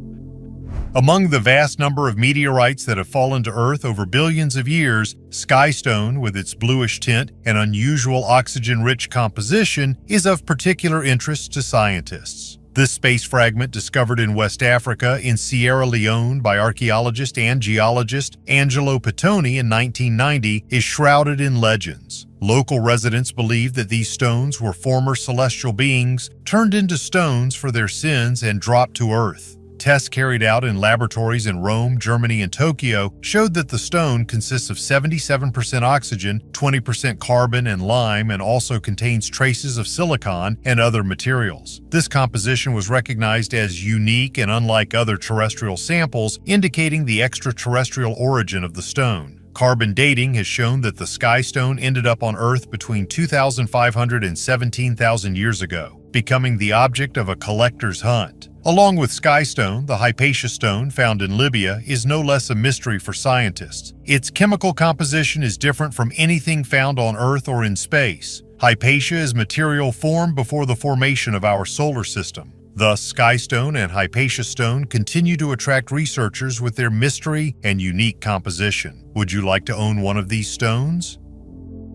S1: Among the vast number of meteorites that have fallen to Earth over billions of years, skystone, with its bluish tint and unusual oxygen-rich composition, is of particular interest to scientists. This space fragment, discovered in West Africa in Sierra Leone by archaeologist and geologist Angelo Pittoni in 1990, is shrouded in legends. Local residents believe that these stones were former celestial beings turned into stones for their sins and dropped to Earth. Tests carried out in laboratories in Rome, Germany, and Tokyo showed that the stone consists of 77% oxygen, 20% carbon and lime, and also contains traces of silicon and other materials. This composition was recognized as unique and unlike other terrestrial samples, indicating the extraterrestrial origin of the stone. Carbon dating has shown that the skystone ended up on Earth between 2,500 and 17,000 years ago, becoming the object of a collector's hunt. Along with skystone, the Hypatia stone found in Libya is no less a mystery for scientists. Its chemical composition is different from anything found on Earth or in space. Hypatia is material formed before the formation of our solar system. Thus, skystone and Hypatia stone continue to attract researchers with their mystery and unique composition. Would you like to own one of these stones?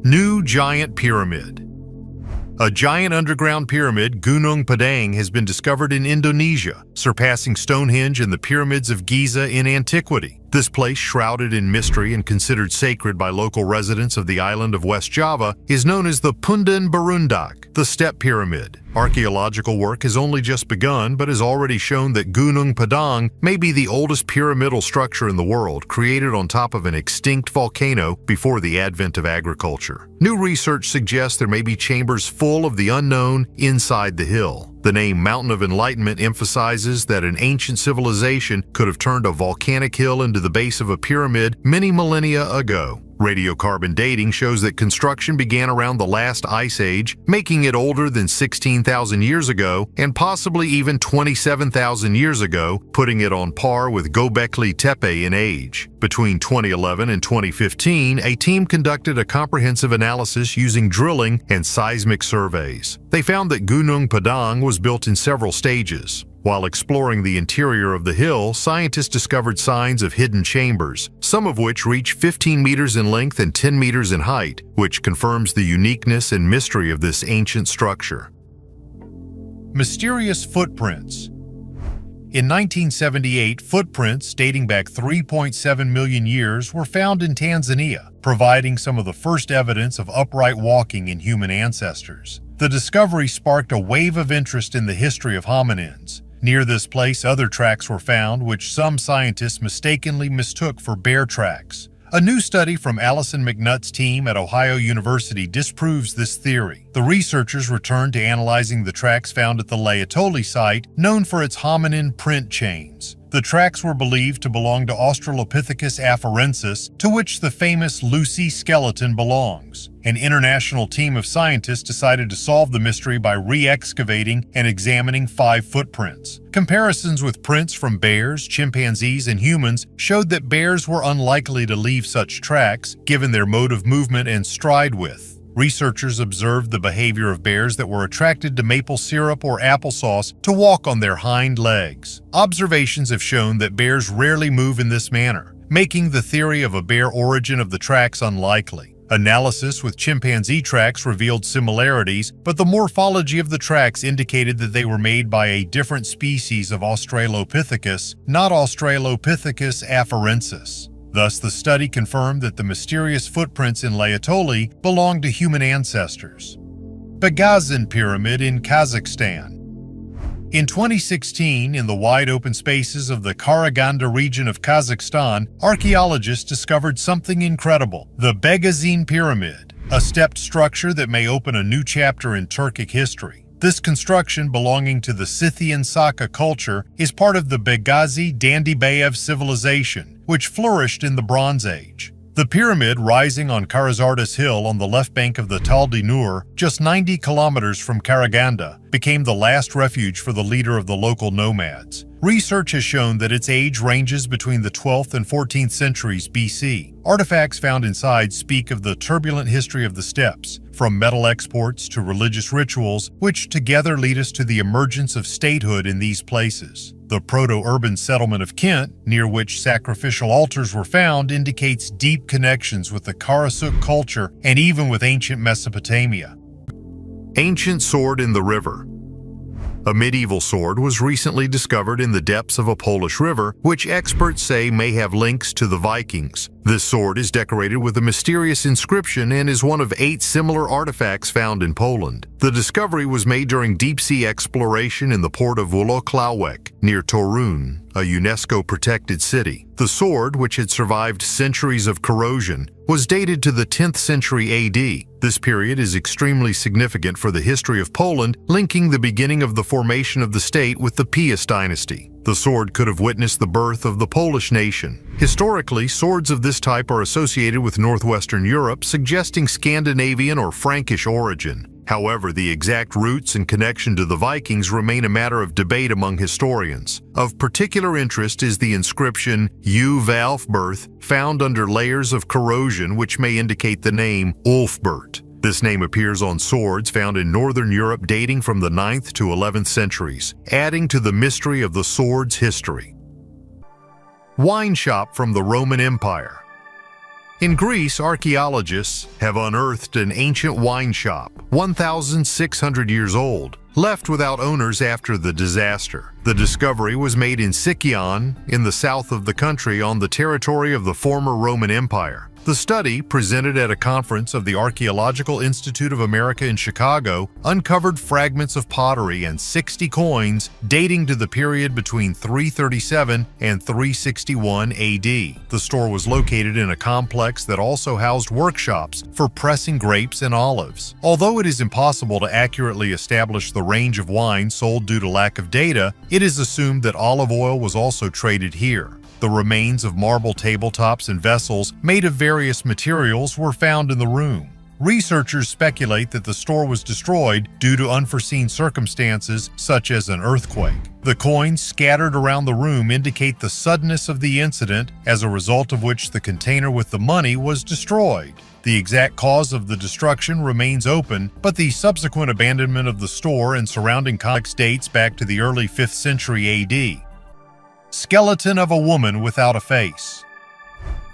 S1: New Giant Pyramid. A giant underground pyramid, Gunung Padang, has been discovered in Indonesia, surpassing Stonehenge and the pyramids of Giza in antiquity. This place, shrouded in mystery and considered sacred by local residents of the island of West Java, is known as the Pundan Berundak, the Step Pyramid.
S2: Archaeological work has only just begun but has already shown that Gunung Padang may be the oldest pyramidal structure in the world, created on top of an extinct volcano before the advent of agriculture. New research suggests there may be chambers full of the unknown inside the hill. The name Mountain of Enlightenment emphasizes that an ancient civilization could have turned a volcanic hill into the base of a pyramid many millennia ago. Radiocarbon dating shows that construction began around the last ice age, making it older than 16,000 years ago and possibly even 27,000 years ago, putting it on par with Göbekli Tepe in age. Between 2011 and 2015, a team conducted a comprehensive analysis using drilling and seismic surveys. They found that Gunung Padang was built in several stages. While exploring the interior of the hill, scientists discovered signs of hidden chambers, some of which reach 15 meters in length and 10 meters in height, which confirms the uniqueness and mystery of this ancient structure.
S1: Mysterious footprints. In 1978, footprints dating back 3.7 million years were found in Tanzania, providing some of the first evidence of upright walking in human ancestors. The discovery sparked a wave of interest in the history of hominins. Near this place, other tracks were found, which some scientists mistakenly mistook for bear tracks. A new study from Alison McNutt's team at Ohio University disproves this theory. The researchers returned to analyzing the tracks found at the Laetoli site, known for its hominin print chains. The tracks were believed to belong to Australopithecus afarensis, to which the famous Lucy skeleton belongs. An international team of scientists decided to solve the mystery by re-excavating and examining 5 footprints. Comparisons with prints from bears, chimpanzees, and humans showed that bears were unlikely to leave such tracks, given their mode of movement and stride width. Researchers observed the behavior of bears that were attracted to maple syrup or applesauce to walk on their hind legs. Observations have shown that bears rarely move in this manner, making the theory of a bear origin of the tracks unlikely. Analysis with chimpanzee tracks revealed similarities, but the morphology of the tracks indicated that they were made by a different species of Australopithecus, not Australopithecus afarensis. Thus, the study confirmed that the mysterious footprints in Laetoli belonged to human ancestors. Bagazin Pyramid in Kazakhstan. In 2016, in the wide open spaces of the Karaganda region of Kazakhstan, archaeologists discovered something incredible: the Bagazin Pyramid, a stepped structure that may open a new chapter in Turkic history. This construction, belonging to the Scythian Saka culture, is part of the Bagazi Dandibayev civilization, which flourished in the Bronze Age. The pyramid, rising on Karazardas Hill on the left bank of the Taldi Nur, just 90 kilometers from Karaganda, became the last refuge for the leader of the local nomads. Research has shown that its age ranges between the 12th and 14th centuries BC. Artifacts found inside speak of the turbulent history of the steppes, from metal exports to religious rituals, which together lead us to the emergence of statehood in these places. The proto-urban settlement of Kent, near which sacrificial altars were found, indicates deep connections with the Karasuk culture and even with ancient Mesopotamia.
S2: Ancient sword in the river. A medieval sword was recently discovered in the depths of a Polish river, which experts say may have links to the Vikings. This sword is decorated with a mysterious inscription and is one of 8 similar artifacts found in Poland. The discovery was made during deep-sea exploration in the port of Włocławek, near Torun, a UNESCO-protected city. The sword, which had survived centuries of corrosion, was dated to the 10th century AD. This period is extremely significant for the history of Poland, linking the beginning of the formation of the state with the Piast dynasty. The sword could have witnessed the birth of the Polish nation. Historically, swords of this type are associated with northwestern Europe, suggesting Scandinavian or Frankish origin. However, the exact roots and connection to the Vikings remain a matter of debate among historians. Of particular interest is the inscription Uvalfberth, found under layers of corrosion which may indicate the name Ulfbert. This name appears on swords found in northern Europe dating from the 9th to 11th centuries, adding to the mystery of the sword's history. Wine shop from the Roman Empire. In Greece, archaeologists have unearthed an ancient wine shop, 1,600 years old, left without owners after the disaster. The discovery was made in Sicyon, in the south of the country on the territory of the former Roman Empire. The The study, presented at a conference of the Archaeological Institute of America in Chicago, uncovered fragments of pottery and 60 coins dating to the period between 337 and 361 AD. The store was located in a complex that also housed workshops for pressing grapes and olives. Although it is impossible to accurately establish the range of wine sold due to lack of data, it is assumed that olive oil was also traded here. The remains of marble tabletops and vessels made of various materials were found in the room. Researchers speculate that the store was destroyed due to unforeseen circumstances such as an earthquake. The coins scattered around the room indicate the suddenness of the incident, as a result of which the container with the money was destroyed. The exact cause of the destruction remains open, but the subsequent abandonment of the store and surrounding complex dates back to the early 5th century AD. Skeleton of a woman without a face.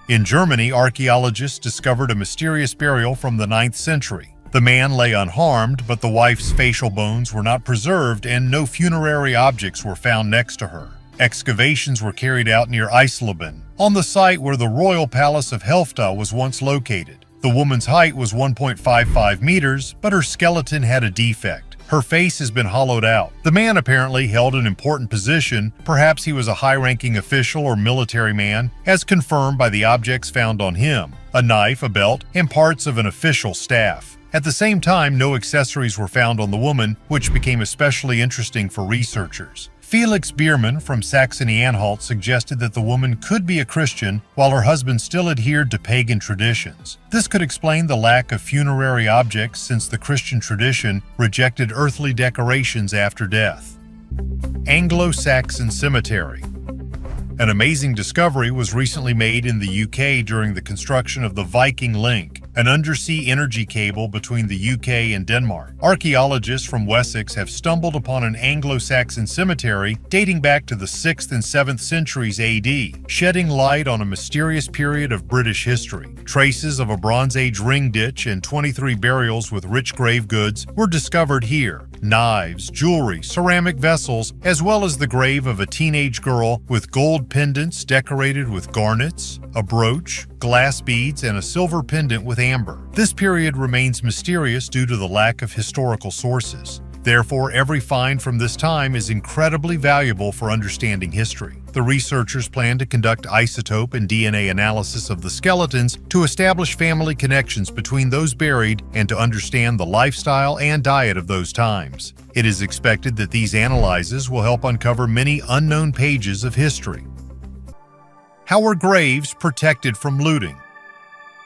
S2: In Germany, archaeologists discovered a mysterious burial from the 9th century. The man lay unharmed, but the wife's facial bones were not preserved and no funerary objects were found next to her. Excavations were carried out near Eisleben, on the site where the royal palace of Helfta was once located. The woman's height was 1.55 meters, but her skeleton had a defect. Her face has been hollowed out. The man apparently held an important position. Perhaps he was a high-ranking official or military man, as confirmed by the objects found on him: a knife, a belt, and parts of an official staff. At the same time, no accessories were found on the woman, which became especially interesting for researchers. Felix Biermann from Saxony-Anhalt suggested that the woman could be a Christian while her husband still adhered to pagan traditions. This could explain the lack of funerary objects, since the Christian tradition rejected earthly decorations after death. Anglo-Saxon Cemetery. An amazing discovery was recently made in the UK during the construction of the Viking Link, an undersea energy cable between the UK and Denmark. Archaeologists from Wessex have stumbled upon an Anglo-Saxon cemetery dating back to the 6th and 7th centuries AD, shedding light on a mysterious period of British history. Traces of a Bronze Age ring ditch and 23 burials with rich grave goods were discovered here. Knives, jewelry, ceramic vessels, as well as the grave of a teenage girl with gold pendants decorated with garnets, a brooch, glass beads, and a silver pendant with amber. This period remains mysterious due to the lack of historical sources. Therefore, every find from this time is incredibly valuable for understanding history. The researchers plan to conduct isotope and DNA analysis of the skeletons to establish family connections between those buried and to understand the lifestyle and diet of those times. It is expected that these analyses will help uncover many unknown pages of history. How were graves protected from looting?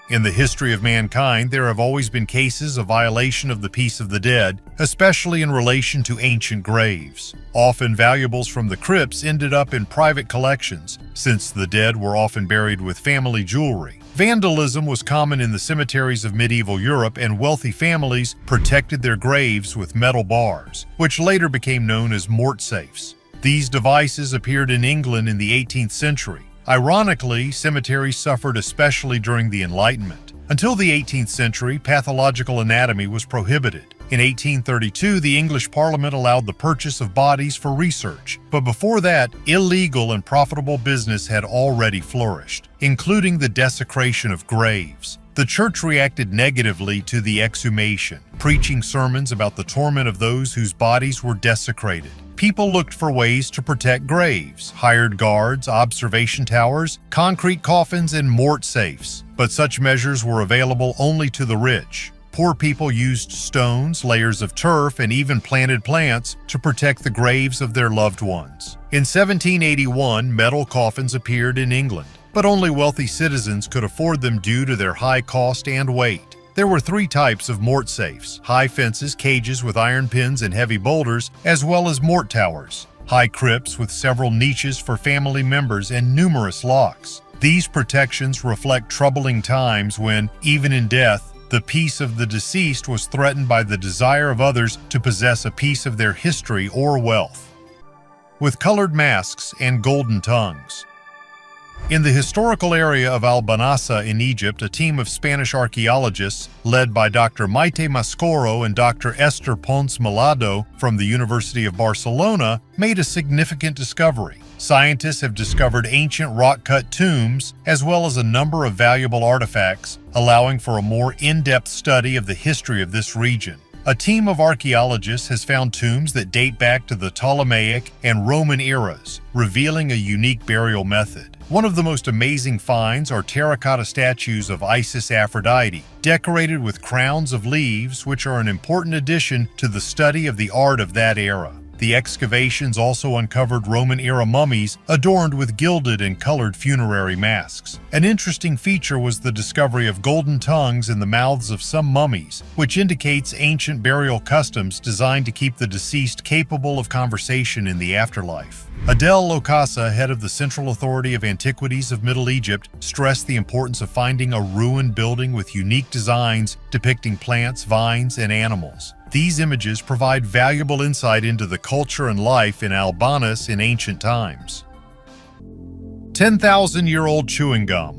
S2: In the history of mankind, there have always been cases of violation of the peace of the dead, especially in relation to ancient graves. Often valuables from the crypts ended up in private collections, since the dead were often buried with family jewelry. Vandalism was common in the cemeteries of medieval Europe, and wealthy families protected their graves with metal bars, which later became known as mortsafes. These devices appeared in England in the 18th century. Ironically, cemeteries suffered especially during the Enlightenment. Until the 18th century, pathological anatomy was prohibited. In 1832, the English Parliament allowed the purchase of bodies for research, but before that, illegal and profitable business had already flourished, including the desecration of graves. The church reacted negatively to the exhumation, preaching sermons about the torment of those whose bodies were desecrated. People looked for ways to protect graves, hired guards, observation towers, concrete coffins, and mort safes. But such measures were available only to the rich. Poor people used stones, layers of turf, and even planted plants to protect the graves of their loved ones. In 1781, metal coffins appeared in England, but only wealthy citizens could afford them due to their high cost and weight. There were 3 types of mort safes: high fences, cages with iron pins and heavy boulders, as well as mort towers, high crypts with several niches for family members and numerous locks. These protections reflect troubling times when, even in death, the peace of the deceased was threatened by the desire of others to possess a piece of their history or wealth. With colored masks and golden tongues. In the historical area of Albanasa in Egypt, a team of Spanish archaeologists, led by Dr. Maite Mascoro and Dr. Esther Pons Malado from the University of Barcelona, made a significant discovery.
S1: Scientists have discovered ancient rock-cut tombs, as well as a number of valuable artifacts, allowing for a more in-depth study of the history of this region. A team of archaeologists has found tombs that date back to the Ptolemaic and Roman eras, revealing a unique burial method. One of the most amazing finds are terracotta statues of Isis Aphrodite, decorated with crowns of leaves, which are an important addition to the study of the art of that era. The excavations also uncovered Roman-era mummies adorned with gilded and colored funerary masks. An interesting feature was the discovery of golden tongues in the mouths of some mummies, which indicates ancient burial customs designed to keep the deceased capable of conversation in the afterlife. Adel Lokasa, head of the Central Authority of Antiquities of Middle Egypt, stressed the importance of finding a ruined building with unique designs depicting plants, vines, and animals. These images provide valuable insight into the culture and life in Albanus in ancient times. 10,000-year-old chewing gum.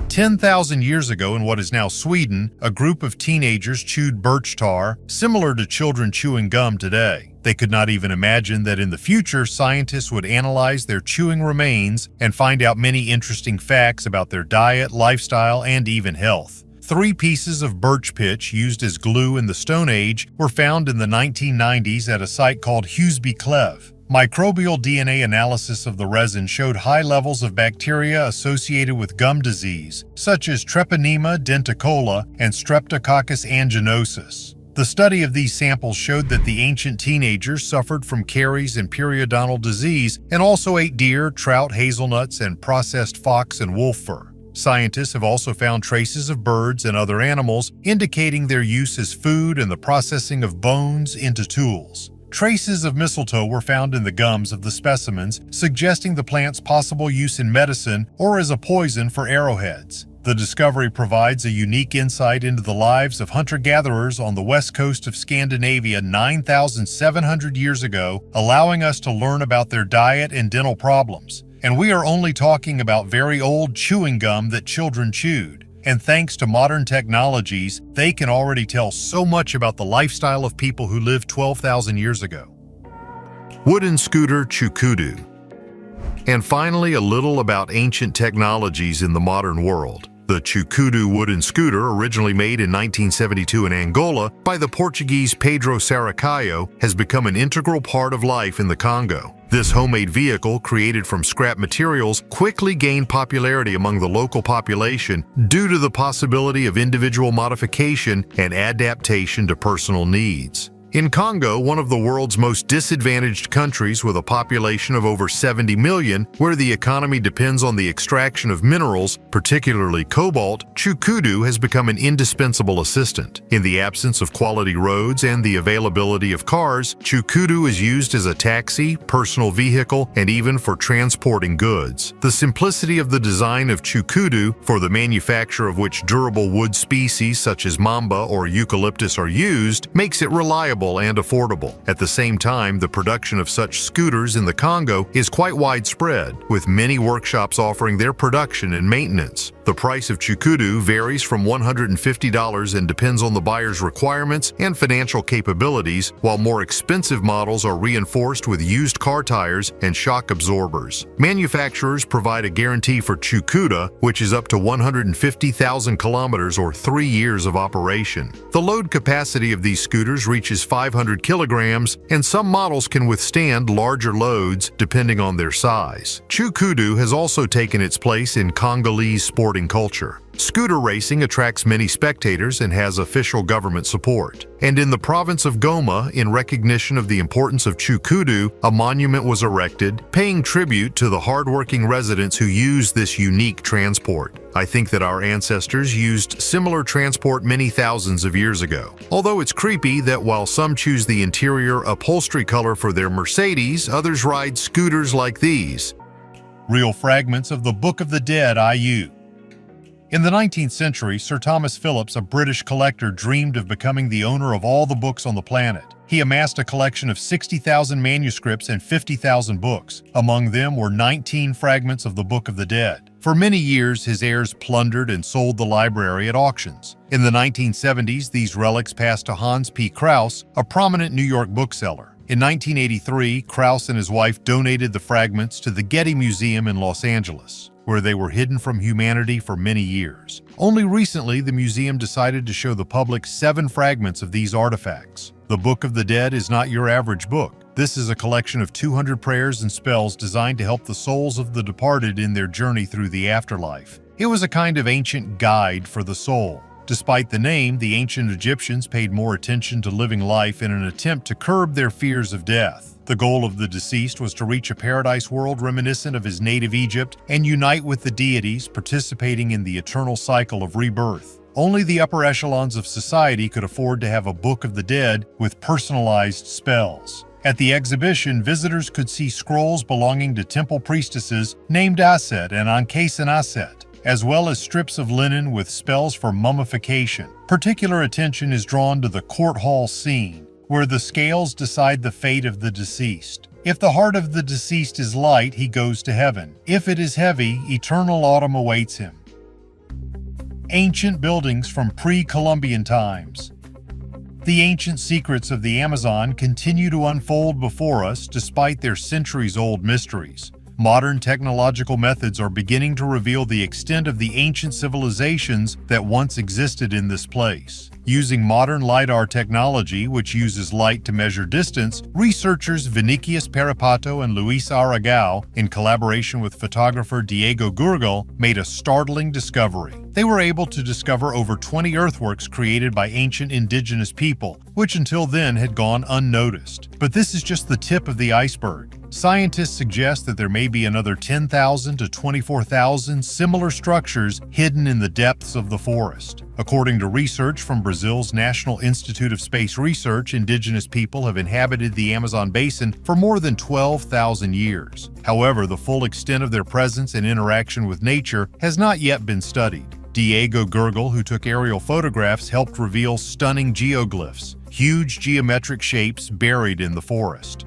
S1: 10,000 years ago in what is now Sweden, a group of teenagers chewed birch tar, similar to children chewing gum today. They could not even imagine that in the future, scientists would analyze their chewing remains and find out many interesting facts about their diet, lifestyle, and even health. 3 pieces of birch pitch used as glue in the Stone Age were found in the 1990s at a site called Huseby Cleve. Microbial DNA analysis of the resin showed high levels of bacteria associated with gum disease, such as Treponema denticola and Streptococcus aeruginosus. The study of these samples showed that the ancient teenagers suffered from caries and periodontal disease and also ate deer, trout, hazelnuts, and processed fox and wolf fur. Scientists have also found traces of birds and other animals, indicating their use as food and the processing of bones into tools. Traces of mistletoe were found in the gums of the specimens, suggesting the plant's possible use in medicine or as a poison for arrowheads. The discovery provides a unique insight into the lives of hunter-gatherers on the west coast of Scandinavia 9,700 years ago, allowing us to learn about their diet and dental problems. And we are only talking about very old chewing gum that children chewed. And thanks to modern technologies, they can already tell so much about the lifestyle of people who lived 12,000 years ago.
S2: Wooden scooter Chukudu. And finally, a little about ancient technologies in the modern world. The Chukudu wooden scooter, originally made in 1972 in Angola by the Portuguese Pedro Saracaio, has become an integral part of life in the Congo. This homemade vehicle, created from scrap materials, quickly gained popularity among the local population due to the possibility of individual modification and adaptation to personal needs. In Congo, one of the world's most disadvantaged countries with a population of over 70 million, where the economy depends on the extraction of minerals, particularly cobalt, Chukudu has become an indispensable assistant. In the absence of quality roads and the availability of cars, Chukudu is used as a taxi, personal vehicle, and even for transporting goods. The simplicity of the design of Chukudu, for the manufacture of which durable wood species such as mamba or eucalyptus are used, makes it reliable and affordable. At the same time, the production of such scooters in the Congo is quite widespread, with many workshops offering their production and maintenance. The price of Chukudu varies from $150 and depends on the buyer's requirements and financial capabilities, while more expensive models are reinforced with used car tires and shock absorbers. Manufacturers provide a guarantee for Chukuda, which is up to 150,000 kilometers or 3 years of operation. The load capacity of these scooters reaches 500 kilograms, and some models can withstand larger loads depending on their size. Chukudu has also taken its place in Congolese sporting culture. Scooter racing attracts many spectators and has official government support. And in the province of Goma, in recognition of the importance of Chukudu, a monument was erected, paying tribute to the hardworking residents who use this unique transport. I think that our ancestors used similar transport many thousands of years ago. Although it's creepy that while some choose the interior upholstery color for their Mercedes, others ride scooters like these.
S1: Real fragments of the Book of the Dead IU. In the 19th century, Sir Thomas Phillips, a British collector, dreamed of becoming the owner of all the books on the planet. He amassed a collection of 60,000 manuscripts and 50,000 books. Among them were 19 fragments of the Book of the Dead. For many years, his heirs plundered and sold the library at auctions. In the 1970s, these relics passed to Hans P. Krause, a prominent New York bookseller. In 1983, Krauss and his wife donated the fragments to the Getty Museum in Los Angeles, where they were hidden from humanity for many years. Only recently, the museum decided to show the public 7 fragments of these artifacts. The Book of the Dead is not your average book. This is a collection of 200 prayers and spells designed to help the souls of the departed in their journey through the afterlife. It was a kind of ancient guide for the soul. Despite the name, the ancient Egyptians paid more attention to living life in an attempt to curb their fears of death. The goal of the deceased was to reach a paradise world reminiscent of his native Egypt and unite with the deities, participating in the eternal cycle of rebirth. Only the upper echelons of society could afford to have a Book of the Dead with personalized spells. At the exhibition, visitors could see scrolls belonging to temple priestesses named Aset and Ankhesenaset, as well as strips of linen with spells for mummification. Particular attention is drawn to the court hall scene, where the scales decide the fate of the deceased. If the heart of the deceased is light, he goes to heaven. If it is heavy, eternal autumn awaits him. Ancient buildings from pre-Columbian times. The ancient secrets of the Amazon continue to unfold before us despite their centuries-old mysteries. Modern technological methods are beginning to reveal the extent of the ancient civilizations that once existed in this place. Using modern LiDAR technology, which uses light to measure distance, researchers Vinicius Peripato and Luis Aragao, in collaboration with photographer Diego Gurgel, made a startling discovery. They were able to discover over 20 earthworks created by ancient indigenous people, which until then had gone unnoticed. But this is just the tip of the iceberg. Scientists suggest that there may be another 10,000 to 24,000 similar structures hidden in the depths of the forest. According to research from Brazil's National Institute of Space Research, indigenous people have inhabited the Amazon basin for more than 12,000 years. However, the full extent of their presence and interaction with nature has not yet been studied. Diego Gurgel, who took aerial photographs, helped reveal stunning geoglyphs, huge geometric shapes buried in the forest.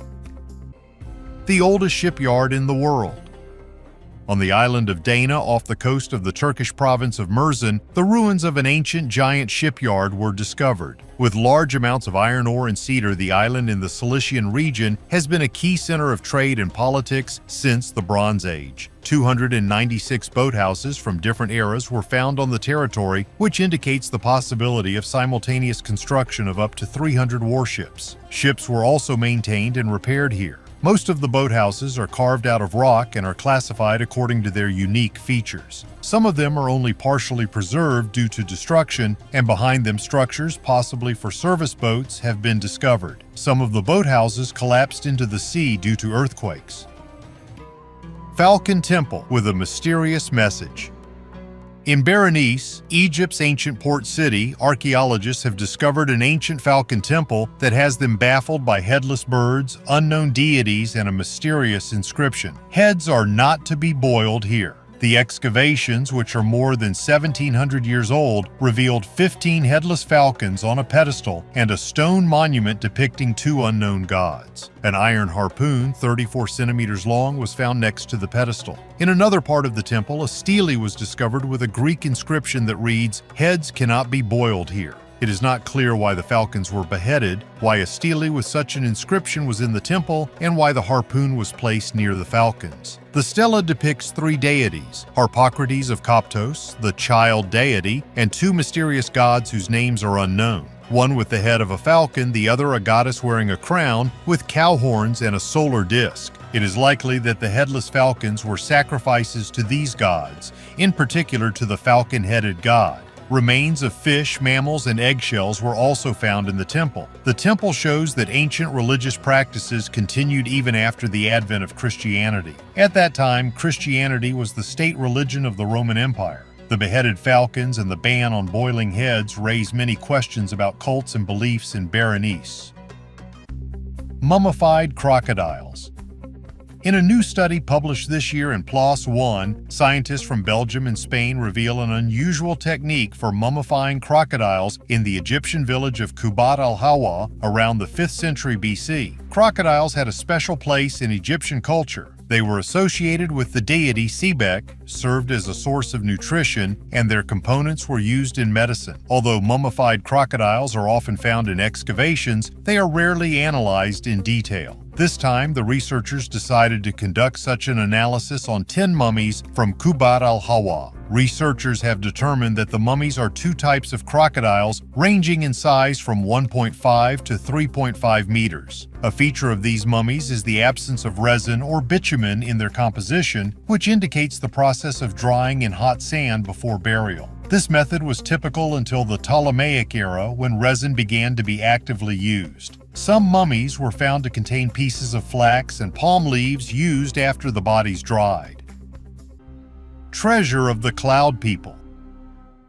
S1: The oldest shipyard in the world. On the island of Dana, off the coast of the Turkish province of Mersin, the ruins of an ancient giant shipyard were discovered. With large amounts of iron ore and cedar, the island in the Cilician region has been a key center of trade and politics since the Bronze Age. 296 boathouses from different eras were found on the territory, which indicates the possibility of simultaneous construction of up to 300 warships. Ships were also maintained and repaired here. Most of the boathouses are carved out of rock and are classified according to their unique features. Some of them are only partially preserved due to destruction, and behind them structures, possibly for service boats, have been discovered. Some of the boathouses collapsed into the sea due to earthquakes. Falcon Temple with a mysterious message. In Berenice, Egypt's ancient port city, archaeologists have discovered an ancient falcon temple that has them baffled by headless birds, unknown deities, and a mysterious inscription. Heads are not to be boiled here. The excavations, which are more than 1,700 years old, revealed 15 headless falcons on a pedestal and a stone monument depicting 2 unknown gods. An iron harpoon, 34 centimeters long, was found next to the pedestal. In another part of the temple, a stele was discovered with a Greek inscription that reads, "Heads cannot be boiled here." It is not clear why the falcons were beheaded, why a stele with such an inscription was in the temple, and why the harpoon was placed near the falcons. The stela depicts 3 deities, Harpocrates of Coptos, the child deity, and 2 mysterious gods whose names are unknown. One with the head of a falcon, the other a goddess wearing a crown with cow horns and a solar disk. It is likely that the headless falcons were sacrifices to these gods, in particular to the falcon-headed god. Remains of fish, mammals, and eggshells were also found in the temple. The temple shows that ancient religious practices continued even after the advent of Christianity. At that time, Christianity was the state religion of the Roman Empire. The beheaded falcons and the ban on boiling heads raise many questions about cults and beliefs in Berenice. Mummified crocodiles. In a new study published this year in PLOS One, scientists from Belgium and Spain reveal an unusual technique for mummifying crocodiles in the Egyptian village of Kubat al-Hawa around the 5th century BC. Crocodiles had a special place in Egyptian culture. They were associated with the deity Sebek, served as a source of nutrition, and their components were used in medicine. Although mummified crocodiles are often found in excavations, they are rarely analyzed in detail. This time, the researchers decided to conduct such an analysis on 10 mummies from Kubat al-Hawa. Researchers have determined that the mummies are two types of crocodiles ranging in size from 1.5 to 3.5 meters. A feature of these mummies is the absence of resin or bitumen in their composition, which indicates the process of drying in hot sand before burial. This method was typical until the Ptolemaic era, when resin began to be actively used. Some mummies were found to contain pieces of flax and palm leaves used after the bodies dried. Treasure of the Cloud People.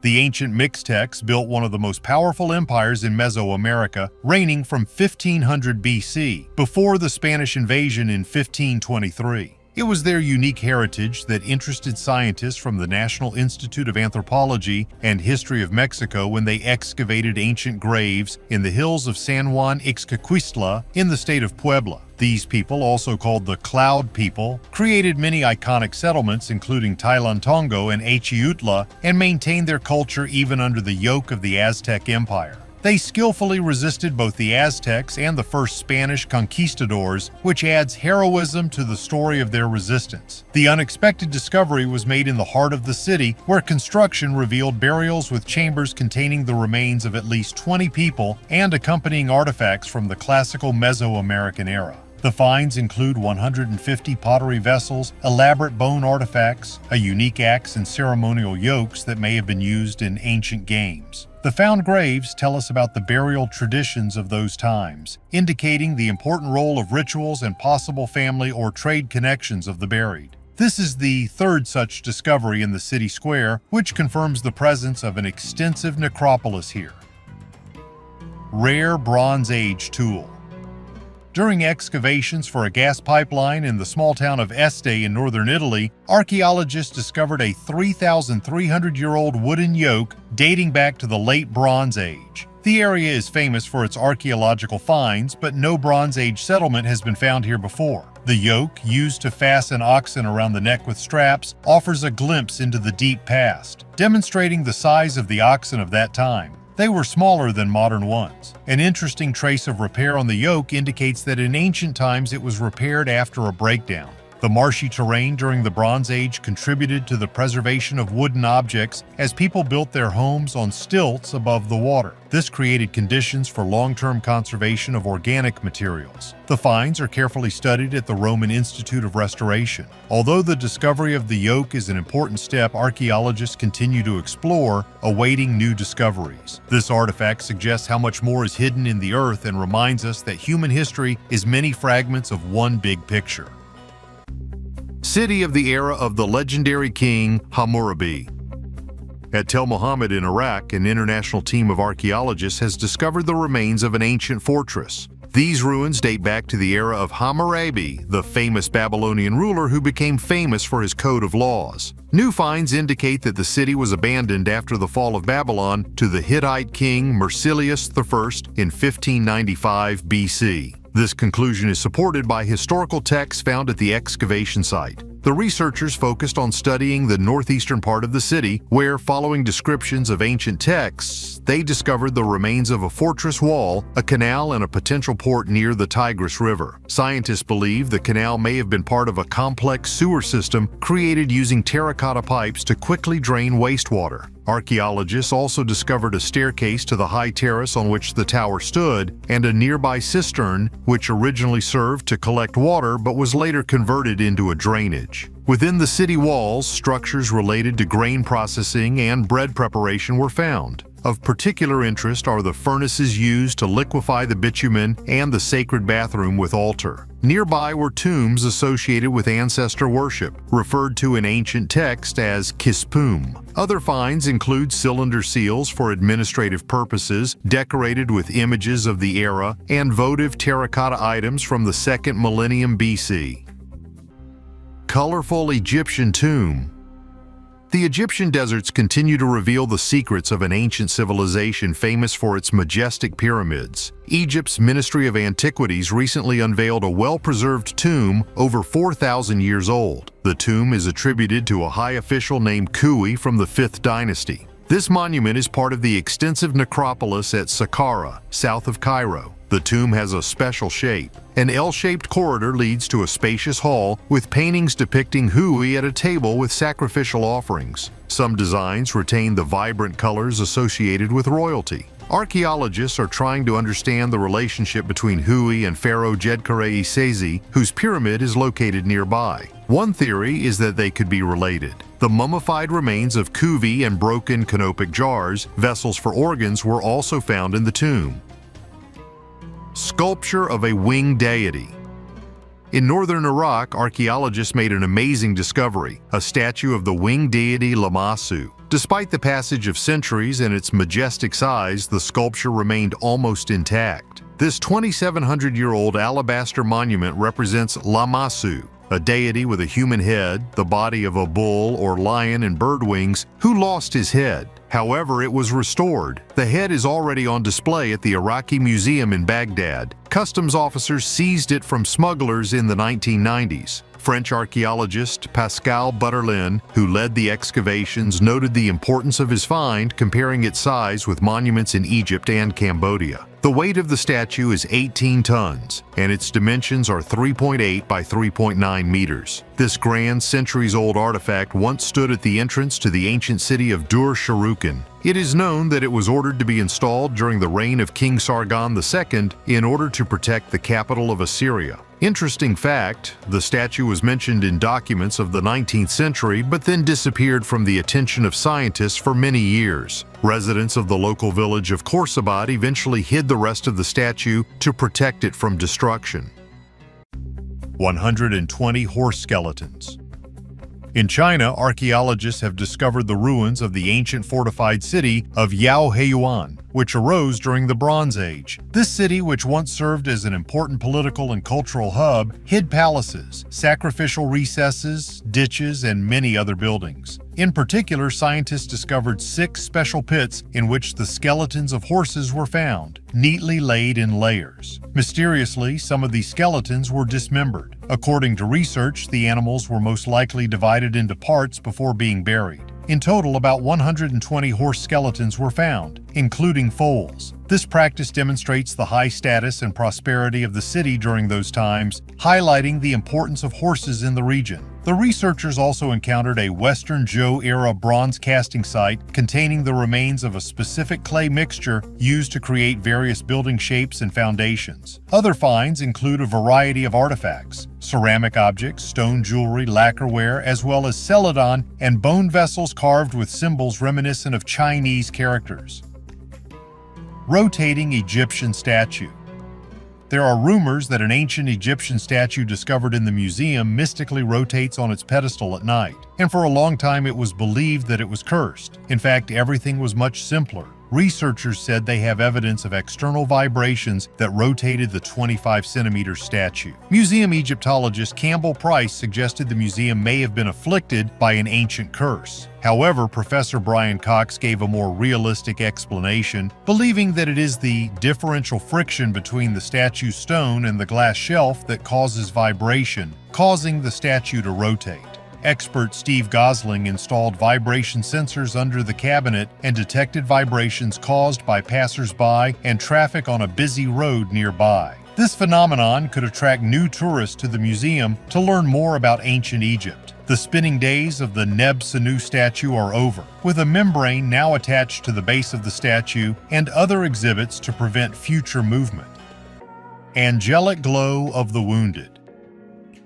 S1: The ancient Mixtecs built one of the most powerful empires in Mesoamerica, reigning from 1500 BC, before the Spanish invasion in 1523. It was their unique heritage that interested scientists from the National Institute of Anthropology and History of Mexico when they excavated ancient graves in the hills of San Juan Ixcaquistla in the state of Puebla. These people, also called the Cloud People, created many iconic settlements including Tailantongo and Achiutla and maintained their culture even under the yoke of the Aztec Empire. They skillfully resisted both the Aztecs and the first Spanish conquistadors, which adds heroism to the story of their resistance. The unexpected discovery was made in the heart of the city, where construction revealed burials with chambers containing the remains of at least 20 people and accompanying artifacts from the classical Mesoamerican era. The finds include 150 pottery vessels, elaborate bone artifacts, a unique axe, and ceremonial yokes that may have been used in ancient games. The found graves tell us about the burial traditions of those times, indicating the important role of rituals and possible family or trade connections of the buried. This is the third such discovery in the city square, which confirms the presence of an extensive necropolis here. Rare Bronze Age tool. During excavations for a gas pipeline in the small town of Este in northern Italy, archaeologists discovered a 3,300-year-old wooden yoke dating back to the late Bronze Age. The area is famous for its archaeological finds, but no Bronze Age settlement has been found here before. The yoke, used to fasten oxen around the neck with straps, offers a glimpse into the deep past, demonstrating the size of the oxen of that time. They were smaller than modern ones. An interesting trace of repair on the yoke indicates that in ancient times it was repaired after a breakdown. The marshy terrain during the Bronze Age contributed to the preservation of wooden objects as people built their homes on stilts above the water. This created conditions for long-term conservation of organic materials. The finds are carefully studied at the Roman Institute of Restoration. Although the discovery of the yoke is an important step, archaeologists continue to explore, awaiting new discoveries. This artifact suggests how much more is hidden in the earth and reminds us that human history is many fragments of one big picture. City of the era of the legendary king Hammurabi. At Tel Mohammed in Iraq, an international team of archaeologists has discovered the remains of an ancient fortress. These ruins date back to the era of Hammurabi, the famous Babylonian ruler who became famous for his code of laws. New finds indicate that the city was abandoned after the fall of Babylon to the Hittite king Mercillius I in 1595 BC. This conclusion is supported by historical texts found at the excavation site. The researchers focused on studying the northeastern part of the city, where, following descriptions of ancient texts, they discovered the remains of a fortress wall, a canal, and a potential port near the Tigris River. Scientists believe the canal may have been part of a complex sewer system created using terracotta pipes to quickly drain wastewater. Archaeologists also discovered a staircase to the high terrace on which the tower stood, and a nearby cistern, which originally served to collect water but was later converted into a drainage. Within the city walls, structures related to grain processing and bread preparation were found. Of particular interest are the furnaces used to liquefy the bitumen and the sacred bathroom with altar. Nearby were tombs associated with ancestor worship, referred to in ancient texts as kispum. Other finds include cylinder seals for administrative purposes, decorated with images of the era, and votive terracotta items from the 2nd millennium BC. Colorful Egyptian tomb.
S2: The Egyptian deserts continue to reveal the secrets of an ancient civilization famous for its majestic pyramids. Egypt's Ministry of Antiquities recently unveiled a well-preserved tomb over 4,000 years old. The tomb is attributed to a high official named Kui from the 5th dynasty. This monument is part of the extensive necropolis at Saqqara, south of Cairo. The tomb has a special shape. An L-shaped corridor leads to a spacious hall with paintings depicting Hui at a table with sacrificial offerings. Some designs retain the vibrant colors associated with royalty. Archaeologists are trying to understand the relationship between Hui and Pharaoh Djedkare-Isesi, whose pyramid is located nearby. One theory is that they could be related. The mummified remains of kuvi and broken canopic jars, vessels for organs, were also found in the tomb. Sculpture of a winged deity. In northern Iraq, archaeologists made an amazing discovery, a statue of the winged deity Lamassu. Despite the passage of centuries and its majestic size, the sculpture remained almost intact. This 2,700-year-old alabaster monument represents Lamassu, a deity with a human head, the body of a bull or lion and bird wings, who lost his head. However, it was restored. The head is already on display at the Iraqi Museum in Baghdad. Customs officers seized it from smugglers in the 1990s. French archaeologist Pascal Butterlin, who led the excavations, noted the importance of his find, comparing its size with monuments in Egypt and Cambodia. The weight of the statue is 18 tons, and its dimensions are 3.8 by 3.9 meters. This grand centuries-old artifact once stood at the entrance to the ancient city of Dur-Sharrukin. It is known that it was ordered to be installed during the reign of King Sargon II in order to protect the capital of Assyria. Interesting fact, the statue was mentioned in documents of the 19th century but then disappeared from the attention of scientists for many years. Residents of the local village of Khorsabad eventually hid the rest of the statue to protect it from destruction.
S1: 120 horse skeletons. In China, archaeologists have discovered the ruins of the ancient fortified city of Yaoheyuan, which arose during the Bronze Age. This city, which once served as an important political and cultural hub, hid palaces, sacrificial recesses, ditches, and many other buildings. In particular, scientists discovered 6 special pits in which the skeletons of horses were found, neatly laid in layers. Mysteriously, some of these skeletons were dismembered. According to research, the animals were most likely divided into parts before being buried. In total, about 120 horse skeletons were found, including foals. This practice demonstrates the high status and prosperity of the city during those times, highlighting the importance of horses in the region. The researchers also encountered a Western Zhou-era bronze casting site containing the remains of a specific clay mixture used to create various building shapes and foundations. Other finds include a variety of artifacts, ceramic objects, stone jewelry, lacquerware, as well as celadon and bone vessels carved with symbols reminiscent of Chinese characters. Rotating Egyptian statue. There are rumors that an ancient Egyptian statue discovered in the museum mystically rotates on its pedestal at night, and for a long time it was believed that it was cursed. In fact, everything was much simpler. Researchers said they have evidence of external vibrations that rotated the 25-centimeter statue. Museum Egyptologist Campbell Price suggested the museum may have been afflicted by an ancient curse. However, Professor Brian Cox gave a more realistic explanation, believing that it is the differential friction between the statue's stone and the glass shelf that causes vibration, causing the statue to rotate. Expert Steve Gosling installed vibration sensors under the cabinet and detected vibrations caused by passers-by and traffic on a busy road nearby. This phenomenon could attract new tourists to the museum to learn more about ancient Egypt. The spinning days of the Neb Senu statue are over, with a membrane now attached to the base of the statue and other exhibits to prevent future movement. Angelic glow of the wounded.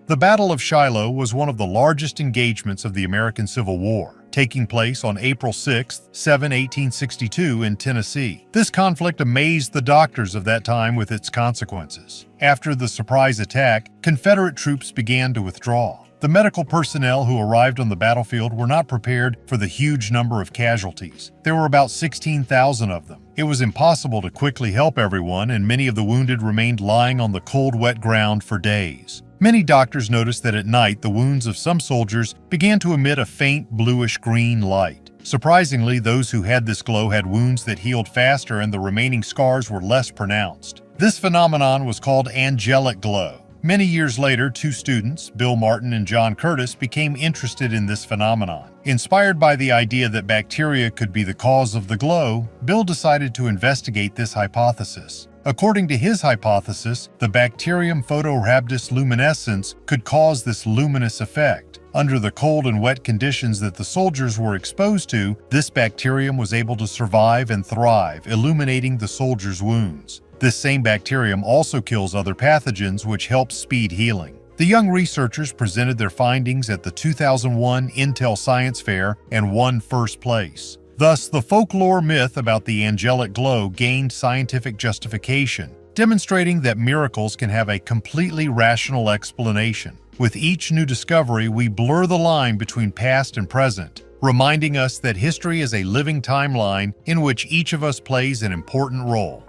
S1: The Battle of Shiloh was one of the largest engagements of the American Civil War, taking place on April 6, 1862 in Tennessee. This conflict amazed the doctors of that time with its consequences. After the surprise attack, Confederate troops began to withdraw. The medical personnel who arrived on the battlefield were not prepared for the huge number of casualties. There were about 16,000 of them. It was impossible to quickly help everyone, and many of the wounded remained lying on the cold, wet ground for days. Many doctors noticed that at night the wounds of some soldiers began to emit a faint bluish-green light. Surprisingly, those who had this glow had wounds that healed faster and the remaining scars were less pronounced. This phenomenon was called angelic glow. Many years later, two students, Bill Martin and John Curtis, became interested in this phenomenon. Inspired by the idea that bacteria could be the cause of the glow, Bill decided to investigate this hypothesis. According to his hypothesis, the bacterium Photorhabdus luminescens could cause this luminous effect. Under the cold and wet conditions that the soldiers were exposed to, this bacterium was able to survive and thrive, illuminating the soldiers' wounds. This same bacterium also kills other pathogens, which helps speed healing. The young researchers presented their findings at the 2001 Intel Science Fair and won first place. Thus, the folklore myth about the angelic glow gained scientific justification, demonstrating that miracles can have a completely rational explanation. With each new discovery, we blur the line between past and present, reminding us that history is a living timeline in which each of us plays an important role.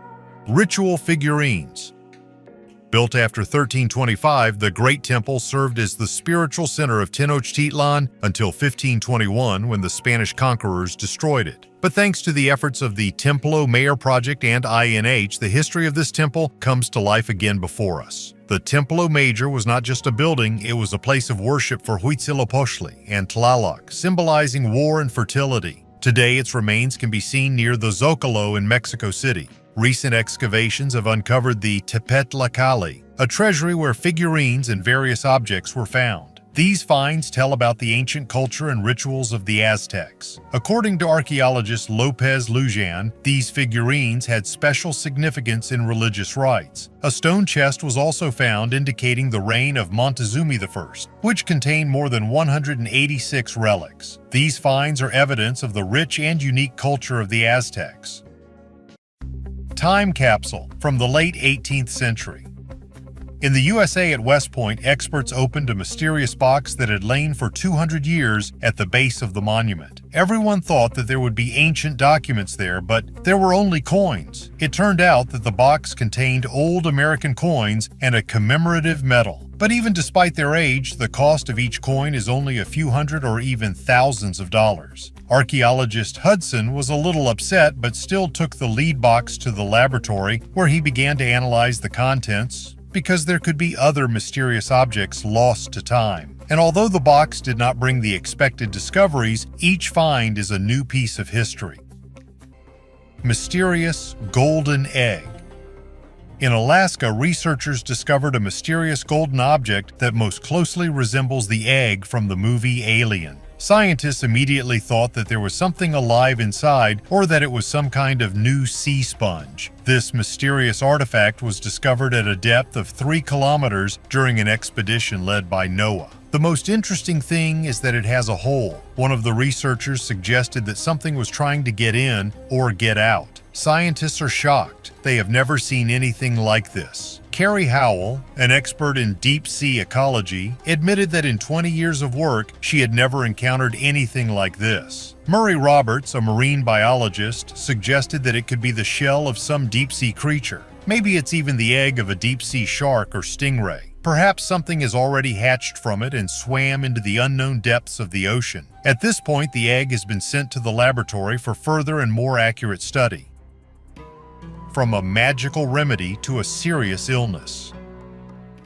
S1: Ritual figurines. Built after 1325, the Great Temple served as the spiritual center of Tenochtitlan until 1521 when the Spanish conquerors destroyed it. But thanks to the efforts of the Templo Mayor Project and INH, the history of this temple comes to life again before us. The Templo Mayor was not just a building, it was a place of worship for Huitzilopochtli and Tlaloc, symbolizing war and fertility. Today, its remains can be seen near the Zocalo in Mexico City. Recent excavations have uncovered the Tepetlacalli, a treasury where figurines and various objects were found. These finds tell about the ancient culture and rituals of the Aztecs. According to archaeologist Lopez Lujan, these figurines had special significance in religious rites. A stone chest was also found indicating the reign of Montezuma I, which contained more than 186 relics. These finds are evidence of the rich and unique culture of the Aztecs. Time capsule from the late 18th century. In the USA at West Point, experts opened a mysterious box that had lain for 200 years at the base of the monument. Everyone thought that there would be ancient documents there, but there were only coins. It turned out that the box contained old American coins and a commemorative medal. But even despite their age, the cost of each coin is only a few hundred or even thousands of dollars. Archaeologist Hudson was a little upset but still took the lead box to the laboratory where he began to analyze the contents because there could be other mysterious objects lost to time. And although the box did not bring the expected discoveries, each find is a new piece of history. Mysterious golden egg. In Alaska, researchers discovered a mysterious golden object that most closely resembles the egg from the movie Alien. Scientists immediately thought that there was something alive inside or that it was some kind of new sea sponge. This mysterious artifact was discovered at a depth of 3 kilometers during an expedition led by NOAA. The most interesting thing is that it has a hole. One of the researchers suggested that something was trying to get in or get out. Scientists are shocked. They have never seen anything like this. Carrie Howell, an expert in deep-sea ecology, admitted that in 20 years of work, she had never encountered anything like this. Murray Roberts, a marine biologist, suggested that it could be the shell of some deep-sea creature. Maybe it's even the egg of a deep-sea shark or stingray. Perhaps something has already hatched from it and swam into the unknown depths of the ocean. At this point, the egg has been sent to the laboratory for further and more accurate study. From a magical remedy to a serious illness.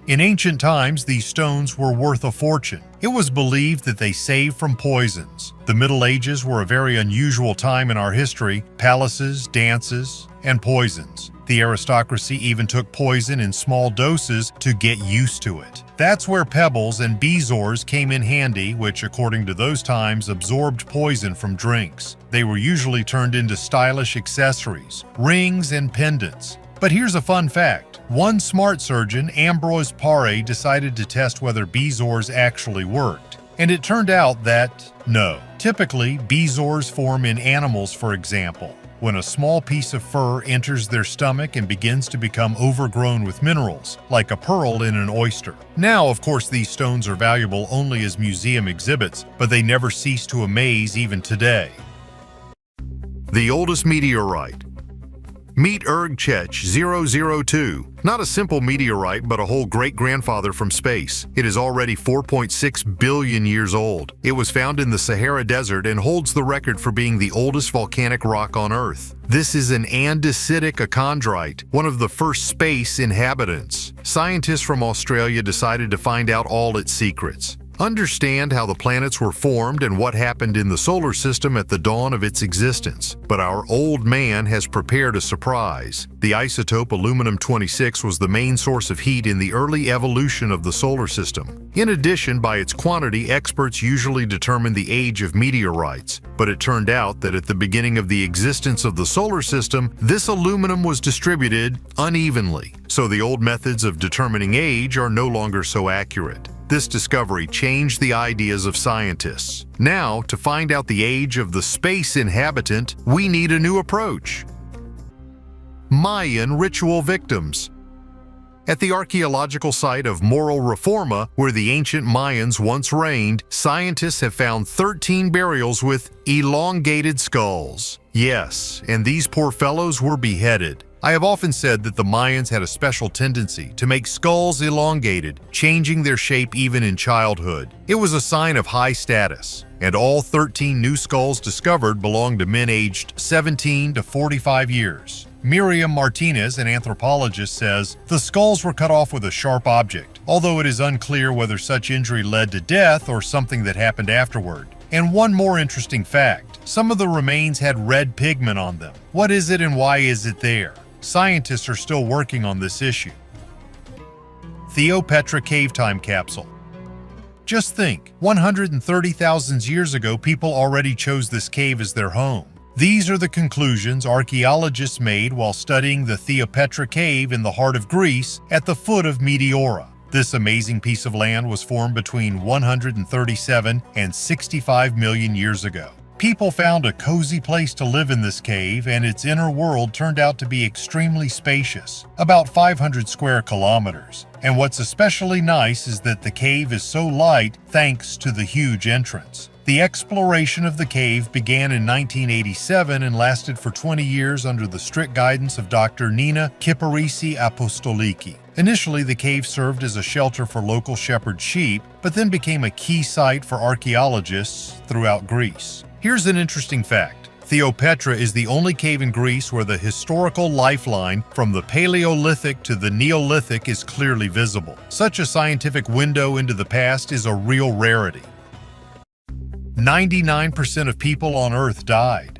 S1: In ancient times, these stones were worth a fortune. It was believed that they saved from poisons. The Middle Ages were a very unusual time in our history: palaces, dances, and poisons. The aristocracy even took poison in small doses to get used to it. That's where pebbles and bezoars came in handy, which, according to those times, absorbed poison from drinks. They were usually turned into stylish accessories, rings and pendants. But here's a fun fact. One smart surgeon, Ambroise Paré, decided to test whether bezoars actually worked. And it turned out that, no. Typically, bezoars form in animals, for example, when a small piece of fur enters their stomach and begins to become overgrown with minerals, like a pearl in an oyster. Now, of course, these stones are valuable only as museum exhibits, but they never cease to amaze even today.
S2: The oldest meteorite. Meet Ergchech-002. Not a simple meteorite, but a whole great-grandfather from space. It is already 4.6 billion years old. It was found in the Sahara Desert and holds the record for being the oldest volcanic rock on Earth. This is an andesitic chondrite, one of the first space inhabitants. Scientists from Australia decided to find out all its secrets. Understand how the planets were formed and what happened in the solar system at the dawn of its existence. But our old man has prepared a surprise. The isotope aluminum-26 was the main source of heat in the early evolution of the solar system. In addition, by its quantity, experts usually determine the age of meteorites. But it turned out that at the beginning of the existence of the solar system, this aluminum was distributed unevenly. So the old methods of determining age are no longer so accurate. This discovery changed the ideas of scientists. Now, to find out the age of the space inhabitant, we need a new approach. Mayan ritual victims. At the archaeological site of Morro Reforma, where the ancient Mayans once reigned, scientists have found 13 burials with elongated skulls. Yes, and these poor fellows were beheaded. I have often said that the Mayans had a special tendency to make skulls elongated, changing their shape even in childhood. It was a sign of high status, and all 13 new skulls discovered belonged to men aged 17 to 45 years. Miriam Martinez, an anthropologist, says the skulls were cut off with a sharp object, although it is unclear whether such injury led to death or something that happened afterward. And one more interesting fact, some of the remains had red pigment on them. What is it and why is it there? Scientists are still working on this issue. Theopetra Cave Time Capsule. Just think, 130,000 years ago, people already chose this cave as their home. These are the conclusions archaeologists made while studying the Theopetra Cave in the heart of Greece at the foot of Meteora. This amazing piece of land was formed between 137 and 65 million years ago. People found a cozy place to live in this cave, and its inner world turned out to be extremely spacious, about 500 square kilometers. And what's especially nice is that the cave is so light thanks to the huge entrance. The exploration of the cave began in 1987 and lasted for 20 years under the strict guidance of Dr. Nina Kiparisi Apostoliki. Initially, the cave served as a shelter for local shepherd sheep, but then became a key site for archaeologists throughout Greece. Here's an interesting fact. Theopetra is the only cave in Greece where the historical lifeline from the Paleolithic to the Neolithic is clearly visible. Such a scientific window into the past is a real rarity. 99% of people on Earth died.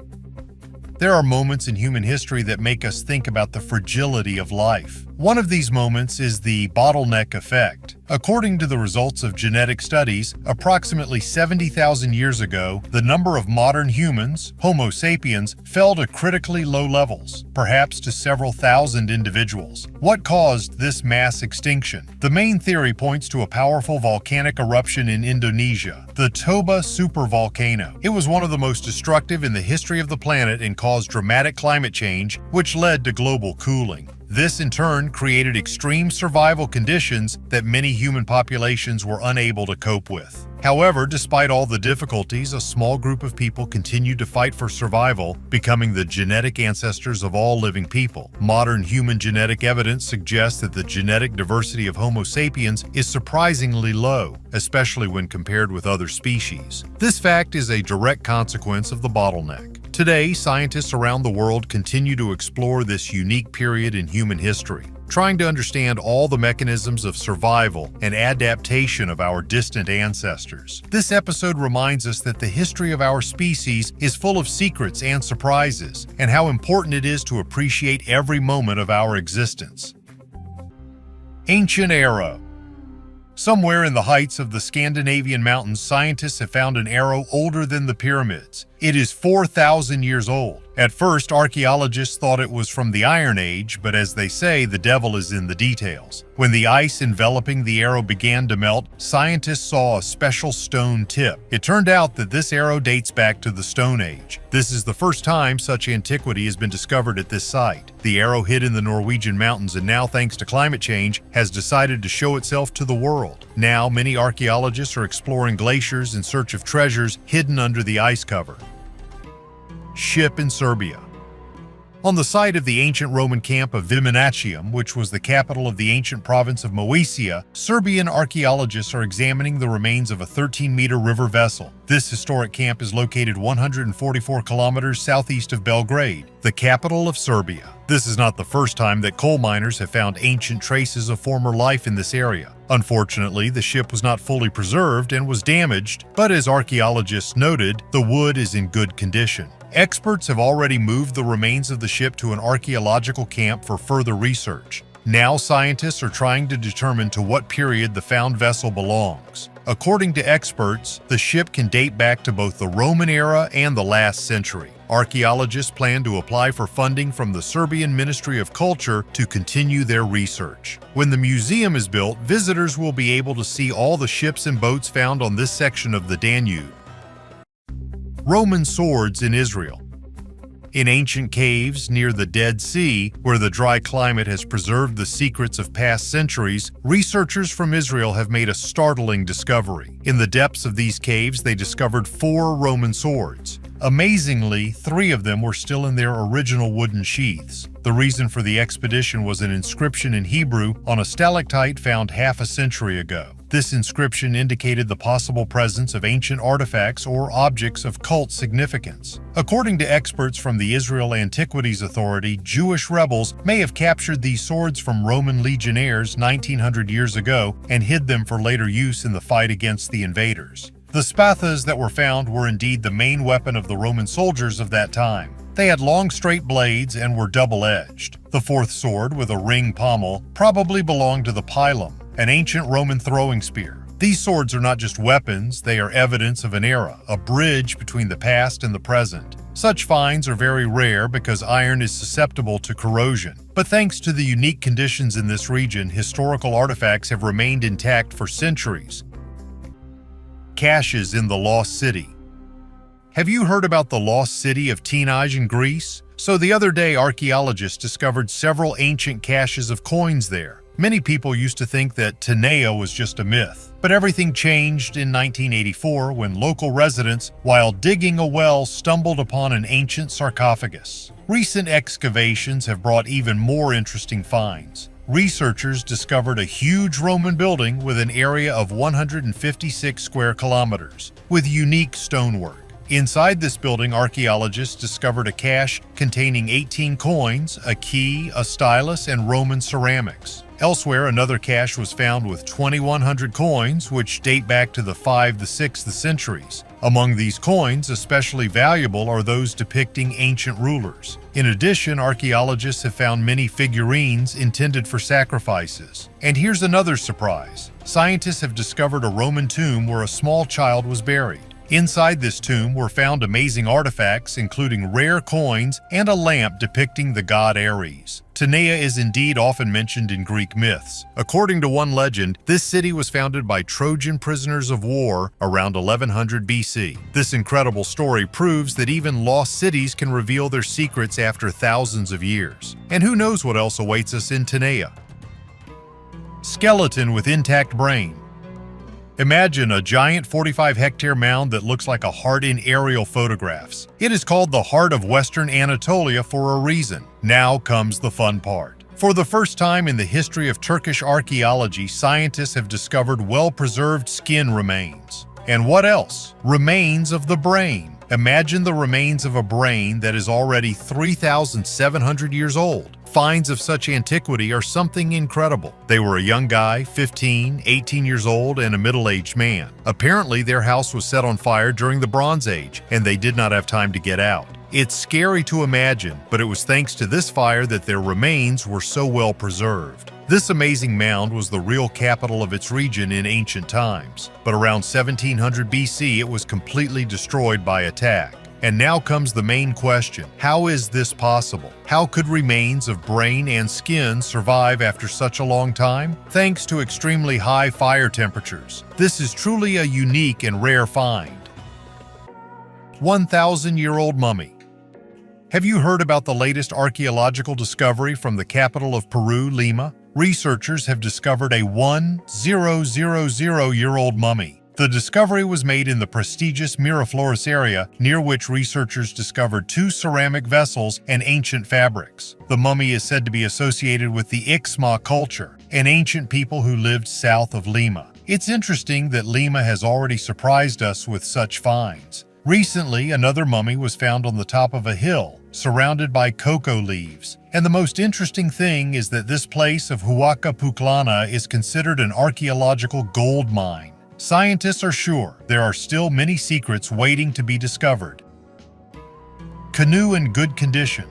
S2: There are moments in human history that make us think about the fragility of life. One of these moments is the bottleneck effect. According to the results of genetic studies, approximately 70,000 years ago, the number of modern humans, Homo sapiens, fell to critically low levels, perhaps to several thousand individuals. What caused this mass extinction? The main theory points to a powerful volcanic eruption in Indonesia, the Toba supervolcano. It was one of the most destructive in the history of the planet and caused dramatic climate change, which led to global cooling. This in turn created extreme survival conditions that many human populations were unable to cope with. However, despite all the difficulties, a small group of people continued to fight for survival, becoming the genetic ancestors of all living people. Modern human genetic evidence suggests that the genetic diversity of Homo sapiens is surprisingly low, especially when compared with other species. This fact is a direct consequence of the bottleneck. Today, scientists around the world continue to explore this unique period in human history, trying to understand all the mechanisms of survival and adaptation of our distant ancestors. This episode reminds us that the history of our species is full of secrets and surprises, and how important it is to appreciate every moment of our existence. Ancient arrow. Somewhere in the heights of the Scandinavian mountains, scientists have found an arrow older than the pyramids. It is 4,000 years old. At first, archaeologists thought it was from the Iron Age, but as they say, the devil is in the details. When the ice enveloping the arrow began to melt, scientists saw a special stone tip. It turned out that this arrow dates back to the Stone Age. This is the first time such antiquity has been discovered at this site. The arrow hid in the Norwegian mountains and now, thanks to climate change, has decided to show itself to the world. Now, many archaeologists are exploring glaciers in search of treasures hidden under the ice cover. Ship in Serbia.
S1: On the site of the ancient Roman camp of Viminacium, which was the capital of the ancient province of Moesia, Serbian archaeologists are examining the remains of a 13-meter river vessel. This historic camp is located 144 kilometers southeast of Belgrade, the capital of Serbia. This is not the first time that coal miners have found ancient traces of former life in this area. Unfortunately, the ship was not fully preserved and was damaged, but as archaeologists noted, the wood is in good condition. Experts have already moved the remains of the ship to an archaeological camp for further research. Now scientists are trying to determine to what period the found vessel belongs. According to experts, the ship can date back to both the Roman era and the last century. Archaeologists plan to apply for funding from the Serbian Ministry of Culture to continue their research. When the museum is built, visitors will be able to see all the ships and boats found on this section of the Danube. Roman swords in Israel. In ancient caves near the Dead Sea, where the dry climate has preserved the secrets of past centuries, researchers from Israel have made a startling discovery. In the depths of these caves, they discovered 4 Roman swords. Amazingly, 3 of them were still in their original wooden sheaths. The reason for the expedition was an inscription in Hebrew on a stalactite found half a century ago. This inscription indicated the possible presence of ancient artifacts or objects of cult significance. According to experts from the Israel Antiquities Authority, Jewish rebels may have captured these swords from Roman legionnaires 1900 years ago and hid them for later use in the fight against the invaders. The spathas that were found were indeed the main weapon of the Roman soldiers of that time. They had long straight blades and were double-edged. The 4th sword, with a ring pommel, probably belonged to the pilum, an ancient Roman throwing spear. These swords are not just weapons, they are evidence of an era, a bridge between the past and the present. Such finds are very rare because iron is susceptible to corrosion. But thanks to the unique conditions in this region, historical artifacts have remained intact for centuries. Caches in the Lost City. Have you heard about the lost city of Tenai in Greece? So the other day, archaeologists discovered several ancient caches of coins there. Many people used to think that Tenai was just a myth, but everything changed in 1984 when local residents, while digging a well, stumbled upon an ancient sarcophagus. Recent excavations have brought even more interesting finds. Researchers discovered a huge Roman building with an area of 156 square kilometers, with unique stonework. Inside this building, archaeologists discovered a cache containing 18 coins, a key, a stylus, and Roman ceramics. Elsewhere, another cache was found with 2,100 coins, which date back to the 5th to 6th centuries. Among these coins, especially valuable are those depicting ancient rulers. In addition, archaeologists have found many figurines intended for sacrifices. And here's another surprise. Scientists have discovered a Roman tomb where a small child was buried. Inside this tomb were found amazing artifacts, including rare coins and a lamp depicting the god Ares. Tenai is indeed often mentioned in Greek myths. According to one legend, this city was founded by Trojan prisoners of war around 1100 BC. This incredible story proves that even lost cities can reveal their secrets after thousands of years. And who knows what else awaits us in Tenai? Skeleton with intact brain. Imagine a giant 45-hectare mound that looks like a heart in aerial photographs. It is called the Heart of Western Anatolia for a reason. Now comes the fun part. For the first time in the history of Turkish archaeology, scientists have discovered well-preserved skin remains. And what else? Remains of the brain. Imagine the remains of a brain that is already 3,700 years old. Finds of such antiquity are something incredible. They were a young guy, 15, 18 years old, and a middle-aged man. Apparently, their house was set on fire during the Bronze Age, and they did not have time to get out. It's scary to imagine, but it was thanks to this fire that their remains were so well preserved. This amazing mound was the real capital of its region in ancient times, but around 1700 BC it was completely destroyed by attack. And now comes the main question. How is this possible? How could remains of brain and skin survive after such a long time? Thanks to extremely high fire temperatures. This is truly a unique and rare find. 1,000-year-old mummy. Have you heard about the latest archaeological discovery from the capital of Peru, Lima? Researchers have discovered a 1,000-year-old mummy. The discovery was made in the prestigious Miraflores area, near which researchers discovered 2 ceramic vessels and ancient fabrics. The mummy is said to be associated with the Ixma culture, an ancient people who lived south of Lima. It's interesting that Lima has already surprised us with such finds. Recently, another mummy was found on the top of a hill, surrounded by cocoa leaves. And the most interesting thing is that this place of Huaca Pucllana is considered an archaeological gold mine. Scientists are sure there are still many secrets waiting to be discovered. Canoe in good condition.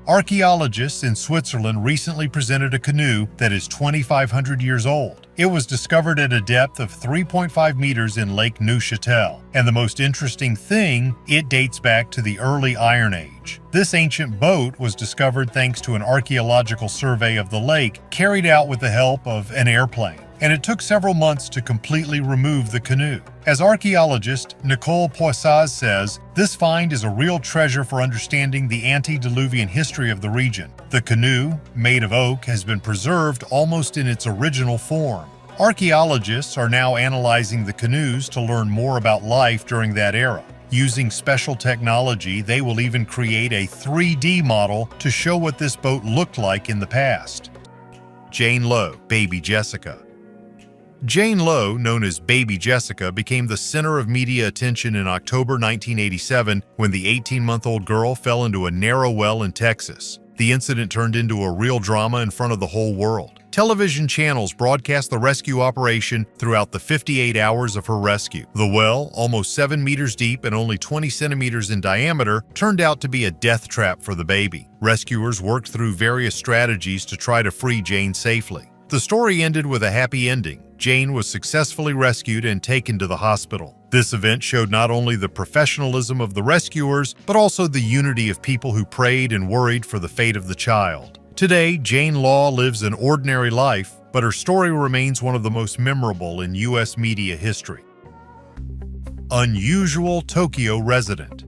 S1: Archaeologists in Switzerland recently presented a canoe that is 2,500 years old. It was discovered at a depth of 3.5 meters in Lake Neuchâtel. And the most interesting thing, it dates back to the early Iron Age. This ancient boat was discovered thanks to an archaeological survey of the lake carried out with the help of an airplane. And it took several months to completely remove the canoe. As archaeologist Nicole Poissaz says, this find is a real treasure for understanding the antediluvian history of the region. The canoe, made of oak, has been preserved almost in its original form. Archaeologists are now analyzing the canoes to learn more about life during that era. Using special technology, they will even create a 3D model to show what this boat looked like in the past. Jane Lowe, Baby Jessica. Jane Lowe, known as Baby Jessica, became the center of media attention in October 1987 when the 18-month-old girl fell into a narrow well in Texas. The incident turned into a real drama in front of the whole world. Television channels broadcast the rescue operation throughout the 58 hours of her rescue. The well, almost 7 meters deep and only 20 centimeters in diameter, turned out to be a death trap for the baby. Rescuers worked through various strategies to try to free Jane safely. The story ended with a happy ending. Jane was successfully rescued and taken to the hospital. This event showed not only the professionalism of the rescuers, but also the unity of people who prayed and worried for the fate of the child. Today, Jane Lowe lives an ordinary life, but her story remains one of the most memorable in U.S. media history. Unusual Tokyo resident.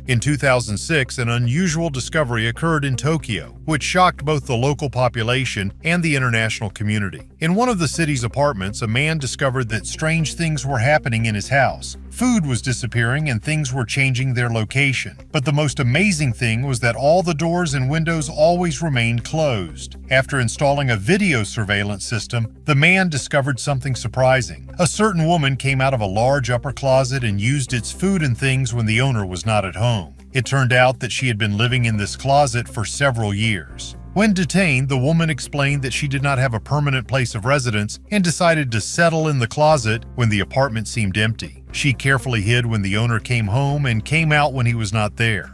S1: In 2006, an unusual discovery occurred in Tokyo, which shocked both the local population and the international community. In one of the city's apartments, a man discovered that strange things were happening in his house. Food was disappearing and things were changing their location. But the most amazing thing was that all the doors and windows always remained closed. After installing a video surveillance system, the man discovered something surprising. A certain woman came out of a large upper closet and used its food and things when the owner was not at home. It turned out that she had been living in this closet for several years. When detained, the woman explained that she did not have a permanent place of residence and decided to settle in the closet when the apartment seemed empty. She carefully hid when the owner came home and came out when he was not there.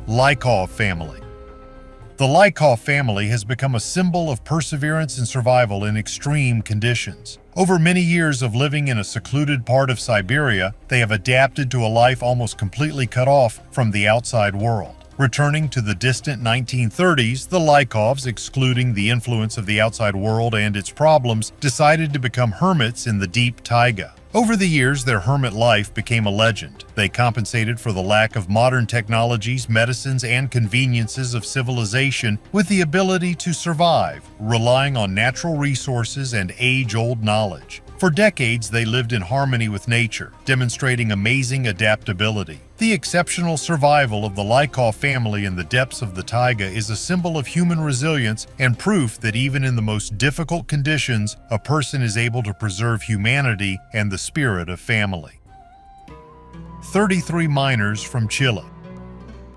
S1: Lykov family. The Lykov family has become a symbol of perseverance and survival in extreme conditions. Over many years of living in a secluded part of Siberia, they have adapted to a life almost completely cut off from the outside world. Returning to the distant 1930s, the Lykovs, excluding the influence of the outside world and its problems, decided to become hermits in the deep taiga. Over the years, their hermit life became a legend. They compensated for the lack of modern technologies, medicines, and conveniences of civilization with the ability to survive, relying on natural resources and age-old knowledge. For decades, they lived in harmony with nature, demonstrating amazing adaptability. The exceptional survival of the Lykov family in the depths of the taiga is a symbol of human resilience and proof that even in the most difficult conditions, a person is able to preserve humanity and the spirit of family. 33 miners from Chile.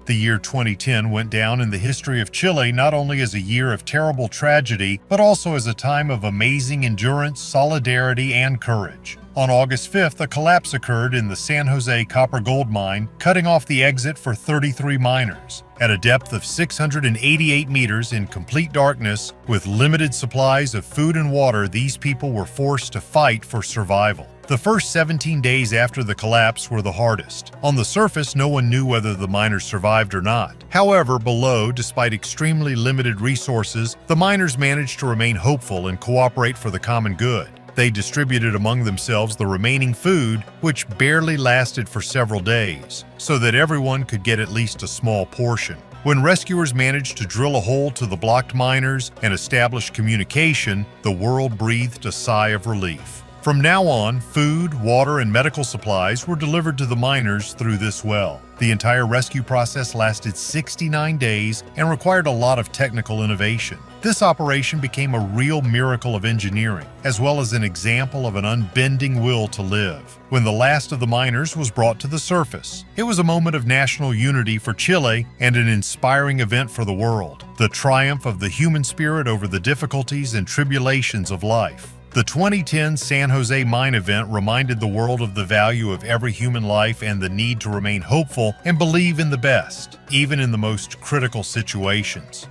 S1: The year 2010 went down in the history of Chile not only as a year of terrible tragedy, but also as a time of amazing endurance, solidarity, and courage. On August 5th, a collapse occurred in the San Jose copper-gold mine, cutting off the exit for 33 miners. At a depth of 688 meters in complete darkness, with limited supplies of food and water, these people were forced to fight for survival. The first 17 days after the collapse were the hardest. On the surface, no one knew whether the miners survived or not. However, below, despite extremely limited resources, the miners managed to remain hopeful and cooperate for the common good. They distributed among themselves the remaining food, which barely lasted for several days, so that everyone could get at least a small portion. When rescuers managed to drill a hole to the blocked miners and establish communication, the world breathed a sigh of relief. From now on, food, water, and medical supplies were delivered to the miners through this well. The entire rescue process lasted 69 days and required a lot of technical innovation. This operation became a real miracle of engineering, as well as an example of an unbending will to live. When the last of the miners was brought to the surface, it was a moment of national unity for Chile and an inspiring event for the world, the triumph of the human spirit over the difficulties and tribulations of life. The 2010 San Jose mine event reminded the world of the value of every human life and the need to remain hopeful and believe in the best, even in the most critical situations.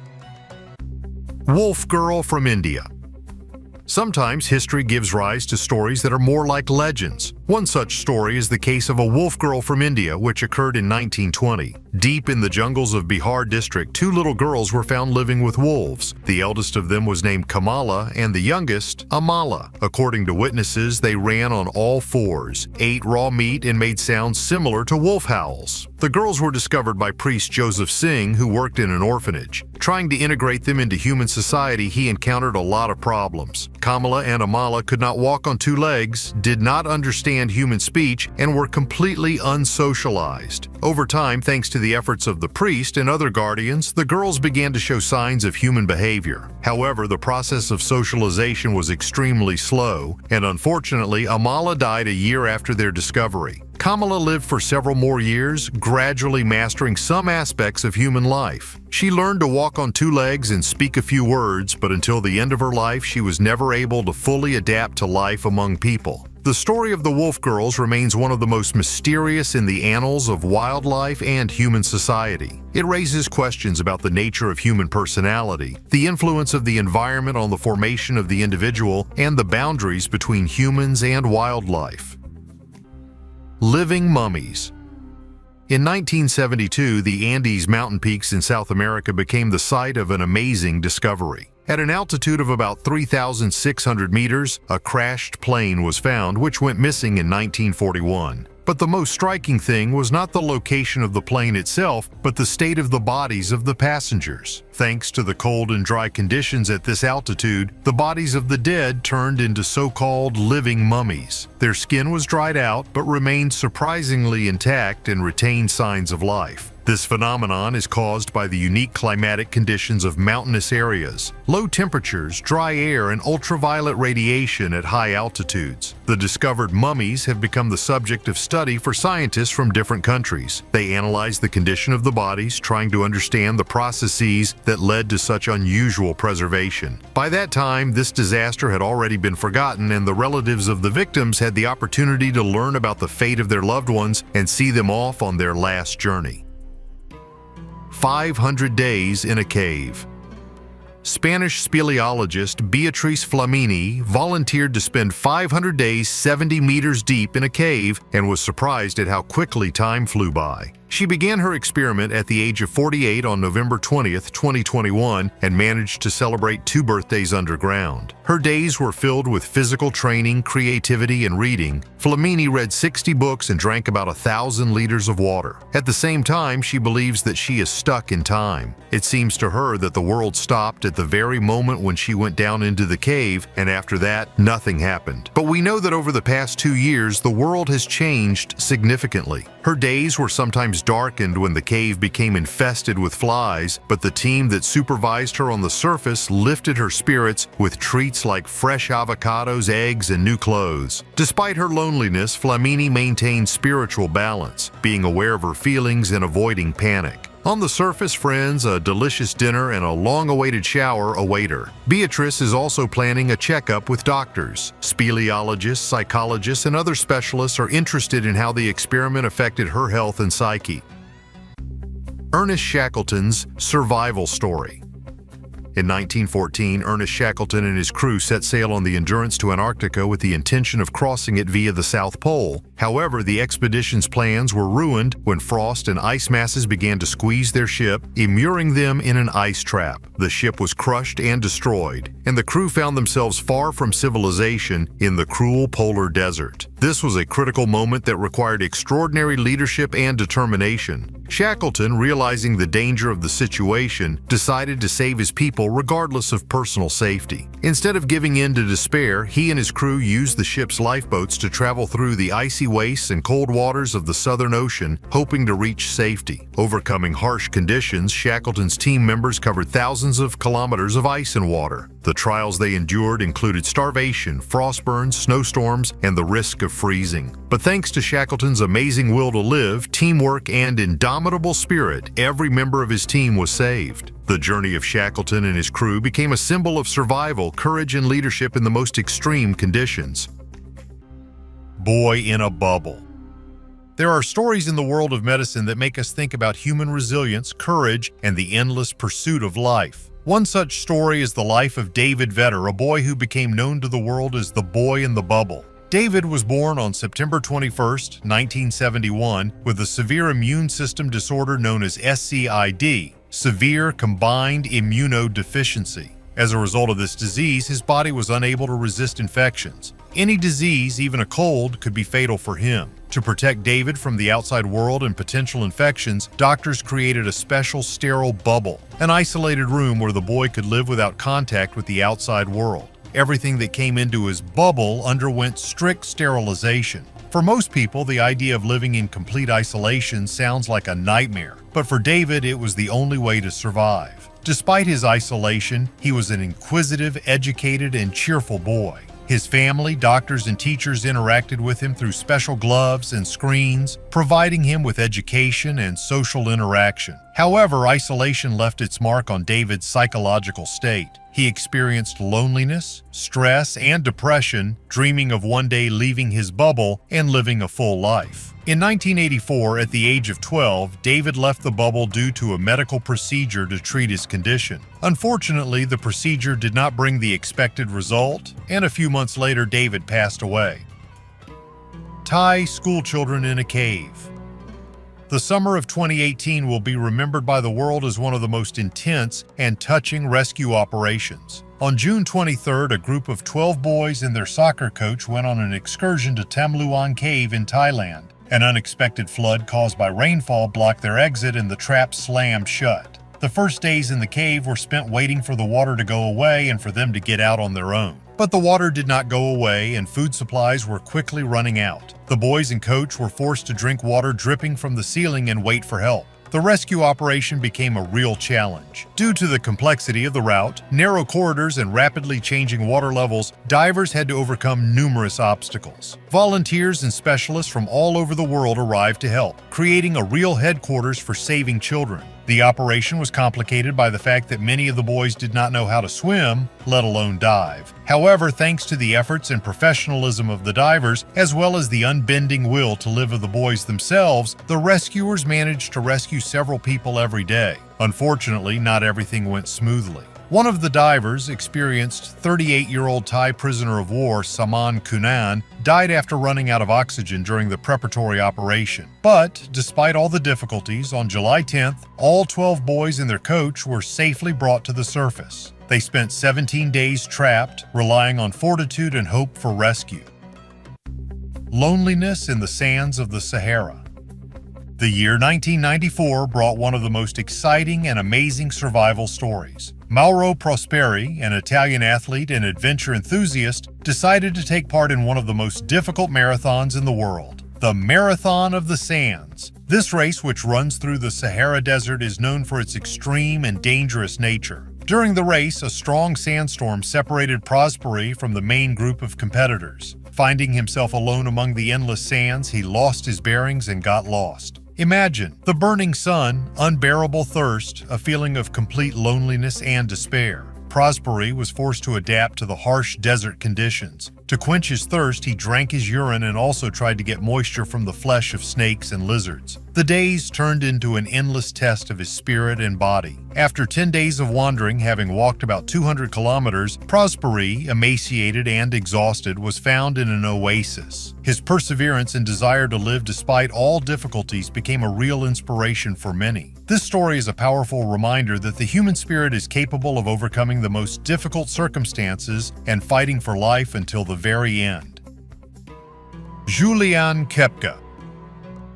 S2: Wolf Girl from India. Sometimes history gives rise to stories that are more like legends. One such story is the case of a wolf girl from India, which occurred in 1920. Deep in the jungles of Bihar district, two little girls were found living with wolves. The eldest of them was named Kamala and the youngest, Amala. According to witnesses, they ran on all fours, ate raw meat, and made sounds similar to wolf howls. The girls were discovered by priest Joseph Singh, who worked in an orphanage. Trying to integrate them into human society, he encountered a lot of problems. Kamala and Amala could not walk on two legs, did not understand human speech, and were completely unsocialized. Over time, thanks to the efforts of the priest and other guardians, the girls began to show signs of human behavior. However, the process of socialization was extremely slow, and unfortunately, Amala died a year after their discovery. Kamala lived for several more years, gradually mastering some aspects of human life. She learned to walk on two legs and speak a few words, but until the end of her life, she was never able to fully adapt to life among people. The story of the Wolf Girls remains one of the most mysterious in the annals of wildlife and human society. It raises questions about the nature of human personality, the influence of the environment on the formation of the individual, and the boundaries between humans and wildlife. Living mummies. In 1972, the Andes mountain peaks in South America became the site of an amazing discovery. At an altitude of about 3,600 meters, a crashed plane was found which went missing in 1941. But the most striking thing was not the location of the plane itself, but the state of the bodies of the passengers. Thanks to the cold and dry conditions at this altitude, the bodies of the dead turned into so-called living mummies. Their skin was dried out, but remained surprisingly intact and retained signs of life. This phenomenon is caused by the unique climatic conditions of mountainous areas, low temperatures, dry air, and ultraviolet radiation at high altitudes. The discovered mummies have become the subject of study for scientists from different countries. They analyze the condition of the bodies, trying to understand the processes that led to such unusual preservation. By that time, this disaster had already been forgotten, and the relatives of the victims had the opportunity to learn about the fate of their loved ones and see them off on their last journey. 500 days in a cave. Spanish speleologist Beatriz Flamini volunteered to spend 500 days 70 meters deep in a cave and was surprised at how quickly time flew by. She began her experiment at the age of 48 on November 20th, 2021, and managed to celebrate 2 birthdays underground. Her days were filled with physical training, creativity, and reading. Flamini read 60 books and drank about 1,000 liters of water. At the same time, she believes that she is stuck in time. It seems to her that the world stopped at the very moment when she went down into the cave, and after that, nothing happened. But we know that over the past 2 years, the world has changed significantly. Her days were sometimes darkened when the cave became infested with flies, but the team that supervised her on the surface lifted her spirits with treats like fresh avocados, eggs, and new clothes. Despite her loneliness, Flamini maintained spiritual balance, being aware of her feelings and avoiding panic. On the surface, friends, a delicious dinner and a long-awaited shower await her. Beatrice is also planning a checkup with doctors. Speleologists, psychologists, and other specialists are interested in how the experiment affected her health and psyche. Ernest Shackleton's survival story. In 1914, Ernest Shackleton and his crew set sail on the Endurance to Antarctica with the intention of crossing it via the South Pole. However, the expedition's plans were ruined when frost and ice masses began to squeeze their ship, immuring them in an ice trap. The ship was crushed and destroyed, and the crew found themselves far from civilization in the cruel polar desert. This was a critical moment that required extraordinary leadership and determination. Shackleton, realizing the danger of the situation, decided to save his people regardless of personal safety. Instead of giving in to despair, he and his crew used the ship's lifeboats to travel through the icy wastes and cold waters of the Southern Ocean, hoping to reach safety. Overcoming harsh conditions, Shackleton's team members covered thousands of kilometers of ice and water. The trials they endured included starvation, frostburns, snowstorms, and the risk of freezing. But thanks to Shackleton's amazing will to live, teamwork, and indomitable spirit, every member of his team was saved. The journey of Shackleton and his crew became a symbol of survival, courage, and leadership in the most extreme conditions.
S1: Boy in a bubble. There are stories in the world of medicine that make us think about human resilience, courage, and the endless pursuit of life. One such story is the life of David Vetter, a boy who became known to the world as the boy in the bubble. David was born on September 21, 1971, with a severe immune system disorder known as SCID, severe combined immunodeficiency. As a result of this disease, his body was unable to resist infections. Any disease, even a cold, could be fatal for him. To protect David from the outside world and potential infections, doctors created a special sterile bubble, an isolated room where the boy could live without contact with the outside world. Everything that came into his bubble underwent strict sterilization. For most people, the idea of living in complete isolation sounds like a nightmare, but for David, it was the only way to survive. Despite his isolation, he was an inquisitive, educated, and cheerful boy. His family, doctors, and teachers interacted with him through special gloves and screens, providing him with education and social interaction. However, isolation left its mark on David's psychological state. He experienced loneliness, stress, and depression, dreaming of one day leaving his bubble and living a full life. In 1984, at the age of 12, David left the bubble due to a medical procedure to treat his condition. Unfortunately, the procedure did not bring the expected result, and a few months later, David passed away. Thai schoolchildren in a cave. The summer of 2018 will be remembered by the world as one of the most intense and touching rescue operations. On June 23rd, a group of 12 boys and their soccer coach went on an excursion to Tam Luang Cave in Thailand. An unexpected flood caused by rainfall blocked their exit and the trap slammed shut. The first days in the cave were spent waiting for the water to go away and for them to get out on their own. But the water did not go away and food supplies were quickly running out. The boys and coach were forced to drink water dripping from the ceiling and wait for help. The rescue operation became a real challenge. Due to the complexity of the route, narrow corridors, and rapidly changing water levels, divers had to overcome numerous obstacles. Volunteers and specialists from all over the world arrived to help, creating a real headquarters for saving children. The operation was complicated by the fact that many of the boys did not know how to swim, let alone dive. However, thanks to the efforts and professionalism of the divers, as well as the unbending will to live of the boys themselves, the rescuers managed to rescue several people every day. Unfortunately, not everything went smoothly. One of the divers, experienced 38-year-old Thai prisoner of war Saman Kunan, died after running out of oxygen during the preparatory operation. But, despite all the difficulties, on July 10th, all 12 boys and their coach were safely brought to the surface. They spent 17 days trapped, relying on fortitude and hope for rescue. Loneliness in the sands of the Sahara. The year 1994 brought one of the most exciting and amazing survival stories. Mauro Prosperi, an Italian athlete and adventure enthusiast, decided to take part in one of the most difficult marathons in the world, the Marathon of the Sands. This race, which runs through the Sahara Desert, is known for its extreme and dangerous nature. During the race, a strong sandstorm separated Prosperi from the main group of competitors. Finding himself alone among the endless sands, he lost his bearings and got lost. Imagine the burning sun, unbearable thirst, a feeling of complete loneliness and despair. Prosperi was forced to adapt to the harsh desert conditions. To quench his thirst, he drank his urine and also tried to get moisture from the flesh of snakes and lizards. The days turned into an endless test of his spirit and body. After 10 days of wandering, having walked about 200 kilometers, Prosperi, emaciated and exhausted, was found in an oasis. His perseverance and desire to live despite all difficulties became a real inspiration for many. This story is a powerful reminder that the human spirit is capable of overcoming the most difficult circumstances and fighting for life until the very end. Julian Kepka.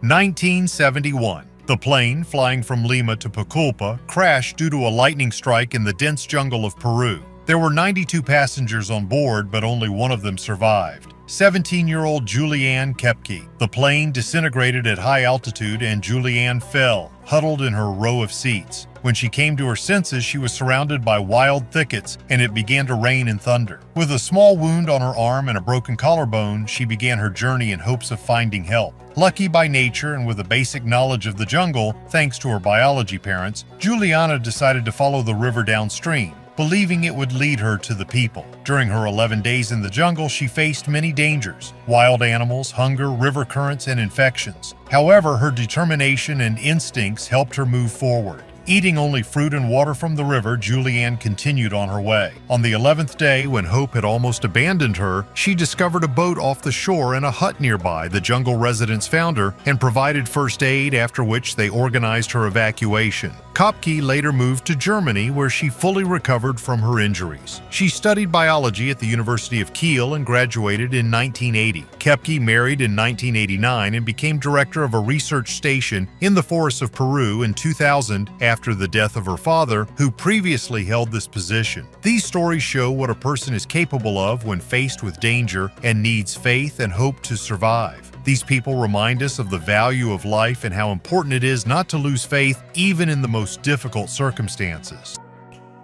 S1: 1971. The plane flying from Lima to Pucallpa crashed due to a lightning strike in the dense jungle of Peru. There were 92 passengers on board, but only one of them survived. 17-year-old Julianne Kepke. The plane disintegrated at high altitude and Julianne fell, huddled in her row of seats. When she came to her senses, she was surrounded by wild thickets and it began to rain and thunder. With a small wound on her arm and a broken collarbone, she began her journey in hopes of finding help. Lucky by nature and with a basic knowledge of the jungle, thanks to her biology parents, Juliana decided to follow the river downstream, believing it would lead her to the people. During her 11 days in the jungle, she faced many dangers: wild animals, hunger, river currents, and infections. However, her determination and instincts helped her move forward. Eating only fruit and water from the river, Julianne continued on her way. On the 11th day, when hope had almost abandoned her, she discovered a boat off the shore and a hut nearby. The jungle residents found her and provided first aid, after which they organized her evacuation. Kopke later moved to Germany, where she fully recovered from her injuries. She studied biology at the University of Kiel and graduated in 1980. Kepke married in 1989 and became director of a research station in the forests of Peru in 2000 after the death of her father, who previously held this position. These stories show what a person is capable of when faced with danger and needs faith and hope to survive. These people remind us of the value of life and how important it is not to lose faith even in the most difficult circumstances.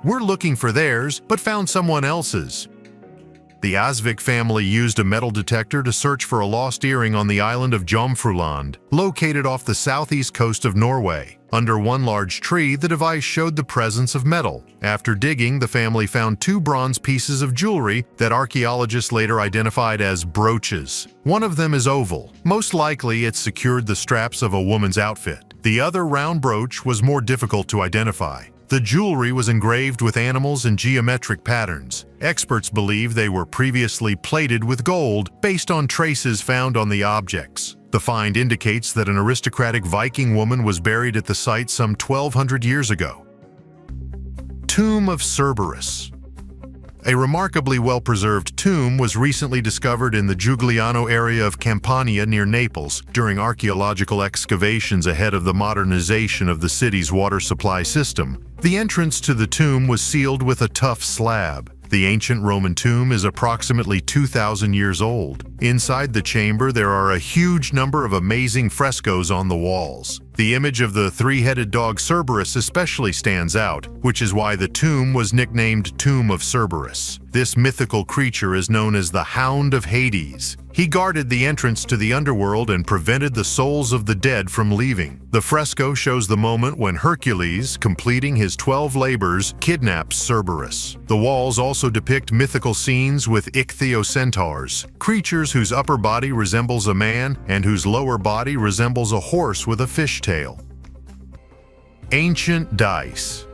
S2: We're looking for theirs, but found someone else's. The Asvik family used a metal detector to search for a lost earring on the island of Jomfruland, located off the southeast coast of Norway. Under one large tree, the device showed the presence of metal. After digging, the family found 2 bronze pieces of jewelry that archaeologists later identified as brooches. One of them is oval. Most likely, it secured the straps of a woman's outfit. The other round brooch was more difficult to identify. The jewelry was engraved with animals and geometric patterns. Experts believe they were previously plated with gold based on traces found on the objects. The find indicates that an aristocratic Viking woman was buried at the site some 1,200 years ago. Tomb of Cerberus. A remarkably well-preserved tomb was recently discovered in the Giugliano area of Campania near Naples during archaeological excavations ahead of the modernization of the city's water supply system. The entrance to the tomb was sealed with a tough slab. The ancient Roman tomb is approximately 2,000 years old. Inside the chamber, there are a huge number of amazing frescoes on the walls. The image of the 3-headed dog Cerberus especially stands out, which is why the tomb was nicknamed Tomb of Cerberus. This mythical creature is known as the Hound of Hades. He guarded the entrance to the underworld and prevented the souls of the dead from leaving. The fresco shows the moment when Hercules, completing his 12 labors, kidnaps Cerberus. The walls also depict mythical scenes with ichthyocentaurs, creatures whose upper body resembles a man and whose lower body resembles a horse with a fish tail. Ancient dice.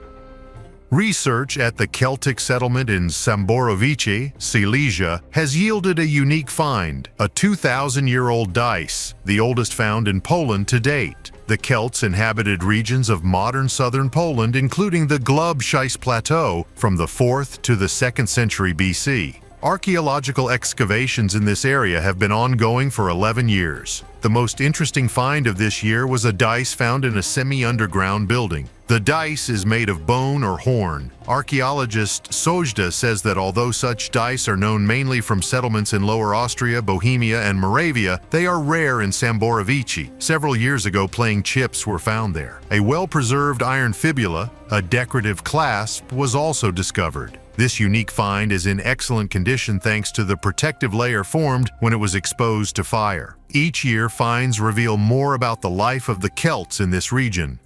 S2: Research at the Celtic settlement in Samborowice, Silesia, has yielded a unique find, a 2,000-year-old dice, the oldest found in Poland to date. The Celts inhabited regions of modern southern Poland, including the Glubschice Plateau from the 4th to the 2nd century BC. Archaeological excavations in this area have been ongoing for 11 years. The most interesting find of this year was a dice found in a semi-underground building. The dice is made of bone or horn. Archaeologist Sojda says that although such dice are known mainly from settlements in Lower Austria, Bohemia, and Moravia, they are rare in Samborowice. Several years ago, playing chips were found there. A well-preserved iron fibula, a decorative clasp, was also discovered. This unique find is in excellent condition thanks to the protective layer formed when it was exposed to fire. Each year, finds reveal more about the life of the Celts in this region.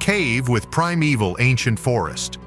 S2: Cave with primeval ancient forest.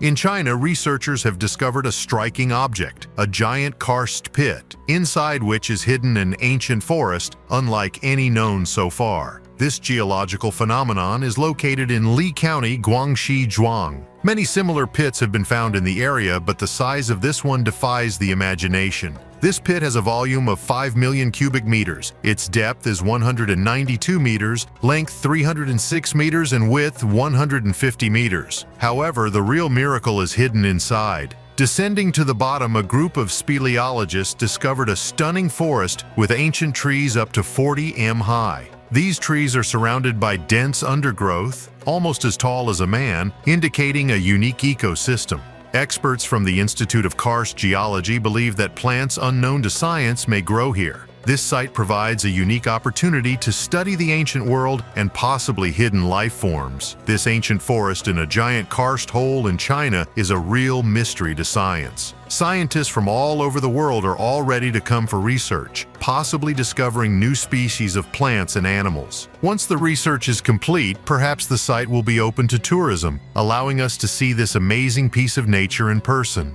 S2: In China, researchers have discovered a striking object, a giant karst pit, inside which is hidden an ancient forest unlike any known so far. This geological phenomenon is located in Li County, Guangxi, Zhuang. Many similar pits have been found in the area, but the size of this one defies the imagination. This pit has a volume of 5 million cubic meters. Its depth is 192 meters, length 306 meters, and width 150 meters. However, the real miracle is hidden inside. Descending to the bottom, a group of speleologists discovered a stunning forest with ancient trees up to 40 m high. These trees are surrounded by dense undergrowth, almost as tall as a man, indicating a unique ecosystem. Experts from the Institute of Karst Geology believe that plants unknown to science may grow here. This site provides a unique opportunity to study the ancient world and possibly hidden life forms. This ancient forest in a giant karst hole in China is a real mystery to science. Scientists from all over the world are all ready to come for research, possibly discovering new species of plants and animals. Once the research is complete, perhaps the site will be open to tourism, allowing us to see this amazing piece of nature in person.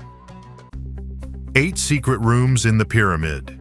S2: 8 secret rooms in the pyramid.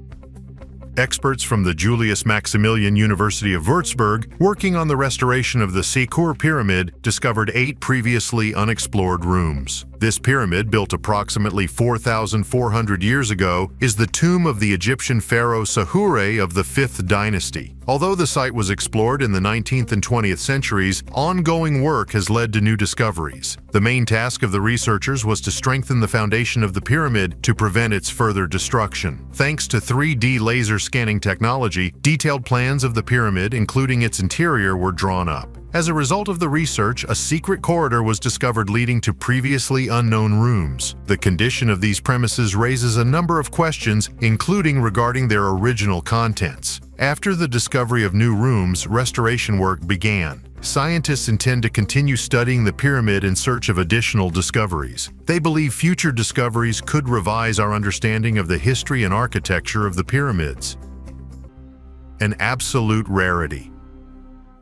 S2: Experts from the Julius Maximilian University of Würzburg, working on the restoration of the Sekur Pyramid, discovered 8 previously unexplored rooms. This pyramid, built approximately 4,400 years ago, is the tomb of the Egyptian pharaoh Sahure of the 5th dynasty. Although the site was explored in the 19th and 20th centuries, ongoing work has led to new discoveries. The main task of the researchers was to strengthen the foundation of the pyramid to prevent its further destruction. Thanks to 3D laser scanning technology, detailed plans of the pyramid, including its interior, were drawn up. As a result of the research, a secret corridor was discovered leading to previously unknown rooms. The condition of these premises raises a number of questions, including regarding their original contents. After the discovery of new rooms, restoration work began. Scientists intend to continue studying the pyramid in search of additional discoveries. They believe future discoveries could revise our understanding of the history and architecture of the pyramids. An absolute rarity.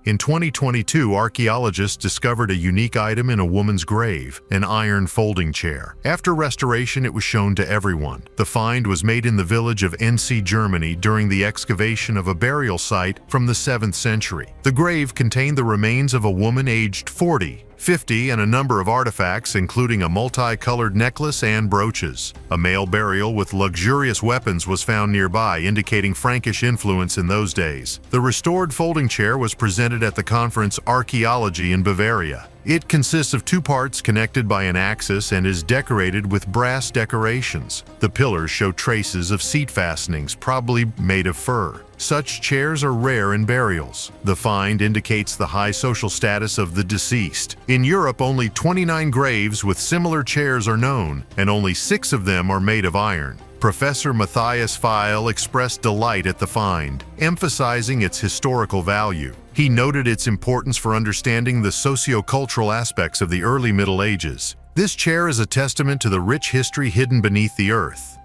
S2: In 2022, archaeologists discovered a unique item in a woman's grave, an iron folding chair. After restoration, it was shown to everyone. The find was made in the village of NC, Germany during the excavation of a burial site from the 7th century. The grave contained the remains of a woman aged 40, 50, and a number of artifacts, including a multicolored necklace and brooches. A male burial with luxurious weapons was found nearby, indicating Frankish influence in those days. The restored folding chair was presented at the conference Archaeology in Bavaria. It consists of 2 parts connected by an axis and is decorated with brass decorations. The pillars show traces of seat fastenings, probably made of fur. Such chairs are rare in burials. The find indicates the high social status of the deceased. In Europe, only 29 graves with similar chairs are known, and only 6 of them are made of iron. Professor Matthias Feil expressed delight at the find, emphasizing its historical value. He noted its importance for understanding the socio-cultural aspects of the early Middle Ages. This chair is a testament to the rich history hidden beneath the earth.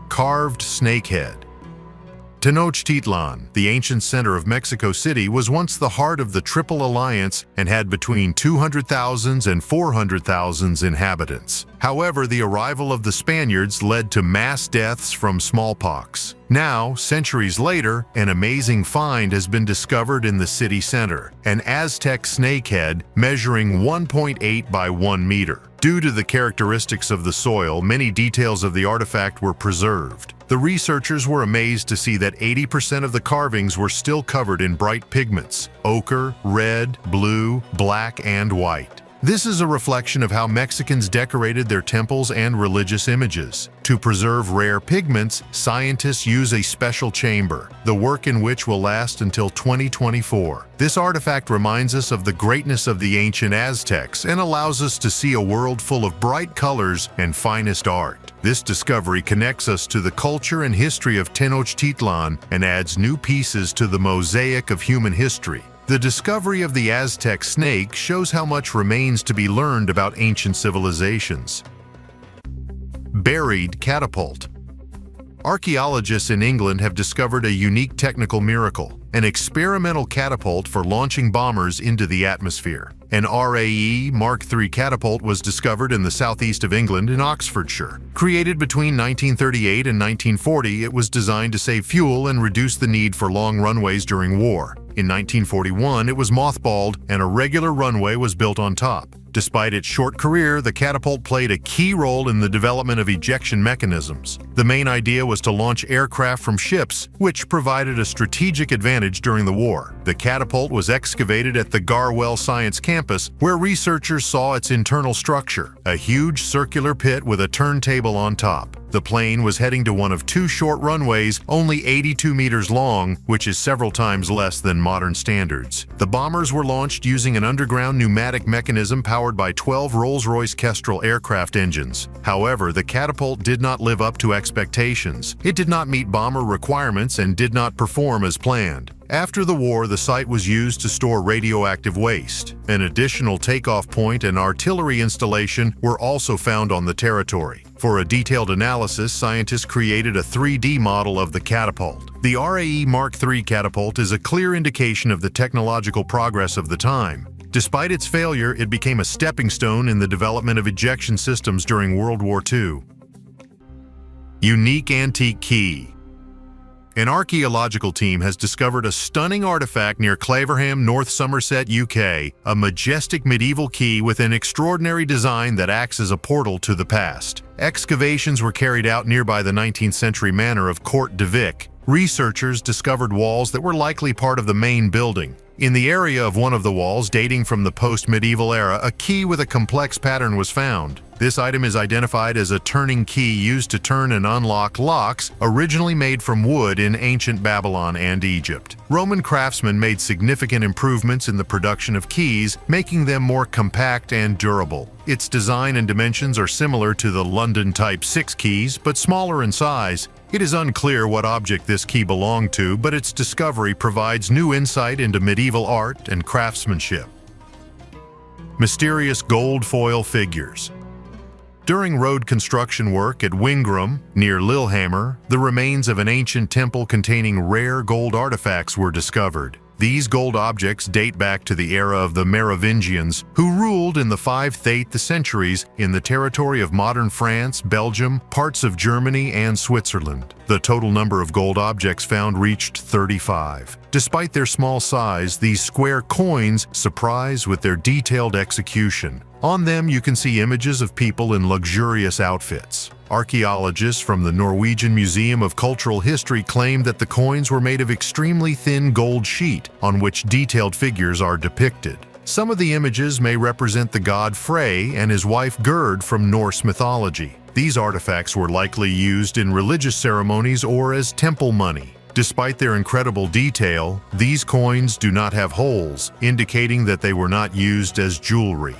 S2: Carved snakehead. Tenochtitlan, the ancient center of Mexico City, was once the heart of the Triple Alliance and had between 200,000 and 400,000 inhabitants. However, the arrival of the Spaniards led to mass deaths from smallpox. Now, centuries later, an amazing find has been discovered in the city center, an Aztec snakehead measuring 1.8 by 1 meter. Due to the characteristics of the soil, many details of the artifact were preserved. The researchers were amazed to see that 80% of the carvings were still covered in bright pigments: ochre, red, blue, black, and white. This is a reflection of how Mexicans decorated their temples and religious images. To preserve rare pigments, scientists use a special chamber, the work in which will last until 2024. This artifact reminds us of the greatness of the ancient Aztecs and allows us to see a world full of bright colors and finest art. This discovery connects us to the culture and history of Tenochtitlan and adds new pieces to the mosaic of human history. The discovery of the Aztec snake shows how much remains to be learned about ancient civilizations. Buried catapult. Archaeologists in England have discovered a unique technical miracle, an experimental catapult for launching bombers into the atmosphere. An RAE Mark III catapult was discovered in the southeast of England in Oxfordshire. Created between 1938 and 1940, it was designed to save fuel and reduce the need for long runways during war. In 1941, it was mothballed and a regular runway was built on top. Despite its short career, the catapult played a key role in the development of ejection mechanisms. The main idea was to launch aircraft from ships, which provided a strategic advantage during the war. The catapult was excavated at the Garwell Science Campus, where researchers saw its internal structure, a huge circular pit with a turntable on top. The plane was heading to one of two short runways, only 82 meters long, which is several times less than modern standards. The bombers were launched using an underground pneumatic mechanism powered by 12 Rolls-Royce Kestrel aircraft engines. However, the catapult did not live up to expectations. It did not meet bomber requirements and did not perform as planned. After the war, the site was used to store radioactive waste. An additional takeoff point and artillery installation were also found on the territory. For a detailed analysis, scientists created a 3D model of the catapult. The RAE Mark III catapult is a clear indication of the technological progress of the time. Despite its failure, it became a stepping stone in the development of ejection systems during World War II. Unique antique key. An archaeological team has discovered a stunning artifact near Claverham, North Somerset, UK, a majestic medieval key with an extraordinary design that acts as a portal to the past. Excavations were carried out nearby the 19th century manor of Court de Vic. Researchers discovered walls that were likely part of the main building. In the area of one of the walls, dating from the post-medieval era, a key with a complex pattern was found. This item is identified as a turning key used to turn and unlock locks, originally made from wood in ancient Babylon and Egypt. Roman craftsmen made significant improvements in the production of keys, making them more compact and durable. Its design and dimensions are similar to the London Type 6 keys, but smaller in size. It is unclear what object this key belonged to, but its discovery provides new insight into medieval art and craftsmanship. Mysterious gold foil figures. During road construction work at Wingram, near Lillehammer, the remains of an ancient temple containing rare gold artifacts were discovered. These gold objects date back to the era of the Merovingians, who ruled in the 5th to 8th centuries in the territory of modern France, Belgium, parts of Germany, and Switzerland. The total number of gold objects found reached 35. Despite their small size, these square coins surprise with their detailed execution. On them, you can see images of people in luxurious outfits. Archaeologists from the Norwegian Museum of Cultural History claim that the coins were made of extremely thin gold sheet on which detailed figures are depicted. Some of the images may represent the god Frey and his wife Gerd from Norse mythology. These artifacts were likely used in religious ceremonies or as temple money. Despite their incredible detail, these coins do not have holes, indicating that they were not used as jewelry.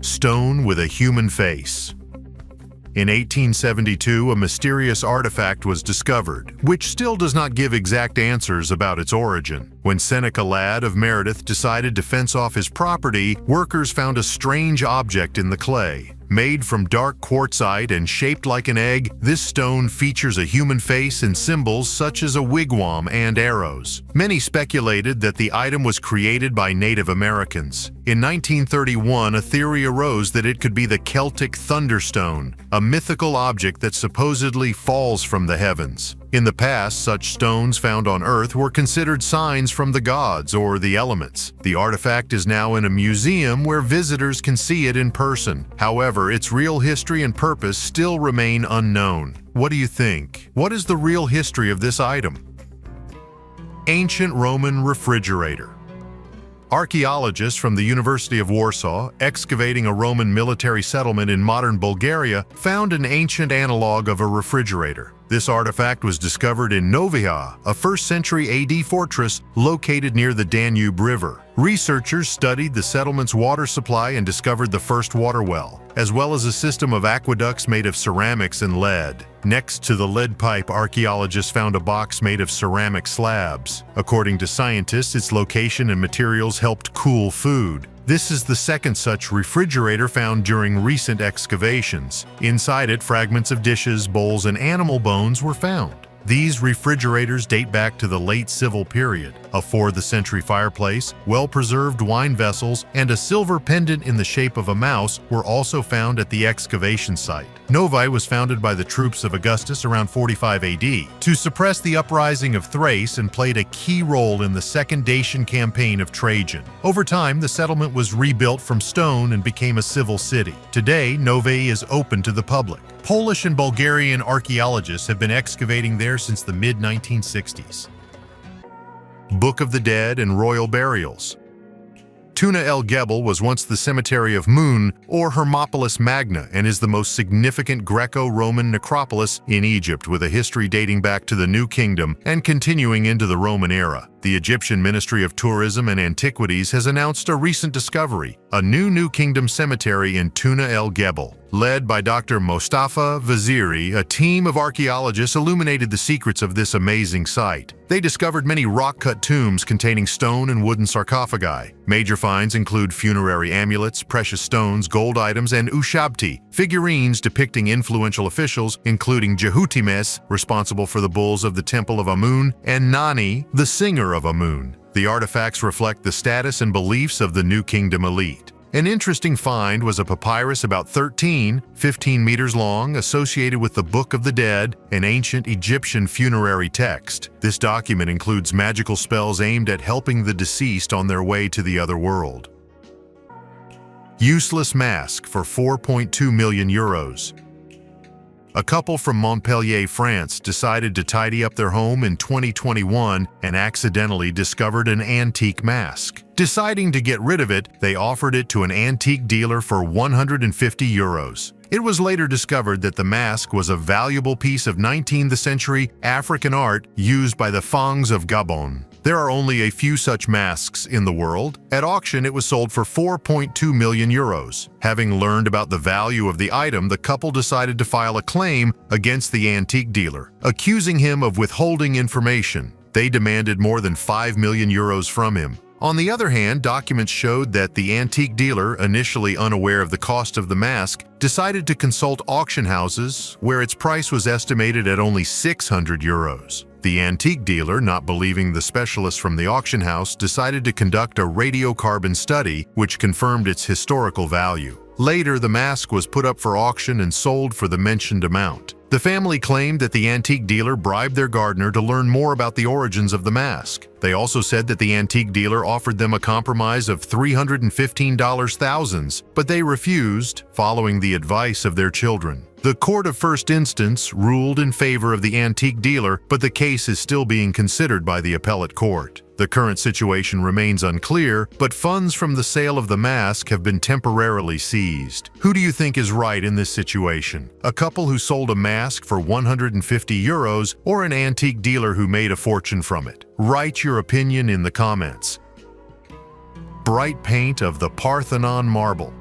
S2: Stone with a human face. In 1872, a mysterious artifact was discovered, which still does not give exact answers about its origin. When Seneca Ladd of Meredith decided to fence off his property, workers found a strange object in the clay. Made from dark quartzite and shaped like an egg, this stone features a human face and symbols such as a wigwam and arrows. Many speculated that the item was created by Native Americans. In 1931, a theory arose that it could be the Celtic thunderstone, a mythical object that supposedly falls from the heavens. In the past, such stones found on Earth were considered signs from the gods or the elements. The artifact is now in a museum where visitors can see it in person. However, its real history and purpose still remain unknown. What do you think? What is the real history of this item? Ancient Roman refrigerator. Archaeologists from the University of Warsaw, excavating a Roman military settlement in modern Bulgaria, found an ancient analog of a refrigerator. This artifact was discovered in Novia, a 1st century AD fortress located near the Danube River. Researchers studied the settlement's water supply and discovered the first water well, as well as a system of aqueducts made of ceramics and lead. Next to the lead pipe, archaeologists found a box made of ceramic slabs. According to scientists, its location and materials helped cool food. This is the second such refrigerator found during recent excavations. Inside it, fragments of dishes, bowls, and animal bones were found. These refrigerators date back to the late Civil period. A 4th century fireplace, well-preserved wine vessels, and a silver pendant in the shape of a mouse were also found at the excavation site. Novae was founded by the troops of Augustus around 45 AD to suppress the uprising of Thrace and played a key role in the Second Dacian campaign of Trajan. Over time, the settlement was rebuilt from stone and became a civil city. Today, Novae is open to the public. Polish and Bulgarian archaeologists have been excavating there since the mid-1960s. Book of the Dead and Royal Burials. Tuna el Gebel was once the cemetery of Mun, or Hermopolis Magna, and is the most significant Greco-Roman necropolis in Egypt, with a history dating back to the New Kingdom and continuing into the Roman era. The Egyptian Ministry of Tourism and Antiquities has announced a recent discovery, a New Kingdom cemetery in Tuna el Gebel. Led by Dr. Mostafa Vaziri, a team of archaeologists illuminated the secrets of this amazing site. They discovered many rock-cut tombs containing stone and wooden sarcophagi. Major finds include funerary amulets, precious stones, gold items, and ushabti, figurines depicting influential officials, including Jehutimes, responsible for the bulls of the Temple of Amun, and Nani, the singer of Amun. The artifacts reflect the status and beliefs of the New Kingdom elite. An interesting find was a papyrus about 15 meters long associated with the Book of the Dead, an ancient Egyptian funerary text. This document includes magical spells aimed at helping the deceased on their way to the other world. Useless mask for 4.2 million euros. A couple from Montpellier, France, decided to tidy up their home in 2021 and accidentally discovered an antique mask. Deciding to get rid of it, they offered it to an antique dealer for 150 euros. It was later discovered that the mask was a valuable piece of 19th century African art used by the Fangs of Gabon. There are only a few such masks in the world. At auction, it was sold for 4.2 million euros. Having learned about the value of the item, the couple decided to file a claim against the antique dealer, accusing him of withholding information. They demanded more than 5 million euros from him. On the other hand, documents showed that the antique dealer, initially unaware of the cost of the mask, decided to consult auction houses, where its price was estimated at only 600 euros. The antique dealer, not believing the specialist from the auction house, decided to conduct a radiocarbon study, which confirmed its historical value. Later, the mask was put up for auction and sold for the mentioned amount. The family claimed that the antique dealer bribed their gardener to learn more about the origins of the mask. They also said that the antique dealer offered them a compromise of $315,000, but they refused, following the advice of their children. The court of first instance ruled in favor of the antique dealer, but the case is still being considered by the appellate court. The current situation remains unclear, but funds from the sale of the mask have been temporarily seized. Who do you think is right in this situation? A couple who sold a mask for 150 euros or an antique dealer who made a fortune from it? Write your opinion in the comments. Bright paint of the Parthenon marble.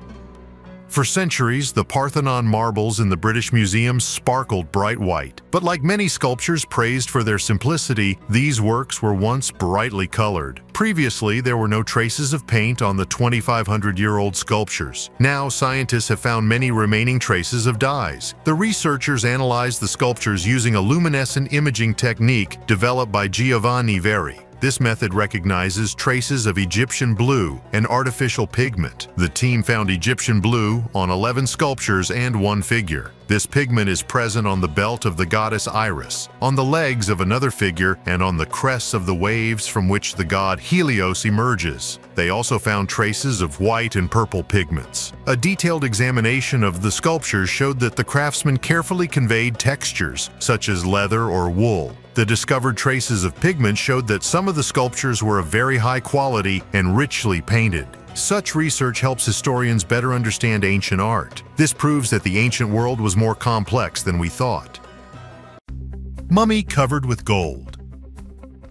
S2: For centuries, the Parthenon marbles in the British Museum sparkled bright white. But like many sculptures praised for their simplicity, these works were once brightly colored. Previously, there were no traces of paint on the 2,500-year-old sculptures. Now, scientists have found many remaining traces of dyes. The researchers analyzed the sculptures using a luminescent imaging technique developed by Giovanni Verri. This method recognizes traces of Egyptian blue, an artificial pigment. The team found Egyptian blue on 11 sculptures and one figure. This pigment is present on the belt of the goddess Iris, on the legs of another figure, and on the crests of the waves from which the god Helios emerges. They also found traces of white and purple pigments. A detailed examination of the sculptures showed that the craftsmen carefully conveyed textures, such as leather or wool. The discovered traces of pigment showed that some of the sculptures were of very high quality and richly painted. Such research helps historians better understand ancient art. This proves that the ancient world was more complex than we thought. Mummy covered with gold.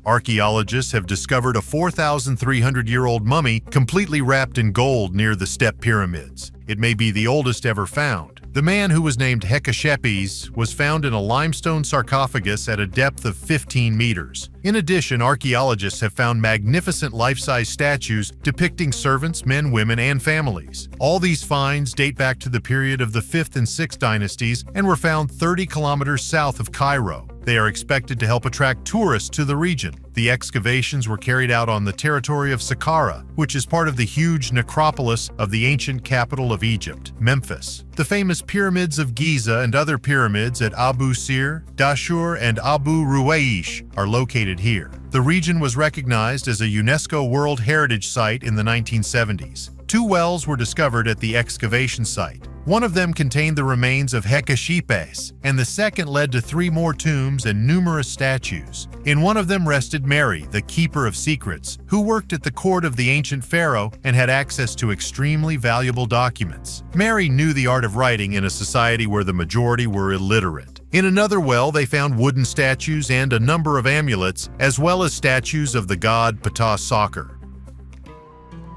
S2: Archaeologists have discovered a 4,300-year-old mummy completely wrapped in gold near the step pyramids. It may be the oldest ever found. The man, who was named Hekashepes, was found in a limestone sarcophagus at a depth of 15 meters.
S1: In addition, archaeologists have found magnificent life-size statues depicting servants, men, women, and families. All these finds date back to the period of the 5th and 6th dynasties and were found 30 kilometers south of Cairo. They are expected to help attract tourists to the region. The excavations were carried out on the territory of Saqqara, which is part of the huge necropolis of the ancient capital of Egypt, Memphis. The famous pyramids of Giza and other pyramids at Abu Sir, Dashur, and Abu Ruwaish are located here. The region was recognized as a UNESCO World Heritage Site in the 1970s. 2 wells were discovered at the excavation site. One of them contained the remains of Hekashepes, and the second led to 3 more tombs and numerous statues. In one of them rested Mary, the keeper of secrets, who worked at the court of the ancient pharaoh and had access to extremely valuable documents. Mary knew the art of writing in a society where the majority were illiterate. In another well, they found wooden statues and a number of amulets, as well as statues of the god Ptah Saker,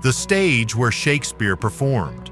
S1: the stage where Shakespeare performed.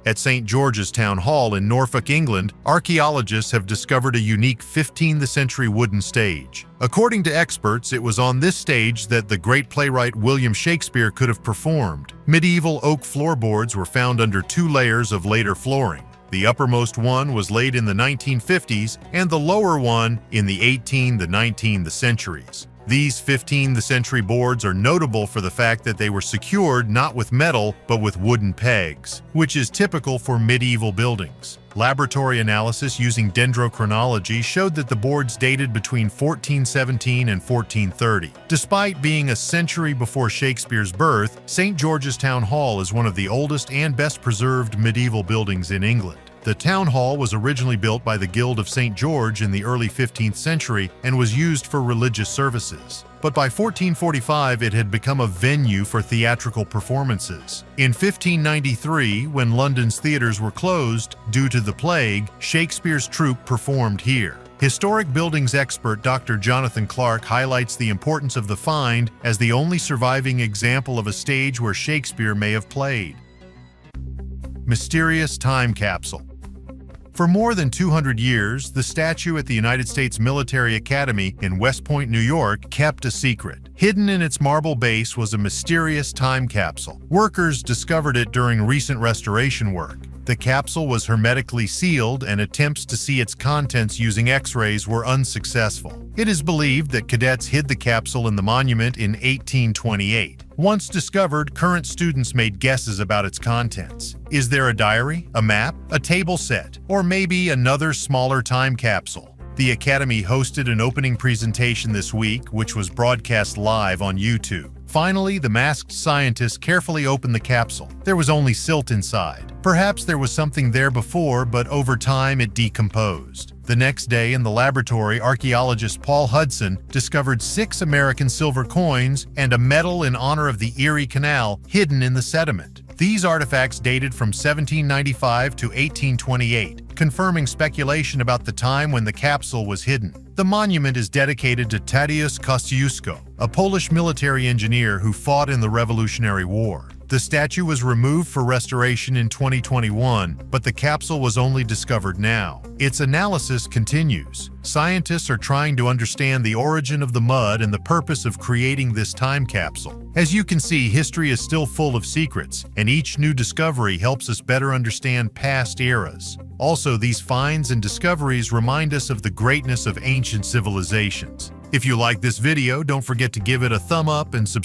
S1: At St. George's Town Hall in Norfolk, England, archaeologists have discovered a unique 15th century wooden stage. According to experts, it was on this stage that the great playwright William Shakespeare could have performed. Medieval oak floorboards were found under 2 layers of later flooring. The uppermost one was laid in the 1950s and the lower one in the 18th to 19th centuries. These 15th century boards are notable for the fact that they were secured not with metal but with wooden pegs, which is typical for medieval buildings. Laboratory analysis using dendrochronology showed that the boards dated between 1417 and 1430. Despite being a century before Shakespeare's birth, St. George's Town Hall is one of the oldest and best preserved medieval buildings in England. The town hall was originally built by the Guild of St. George in the early 15th century and was used for religious services. But by 1445, it had become a venue for theatrical performances. In 1593, when London's theaters were closed due to the plague, Shakespeare's troupe performed here. Historic buildings expert Dr. Jonathan Clark highlights the importance of the find as the only surviving example of a stage where Shakespeare may have played. Mysterious time capsule. For more than 200 years, the statue at the United States Military Academy in West Point, New York, kept a secret. Hidden in its marble base was a mysterious time capsule. Workers discovered it during recent restoration work. The capsule was hermetically sealed, and attempts to see its contents using X-rays were unsuccessful. It is believed that cadets hid the capsule in the monument in 1828. Once discovered, current students made guesses about its contents. Is there a diary, a map, a table set, or maybe another smaller time capsule? The Academy hosted an opening presentation this week, which was broadcast live on YouTube. Finally, the masked scientists carefully opened the capsule. There was only silt inside. Perhaps there was something there before, but over time it decomposed. The next day in the laboratory, archaeologist Paul Hudson discovered 6 American silver coins and a medal in honor of the Erie Canal hidden in the sediment. These artifacts dated from 1795 to 1828, confirming speculation about the time when the capsule was hidden. The monument is dedicated to Tadeusz Kościuszko, a Polish military engineer who fought in the Revolutionary War. The statue was removed for restoration in 2021, but the capsule was only discovered now. Its analysis continues. Scientists are trying to understand the origin of the mud and the purpose of creating this time capsule. As you can see, history is still full of secrets, and each new discovery helps us better understand past eras. Also, these finds and discoveries remind us of the greatness of ancient civilizations. If you like this video, don't forget to give it a thumb up and subscribe.